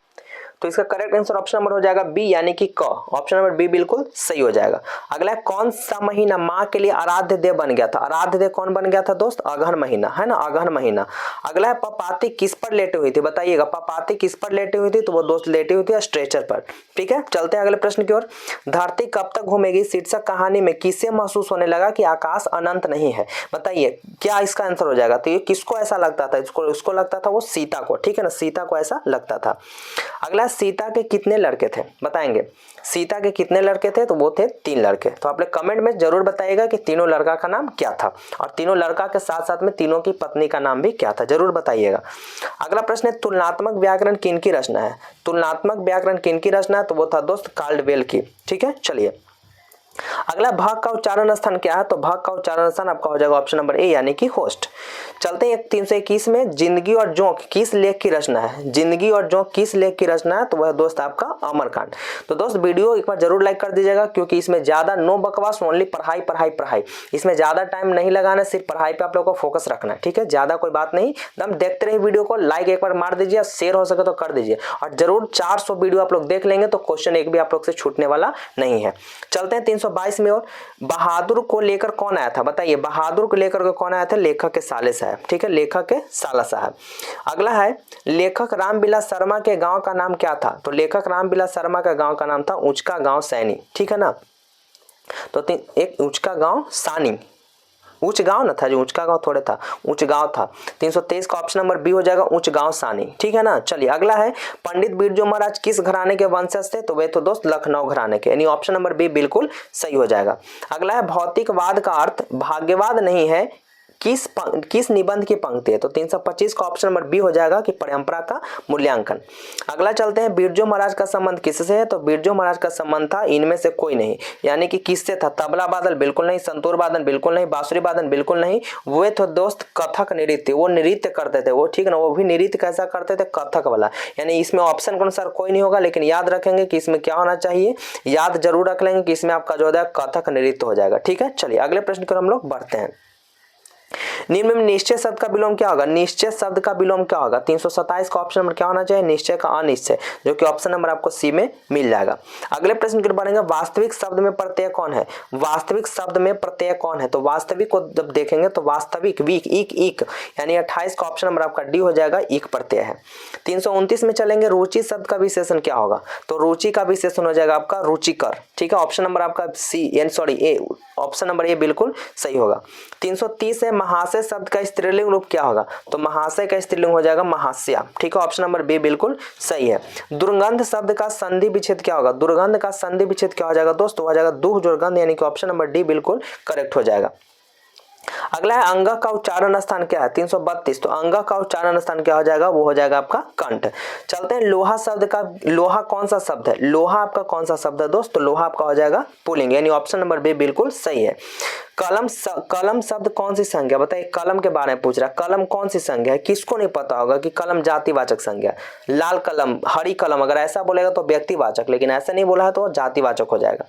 S1: तो इसका करेक्ट आंसर ऑप्शन नंबर हो जाएगा बी यानी कि क, ऑप्शन नंबर बी बिल्कुल सही हो जाएगा। अगला है, कौन सा महीना माँ के लिए आराध्य देव बन गया था, आराध्य देव कौन बन गया था दोस्त, अगहन महीना, है ना, अगहन महीना। अगला है, पपाती किस पर लेटे हुई थी, बताइएगा पपाती किस पर लेटे हुई थी, तो वो दोस्त लेटी हुई थी स्ट्रेचर पर। ठीक है, चलते हैं अगले प्रश्न की ओर। धरती कब तक घूमेगी शीर्षक कहानी में किसे महसूस होने लगा कि आकाश अनंत नहीं है, बताइए क्या इसका आंसर हो जाएगा, तो ये किसको ऐसा लगता था, इसको लगता था वो सीता को। ठीक है ना, सीता को ऐसा लगता था। अगला, है सीता के कितने लड़के थे, बताएंगे। सीता के कितने लड़के थे, तो वो थे 3 लड़के। तो आप लोग कमेंट में जरूर बताइएगा कि तीनों लड़का का नाम क्या था, और तीनों लड़का के साथ साथ में तीनों की पत्नी का नाम भी क्या था, जरूर बताइएगा। अगला प्रश्न है तुलनात्मक व्याकरण किनकी रचना है। तुलनात्मक व्याकरण किनकी रचना है, तो वो था दोस्त काल्डवेल की। ठीक है, चलिए अगला भाग का उच्चारण स्थान क्या है, तो भाग का उच्चारण स्थान आपका हो जाएगा ऑप्शन नंबर ए यानी कि होस्ट। चलते हैं 321 में, जिंदगी और जोंक किस लेख की रचना है। जिंदगी और जोंक किस लेख की रचना है, तो वह दोस्त आपका अमरकांड। तो दोस्त वीडियो एक बार जरूर लाइक कर दीजिएगा, क्योंकि इसमें ज्यादा नो बकवास, ओनली पढ़ाई पढ़ाई पढ़ाई। इसमें ज्यादा टाइम नहीं लगाना, सिर्फ पढ़ाई पे आप लोगों को फोकस रखना है। ठीक है, ज्यादा कोई बात नहीं, एकदम देखते रहिए वीडियो को, लाइक एक बार मार दीजिए, शेयर हो सके तो कर दीजिए, और जरूर 400 वीडियो आप लोग देख लेंगे तो क्वेश्चन एक भी आप लोग से छूटने वाला नहीं है। चलते हैं 322 में, और बहादुर को लेकर कौन आया था, बताइए। बहादुर को लेकर कौन आया था, लेखक के साले साहब। ठीक है, लेखक के साला साहब। अगला है लेखक रामविलास शर्मा के गांव का नाम क्या था, तो लेखक रामविलास शर्मा का गांव का नाम था ऊंचका गांव सैनी। ठीक है ना, तो एक ऊंचका गांव सानी, उच्च गांव न था, जो ऊंचका गांव थोड़े था, उच्च गांव था। 323 का ऑप्शन नंबर बी हो जाएगा, उच्च गांव सानी। ठीक है ना, चलिए अगला है पंडित बिरजू महाराज किस घराने के वंशज थे, तो वे तो दोस्त लखनऊ घराने के, यानी ऑप्शन नंबर बी बिल्कुल सही हो जाएगा। अगला है भौतिकवाद का अर्थ भाग्यवाद नहीं है, किस निबंध की पंक्ति है, तो 325 का ऑप्शन नंबर बी हो जाएगा कि परंपरा का मूल्यांकन। अगला चलते हैं बिरजू महाराज का संबंध किससे है, तो बिरजू महाराज का संबंध था इनमें से कोई नहीं, यानी कि किससे था, तबला वादन बिल्कुल नहीं, संतूर वादन बिल्कुल नहीं, बांसुरी वादन बिल्कुल नहीं, वे तो दोस्त कथक नृत्य, वो नृत्य करते थे वो। ठीक ना, वो भी नृत्य कैसा करते थे, कथक वाला। यानी इसमें ऑप्शन के अनुसार कोई नहीं होगा, लेकिन याद रखेंगे कि इसमें क्या होना चाहिए, याद जरूर रख लेंगे कि इसमें आपका जो है कथक नृत्य हो जाएगा। ठीक है, चलिए अगले प्रश्न की ओर हम लोग बढ़ते हैं। निम्न में निश्चय शब्द का विलोम क्या होगा, निश्चय शब्द का विलोम क्या होगा। 327 का ऑप्शन नंबर क्या होना चाहिए, निश्चय का अनिश्चय, जो कि ऑप्शन नंबर आपको सी में मिल जाएगा। अगले प्रश्न की ओर बढ़ेंगे, वास्तविक शब्द में प्रत्यय कौन है। वास्तविक शब्द में प्रत्यय कौन है, तो वास्तविक को जब देखेंगे तो वास्तविक वीक इक इक, यानी 28 का ऑप्शन नंबर आपका डी हो जाएगा, इक प्रत्यय है। 329 में चलेंगे, रुचि शब्द का विशेषण क्या होगा, तो रुचि का विशेषण हो जाएगा आपका रुचिकर। ठीक है, ऑप्शन नंबर आपका सी ए, ऑप्शन नंबर ए बिल्कुल सही होगा। 330 है महाशय शब्द का स्त्रीलिंग रूप क्या होगा, तो महाशय का स्त्रीलिंग हो जाएगा महास्या। ठीक है, ऑप्शन नंबर बी बिल्कुल सही है। दुर्गंध शब्द का संधि विच्छेद क्या होगा, दुर्गंध का संधि विच्छेद क्या हो जाएगा दोस्तों, हो जाएगा दुह दुर्गंध, यानी कि ऑप्शन नंबर डी बिल्कुल करेक्ट हो जाएगा। अगला है अंग का उच्चारण स्थान क्या है, 332, तो अंग का उच्चारण स्थान क्या हो जाएगा, वो हो जाएगा आपका कंठ। चलते हैं लोहा शब्द का, लोहा कौन सा शब्द है, लोहा आपका कौन सा शब्द है दोस्त, तो लोहा आपका हो जाएगा पुल्लिंग, यानी ऑप्शन नंबर बी बिल्कुल सही है। कलम शब्द कौन सी संज्ञा, बताइए। कलम के बारे में पूछ रहा है, कलम कौन सी संज्ञा है, किसको नहीं पता होगा कि कलम जातिवाचक संज्ञा, लाल कलम, हरी कलम, अगर ऐसा बोलेगा तो व्यक्तिवाचक, लेकिन ऐसा नहीं बोला है तो जातिवाचक हो जाएगा।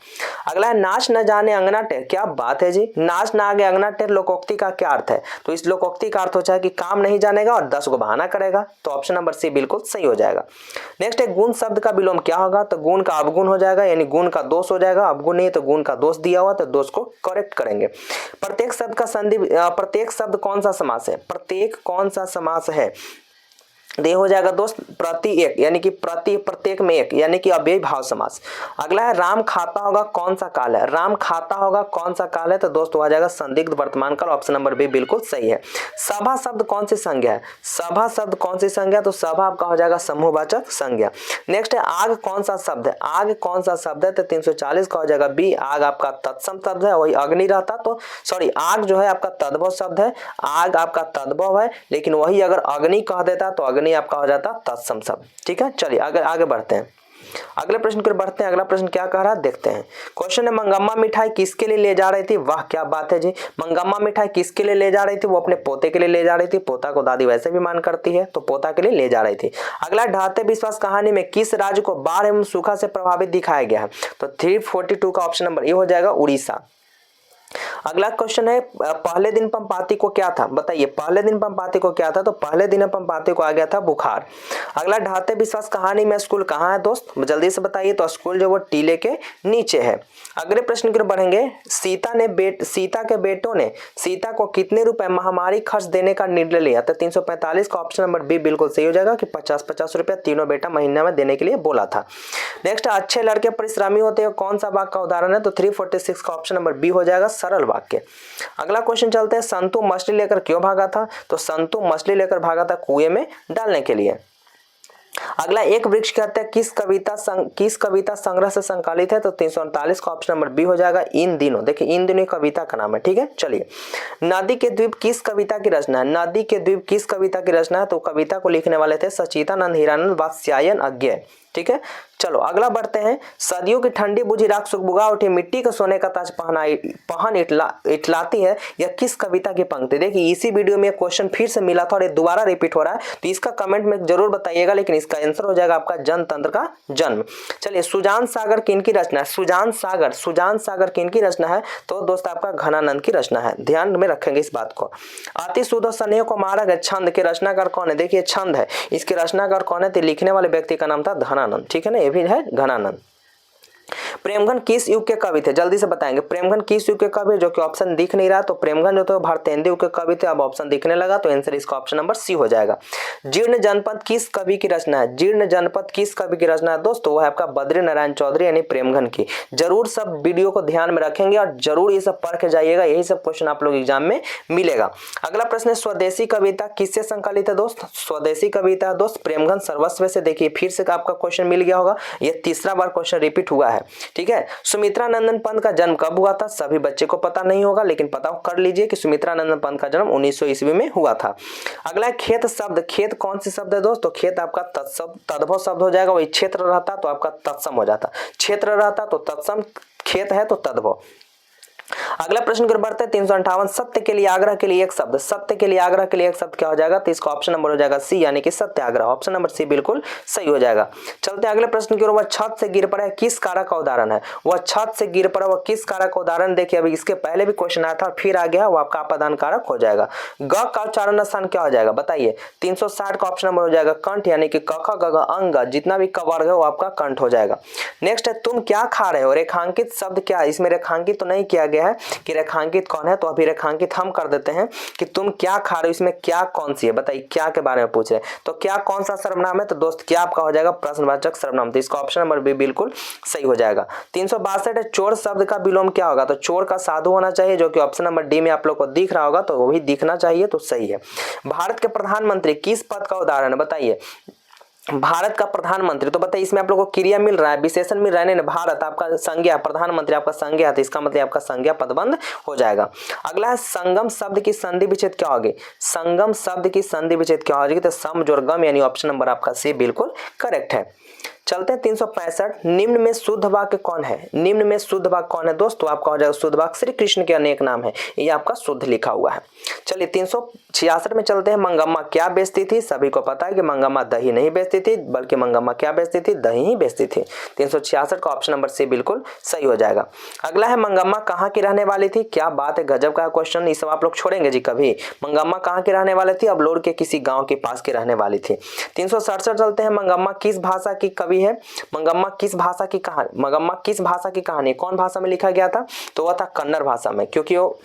S1: अगला है नाच न जाने अंगना टेर, क्या बात है जी, नाच ना आगे अंगना टेर लोकोक्ति का क्या अर्थ है, तो इस लोकोक्ति का अर्थ हो जाए कि काम नहीं जानेगा और 10 को बहाना करेगा, तो ऑप्शन नंबर सी बिल्कुल सही हो जाएगा। नेक्स्ट है गुण शब्द का विलोम क्या होगा, तो गुण का अवगुण हो जाएगा, यानी गुण का दोष हो जाएगा, अवगुण नहीं तो गुण का दोष दिया हुआ, तो दोष को करेक्ट करेंगे। प्रत्येक शब्द का संधि, प्रत्येक शब्द कौन सा समास है, प्रत्येक कौन सा समास है, दे हो जाएगा दोस्त प्रति एक, यानी कि प्रति प्रत्येक में एक, यानी कि अव्ययी भाव समास। अगला है राम खाता होगा कौन सा काल है, राम खाता होगा कौन सा काल है, तो दोस्त हो जाएगा संदिग्ध वर्तमान काल, ऑप्शन नंबर बी बिल्कुल सही है। सभा शब्द कौन सी संज्ञा है, सभा शब्द कौन सी संज्ञा, तो सभा आपका हो जाएगा समूहवाचक संज्ञा। नेक्स्ट है आग कौन सा शब्द है, आग कौन सा शब्द है, तो 340 का हो जाएगा बी, आग आपका तत्सम शब्द है, वही अग्नि रहता तो सॉरी, आग जो है आपका तद्भव शब्द है, आग आपका तद्भव है, लेकिन वही अगर अग्नि कह देता तो अग्नि आपका हो जाता तत्सम शब्द। ठीक है, चलिए आगे बढ़ते हैं, अगले प्रश्न की ओर बढ़ते हैं। अगला प्रश्न क्या कह रहा है देखते हैं। क्वेश्चन है मंगम्मा मिठाई किसके लिए ले जा रही थी, वाह क्या बात है जी, मंगम्मा मिठाई किसके लिए ले जा रही थी, वो अपने पोते के लिए ले जा रही थी, पोता को दादी वैसे भी मान करती है, तो पोता के लिए ले जा रही थी। अगला ढाते विश्वास कहानी में किस राज्य को बाढ़ एवं सूखा से प्रभावित दिखाया गया है, तो 342 का ऑप्शन नंबर ए हो जाएगा उड़ीसा। अगला क्वेश्चन है पहले दिन पंपाति को क्या था, बताइए पहले दिन पंपाति को क्या था, तो पहले दिन पंपाति को आ गया था बुखार। अगला ढाते विश्वास कहानी में स्कूल कहाँ है दोस्त, जल्दी से बताइए, तो स्कूल जो वो टीले के नीचे है। अगले प्रश्न की ओर बढ़ेंगे, सीता के बेटों ने सीता को कितने रुपए महामारी खर्च देने का निर्णय लिया, तो 345 का ऑप्शन नंबर बी बिल्कुल सही हो जाएगा कि 50-50 रुपया तीनों बेटा महीने में देने के लिए बोला था। नेक्स्ट अच्छे लड़के परिश्रमी होते हैं कौन सा वाक्य का उदाहरण है, तो 346 का ऑप्शन नंबर बी हो जाएगा सरल वाक्य। अगला क्वेश्चन चलते हैं, संतु मछली लेकर क्यों भागा था, तो संतु मछली लेकर भागा था कुएं में डालने के लिए। अगला एक वृक्ष की हत्या किस कविता संग्रह से संकलित है, तो 339 का ऑप्शन नंबर बी हो जाएगा इन दिनों। देखिए इन दिनों कविता का नाम है, ठीक है। चलिए, नदी के द्वीप किस कविता की रचना है, नदी के द्वीप किस कविता की रचना है, तो कविता को लिखने वाले थे सचिदानंद हीरानंद वात्स्यायन अज्ञेय, ठीक है। चलो अगला बढ़ते हैं। सदियों की ठंडी बुझी राख सुखबुगा उठी मिट्टी के सोने का ताज पहन इटलाती है, यह किस कविता की पंक्ति। देखिए इसी वीडियो में क्वेश्चन फिर से मिला था और ये दोबारा रिपीट हो रहा है, तो इसका कमेंट में जरूर बताइएगा, लेकिन इसका आंसर हो जाएगा आपका जनतंत्र का जन्म। चलिए, सुजान सागर किनकी रचना है, सुजान सागर किनकी रचना है, तो दोस्त आपका घनानंद की रचना है, ध्यान में रखेंगे इस बात को। अति शुद्ध स्नेह को मारा गया छंद के रचनाकार कौन है, देखिए छंद है, इसके रचनाकार कौन है, तो लिखने वाले व्यक्ति का नाम था धनानंद, ठीक है ना, ये भी है घनानंद। प्रेमगन किस युग के कवि थे, जल्दी से बताएंगे, प्रेमगन किस युग के कवि है, जो कि ऑप्शन दिख नहीं रहा, तो प्रेमगन जो थे भारतेंदु युग के कवि थे, अब ऑप्शन दिखने लगा, तो आंसर इसका ऑप्शन नंबर सी हो जाएगा। जीर्ण जनपद किस कवि की रचना है, जीर्ण जनपद किस कवि की रचना है दोस्तों, वो है आपका बद्री नारायण चौधरी यानी प्रेमगन की। जरूर सब वीडियो को ध्यान में रखेंगे और जरूर ये सब पढ़ के जाइएगा, यही सब क्वेश्चन आप लोग एग्जाम में मिलेगा। अगला प्रश्न है स्वदेशी कविता किससे संकलित है दोस्त, स्वदेशी कविता दोस्त प्रेमगन सर्वस्व से। देखिए फिर से आपका क्वेश्चन मिल गया होगा, ये तीसरा बार क्वेश्चन रिपीट हुआ है, ठीक है। सुमित्रा नंदन पंत का जन्म कब हुआ था, सभी बच्चे को पता नहीं होगा, लेकिन पता कर लीजिए कि सुमित्रा नंदन पंत का जन्म 1900 ईस्वी में हुआ था। अगला खेत शब्द, खेत कौन सी शब्द है दोस्तों, खेत आपका तद्भव शब्द हो जाएगा, वही क्षेत्र रहता तो आपका तत्सम हो जाता, क्षेत्र रहता तो तत्सम, खेत है तो तद्भव। अगला प्रश्न की बढ़ते हैं 358, सत्य के लिए आग्रह के लिए एक शब्द, सत्य के लिए आग्रह के लिए एक शब्द क्या हो जाएगा, तो इसका ऑप्शन नंबर हो जाएगा सी यानी कि सत्याग्रह, ऑप्शन नंबर सी बिल्कुल सही हो जाएगा। चलते हैं अगले प्रश्न की ओर, वह छत से गिर पड़ा है किस कारक का उदाहरण है, वह छत से गिर पड़ा वह किस कारक का उदाहरण। देखिए अभी इसके पहले भी क्वेश्चन आया था, फिर आ गया, वो आपका अपादान कारक हो जाएगा। ग का उच्चारण स्थान क्या हो जाएगा बताइए, 360 का ऑप्शन नंबर हो जाएगा कंठ यानी कि क ख ग घ अंग, जितना भी क वर्ग है वो आपका कंठ हो जाएगा। नेक्स्ट है तुम क्या खा रहे हो, रेखांकित शब्द क्या है, इसमें रेखांकित तो नहीं किया गया है कि रेखांकित कौन है, तो अभी रेखांकित हम कर देते हैं कि तुम क्या खा रहे हो, इसमें क्या कौन सी है बताइए, क्या के बारे में पूछ रहे हैं, तो क्या कौन सा सर्वनाम है, तो दोस्त क्या आपका हो जाएगा प्रश्नवाचक सर्वनाम, तो इसका ऑप्शन नंबर बी बिल्कुल सही हो जाएगा। 362 है चोर शब्द का विलोम क्या होगा, तो चोर का साधु होना चाहिए, जो कि ऑप्शन नंबर डी में आप लोग को दिख रहा होगा, तो वो भी दिखना चाहिए, तो सही है। भारत के प्रधानमंत्री किस पद का उदाहरण है बताइए, भारत का प्रधानमंत्री, तो बताइए इसमें आप लोगों को क्रिया मिल रहा है, विशेषण मिल रहा है, नहीं भारत आपका संज्ञा, प्रधानमंत्री आपका संज्ञा, तो इसका मतलब आपका संज्ञा पदबंध हो जाएगा। अगला है संगम शब्द की संधि विच्छेद क्या होगी, संगम शब्द की संधि विच्छेद क्या होगी, तो सम जोड़ गम यानी ऑप्शन नंबर आपका सी बिल्कुल करेक्ट है। चलते हैं 365, निम्न में शुद्ध वाक्य कौन है, निम्न में शुद्ध वाक्य कौन है दोस्तों, आपका हो जाएगा शुद्ध वाक्य श्री कृष्ण के अनेक नाम है, ये आपका शुद्ध लिखा हुआ है। चलिए 366 में चलते हैं, मंगम्मा क्या बेचती थी, सभी को पता है कि मंगम्मा दही नहीं बेचती थी, बल्कि मंगम्मा क्या बेचती थी, दही ही बेचती थी। 366 का ऑप्शन नंबर सी बिल्कुल सही हो जाएगा। अगला है मंगम्मा कहाँ की रहने वाली थी, क्या बात है, गजब का क्वेश्चन, ये सब आप लोग छोड़ेंगे जी कभी। मंगम्मा कहाँ की रहने वाली थी, अबलोर के किसी गाँव के पास की रहने वाली थी। 367 चलते हैं, मंगम्मा किस भाषा की कवि है, मंगम्मा किस भाषा की कहानी, मंगम्मा किस भाषा की कहानी कौन भाषा में लिखा गया था, तो वह था कन्नड़ भाषा में, क्योंकि वो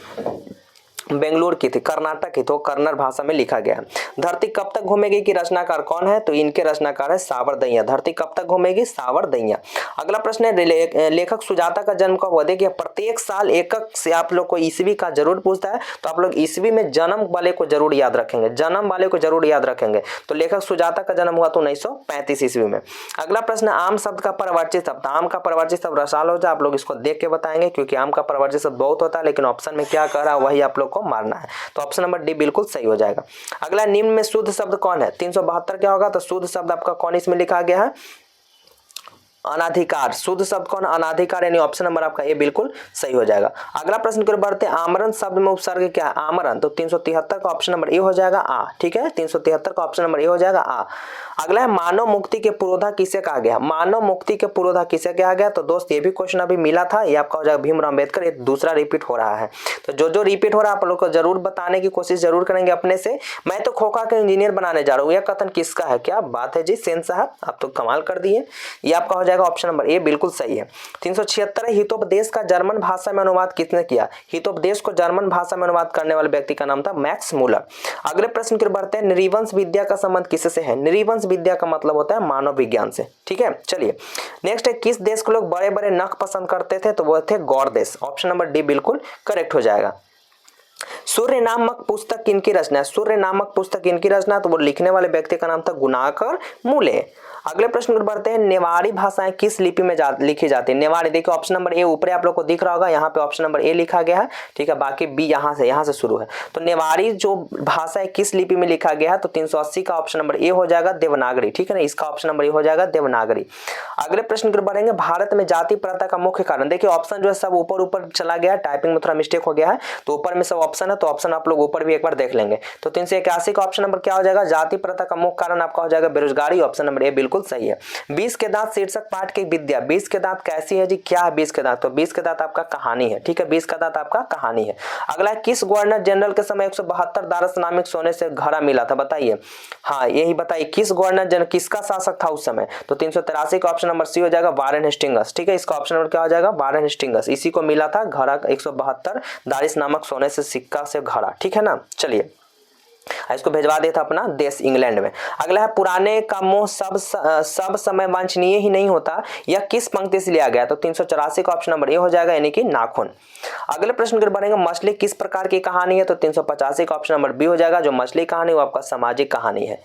S1: बेंगलुरु की थी, कर्नाटक की, तो कन्नड़ भाषा में लिखा गया है। धरती कब तक घूमेगी की रचनाकार कौन है, तो इनके रचनाकार है सावरदैया, धरती कब तक घूमेगी सावरदैया। अगला प्रश्न है लेखक सुजाता का जन्म कब हुआ, देखिए प्रत्येक साल एकक से आप लोग को ईस्वी का जरूर पूछता है, तो आप लोग ईस्वी में जन्म वाले को जरूर याद रखेंगे, जन्म वाले को जरूर याद रखेंगे, तो लेखक सुजाता का जन्म हुआ तो 1935 ईस्वी में। अगला प्रश्न आम शब्द का परिवर्तित शब्द, आम का परिवर्तित शब्द रसाल हो जाए, आप लोग इसको देख के बताएंगे, क्योंकि आम का परिवर्तित शब्द बहुत होता है, लेकिन ऑप्शन में क्या कह रहा है वही आप लोग को मारना है, तो ऑप्शन नंबर डी बिल्कुल सही हो जाएगा। अगला निम्न में शुद्ध शब्द कौन है, 372 क्या होगा, तो शुद्ध शब्द आपका कौन इसमें लिखा गया है, अनाधिकार, शुद्ध शब्द कौन अनाधिकार, यानी ऑप्शन नंबर आपका ए बिल्कुल सही हो जाएगा। अगला प्रश्न की ओर बढ़ते हैं, आमरण शब्द में उपसर्ग क्या है, आमरण, तो 373 का ऑप्शन नंबर ए हो जाएगा आ, ठीक है, 373 का ऑप्शन नंबर ए हो जाएगा आ। अगला है मानव मुक्ति के पुरोधा किसे कहा गया, मानव मुक्ति के पुरोधा किसे कहा गया, तो दोस्त ये भी क्वेश्चन अभी मिला था, ये आपका हो जाएगा भीमराव अम्बेडकर, ये दूसरा रिपीट हो रहा है, तो जो रिपीट हो रहा है आप लोग को जरूर बताने की कोशिश जरूर करेंगे अपने से। मैं तो खोखा का इंजीनियर बनाने जा रहा हूँ, यह कथन किसका है, क्या बात है जी सेन साहब, आप तो कमाल कर दिए, ये आपका हो जाएगा ऑप्शन नंबर ए बिल्कुल सही है। 376 हितोपदेश का जर्मन भाषा में अनुवाद किसने किया, हितोपदेश को जर्मन भाषा में अनुवाद करने वाले व्यक्ति का नाम था मैक्स मूलर। अगले प्रश्न की ओर बढ़ते हैं, नृवंश विद्या का संबंध किससे है, नृवंश विद्या का मतलब होता है मानव विज्ञान से, ठीक है। चलिए नेक्स्ट है, किस देश को लोग बड़े बड़े नख पसंद करते थे, तो वो थे गौड़ देश, ऑप्शन नंबर डी बिल्कुल करेक्ट हो जाएगा। सूर्य नामक पुस्तक किनकी रचना है, सूर्य नामक पुस्तक किनकी रचना, तो वो लिखने वाले व्यक्ति का नाम था गुणाकर मूले। अगले प्रश्न पर बढ़ते हैं, नेवाड़ी भाषाएं किस लिपि में लिखी जाती है? नेवाड़ी, देखिए ऑप्शन नंबर ए ऊपर आप लोग को दिख रहा होगा, यहाँ पे ऑप्शन नंबर ए लिखा गया है, ठीक है, बाकी बी यहाँ से शुरू है। तो नेवाड़ी जो भाषा है किस लिपि में लिखा गया है? तो 380 का ऑप्शन नंबर ए हो जाएगा देवनागरी, ठीक है ना, इसका ऑप्शन नंबर ए हो जाएगा देवनागरी। अगले प्रश्न की बढ़ेंगे, भारत में जाति प्रथा का मुख्य कारण, देखिए ऑप्शन जो है सब ऊपर चला गया है, टाइपिंग में थोड़ा मिस्टेक हो गया है, तो ऊपर में सब ऑप्शन है, तो ऑप्शन आप लोग ऊपर भी एक बार देख लेंगे। तो 381 का ऑप्शन नंबर क्या हो जाएगा? जाति प्रथा का मुख्य कारण आपका हो जाएगा बेरोजगारी, ऑप्शन नंबर ए बिल्कुल सही है। 20 के दांत शीर्षक पाठ की विद्या, 20 के दांत कैसी है जी? क्या है 20 के दांत? तो 20 के दांत आपका कहानी है, ठीक है, 20 का दांत आपका कहानी है। अगला, किस गवर्नर जनरल के समय 172 दारस नामक सोने से घड़ा मिला था? बताइए, हाँ यही बताइए, किस गवर्नर जनरल, किसका शासक था उस समय? तो 383 का ऑप्शन नंबर सी हो जाएगा वारेन हेस्टिंग्स, ठीक है, इसका ऑप्शन नंबर क्या हो जाएगा? वारेन हेस्टिंग्स, इसी को मिला था घड़ा 172 दारिस नामक सोने से सिक्का से घड़ा, ठीक है ना। चलिए इसको भेजवा दिया था अपना देश इंग्लैंड में। अगला है, पुराने का मोह सब समय वांछनीय ही नहीं होता, यह किस पंक्ति से लिया गया? तो 384 का ऑप्शन नंबर ए हो जाएगा, यानी कि नाखून। अगले प्रश्न की बढ़ेंगे, मछली किस प्रकार की कहानी है? तो 385 का ऑप्शन नंबर बी हो जाएगा, जो मछली कहानी वो आपका सामाजिक कहानी है।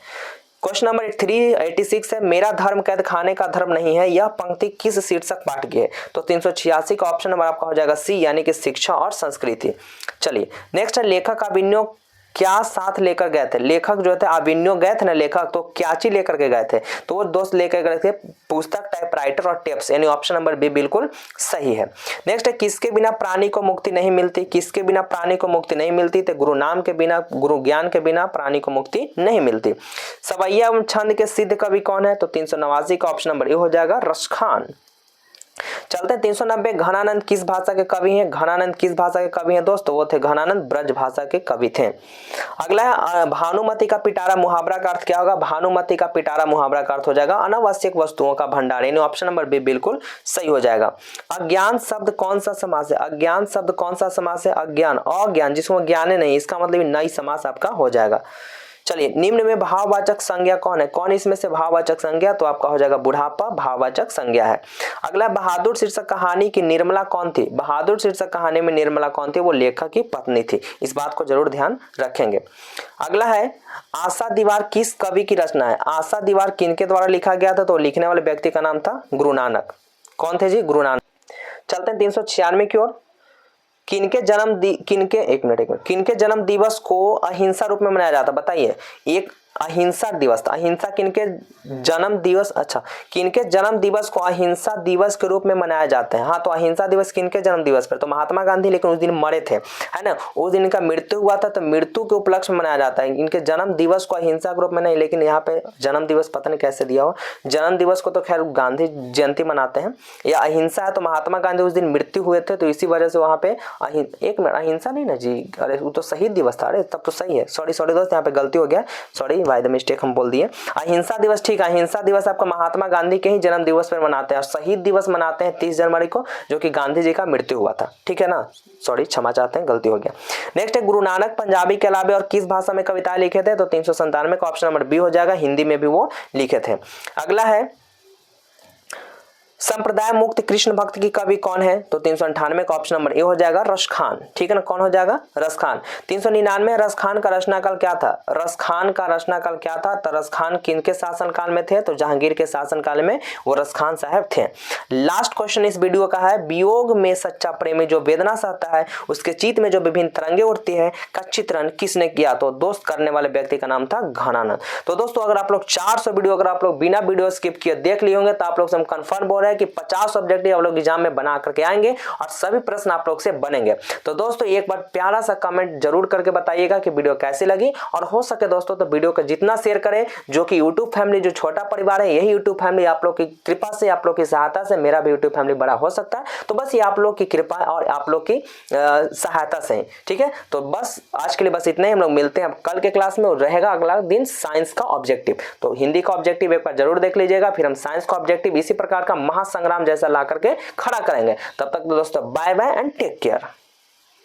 S1: क्वेश्चन नंबर 386 है, मेरा धर्म कैद खाने का धर्म नहीं है, यह पंक्ति किस शीर्षक पाठ की है? तो 386 का ऑप्शन नंबर आपका हो जाएगा सी, यानी कि शिक्षा और संस्कृति। चलिए नेक्स्ट है, लेखक अभिनव क्या साथ लेकर गए थे? लेखक जो थे अभिनव गए थे ना लेखक, तो क्या चीज लेकर के गए थे? तो वो दोस्त लेकर गए थे पुस्तक, टाइपराइटर और टेप्स, यानी ऑप्शन नंबर बी बिल्कुल सही है। नेक्स्ट है, किसके बिना प्राणी को मुक्ति नहीं मिलती? किसके बिना प्राणी को मुक्ति नहीं मिलती? तो गुरु नाम के बिना, गुरु ज्ञान के बिना प्राणी को मुक्ति नहीं मिलती। सवैया एवं छंद के सिद्ध कवि कौन है? तो 389 का ऑप्शन नंबर ए हो जाएगा रसखान। चलते हैं 390, घनानंद किस भाषा के कवि हैं? घनानंद किस भाषा के कवि हैं दोस्तों? वो थे घनानंद ब्रज भाषा के कवि थे। अगला है, भानुमति का पिटारा मुहावरा का अर्थ क्या होगा? भानुमति का पिटारा मुहावरा का अर्थ हो जाएगा अनावश्यक वस्तुओं का भंडार, यानी ऑप्शन नंबर बी बिल्कुल सही हो जाएगा। अज्ञान शब्द कौन सा समास है? अज्ञान शब्द कौन सा समास है? अज्ञान, अज्ञान जिसको ज्ञान नहीं, इसका मतलब नई समास आपका हो जाएगा। चलिए, निम्न में भाववाचक संज्ञा कौन है? कौन इसमें से भाववाचक संज्ञा? तो आपका हो जाएगा बुढ़ापा, भाववाचक संज्ञा है। अगला, बहादुर शीर्षक कहानी की निर्मला कौन थी? बहादुर शीर्षक कहानी में निर्मला कौन थी? वो लेखक की पत्नी थी, इस बात को जरूर ध्यान रखेंगे। अगला है, आशा दीवार किस कवि की रचना है? आशा दीवार किनके द्वारा लिखा गया था? तो लिखने वाले व्यक्ति का नाम था गुरु नानक। कौन थे जी? गुरु नानक। चलते हैं 396 की ओर, किनके जन्म दिवस को अहिंसा रूप में मनाया जाता? बताइए, एक अहिंसा दिवस था, अहिंसा किनके जन्म दिवस, अच्छा किनके जन्म दिवस को अहिंसा दिवस के रूप में मनाया जाता है? हाँ, तो अहिंसा दिवस किनके जन्म दिवस पर? तो महात्मा गांधी, लेकिन उस दिन मरे थे, है ना, उस दिन इनका मृत्यु हुआ था, तो मृत्यु के उपलक्ष्य में मनाया जाता है। इनके जन्म दिवस को अहिंसा के रूप में नहीं, लेकिन यहाँ पे जन्म दिवस पता नहीं कैसे दिया हो, जन्म दिवस को तो खैर गांधी जयंती मनाते हैं, या अहिंसा है तो महात्मा गांधी उस दिन मृत्यु हुए थे, तो इसी वजह से वहाँ पे एक मिनट, अहिंसा नहीं ना जी, अरे वो तो शहीद दिवस था, अरे तब तो सही है, सॉरी दोस्त, यहाँ पे गलती हो गया, सॉरी बाय द मिस्टेक हम बोल दिए। अहिंसा दिवस, ठीक है, अहिंसा दिवस आपका महात्मा गांधी के ही जन्म दिवस पर मनाते हैं, और शहीद दिवस मनाते हैं 30 जनवरी को, जो कि गांधी जी का मृत्यु हुआ था, ठीक है ना, सॉरी क्षमा चाहते हैं, गलती हो गया। नेक्स्ट है, गुरु नानक पंजाबी के अलावा और किस भाषा में कविताएं लिखे थे? तो 397 का ऑप्शन नंबर बी हो जाएगा, हिंदी में भी वो लिखे थे। अगला है, संप्रदाय मुक्त कृष्ण भक्त की कवि कौन है? तो 398 का ऑप्शन नंबर ए हो जाएगा रसखान, ठीक है ना, कौन हो जाएगा? रसखान। 399, रसखान का रचनाकाल क्या था? रसखान का रचनाकाल क्या था? तो रसखान किनके शासनकाल में थे? तो जहांगीर के शासनकाल में वो रसखान साहब थे। लास्ट क्वेश्चन इस वीडियो का है, वियोग में सच्चा प्रेमी जो वेदना सहता है, उसके चित्त में जो विभिन्न तरंगे उठती है, का चित्रण किसने किया? तो दोस्त करने वाले व्यक्ति का नाम था घनानंद। तो दोस्तों, अगर आप लोग 400 वीडियो अगर आप लोग बिना वीडियो स्किप किए देख लिए होंगे, तो आप लोग से हम कंफर्म बोल रहे हैं कि 50 ऑब्जेक्टिव आप लोग एग्जाम में बना करके आएंगे और सभी प्रश्न आप लोग से बनेंगे। तो दोस्तों, एक बार प्यारा सा कमेंट जरूर करके बताइएगा कि वीडियो कैसी लगी, और हो सके दोस्तों तो वीडियो को जितना शेयर करें, जो कि यूट्यूब फैमिली जो छोटा परिवार है, यही यूट्यूब फैमिली आप लोग की कृपा से, आप लोग की सहायता से मेरा भी यूट्यूब फैमिली बड़ा हो सकता है। तो बस ये आप लोग की कृपा और आप लोग की सहायता से, ठीक है। तो बस आज के लिए बस इतना ही, हम लोग मिलते हैं कल के क्लास में, रहेगा अगला दिन साइंस का ऑब्जेक्टिव। तो हिंदी का ऑब्जेक्टिव एक बार जरूर देख लीजिएगा, फिर हम साइंस का ऑब्जेक्टिव इसी प्रकार का महासंग्राम जैसा ला करके खड़ा करेंगे। तब तक दोस्तों bye bye and take care.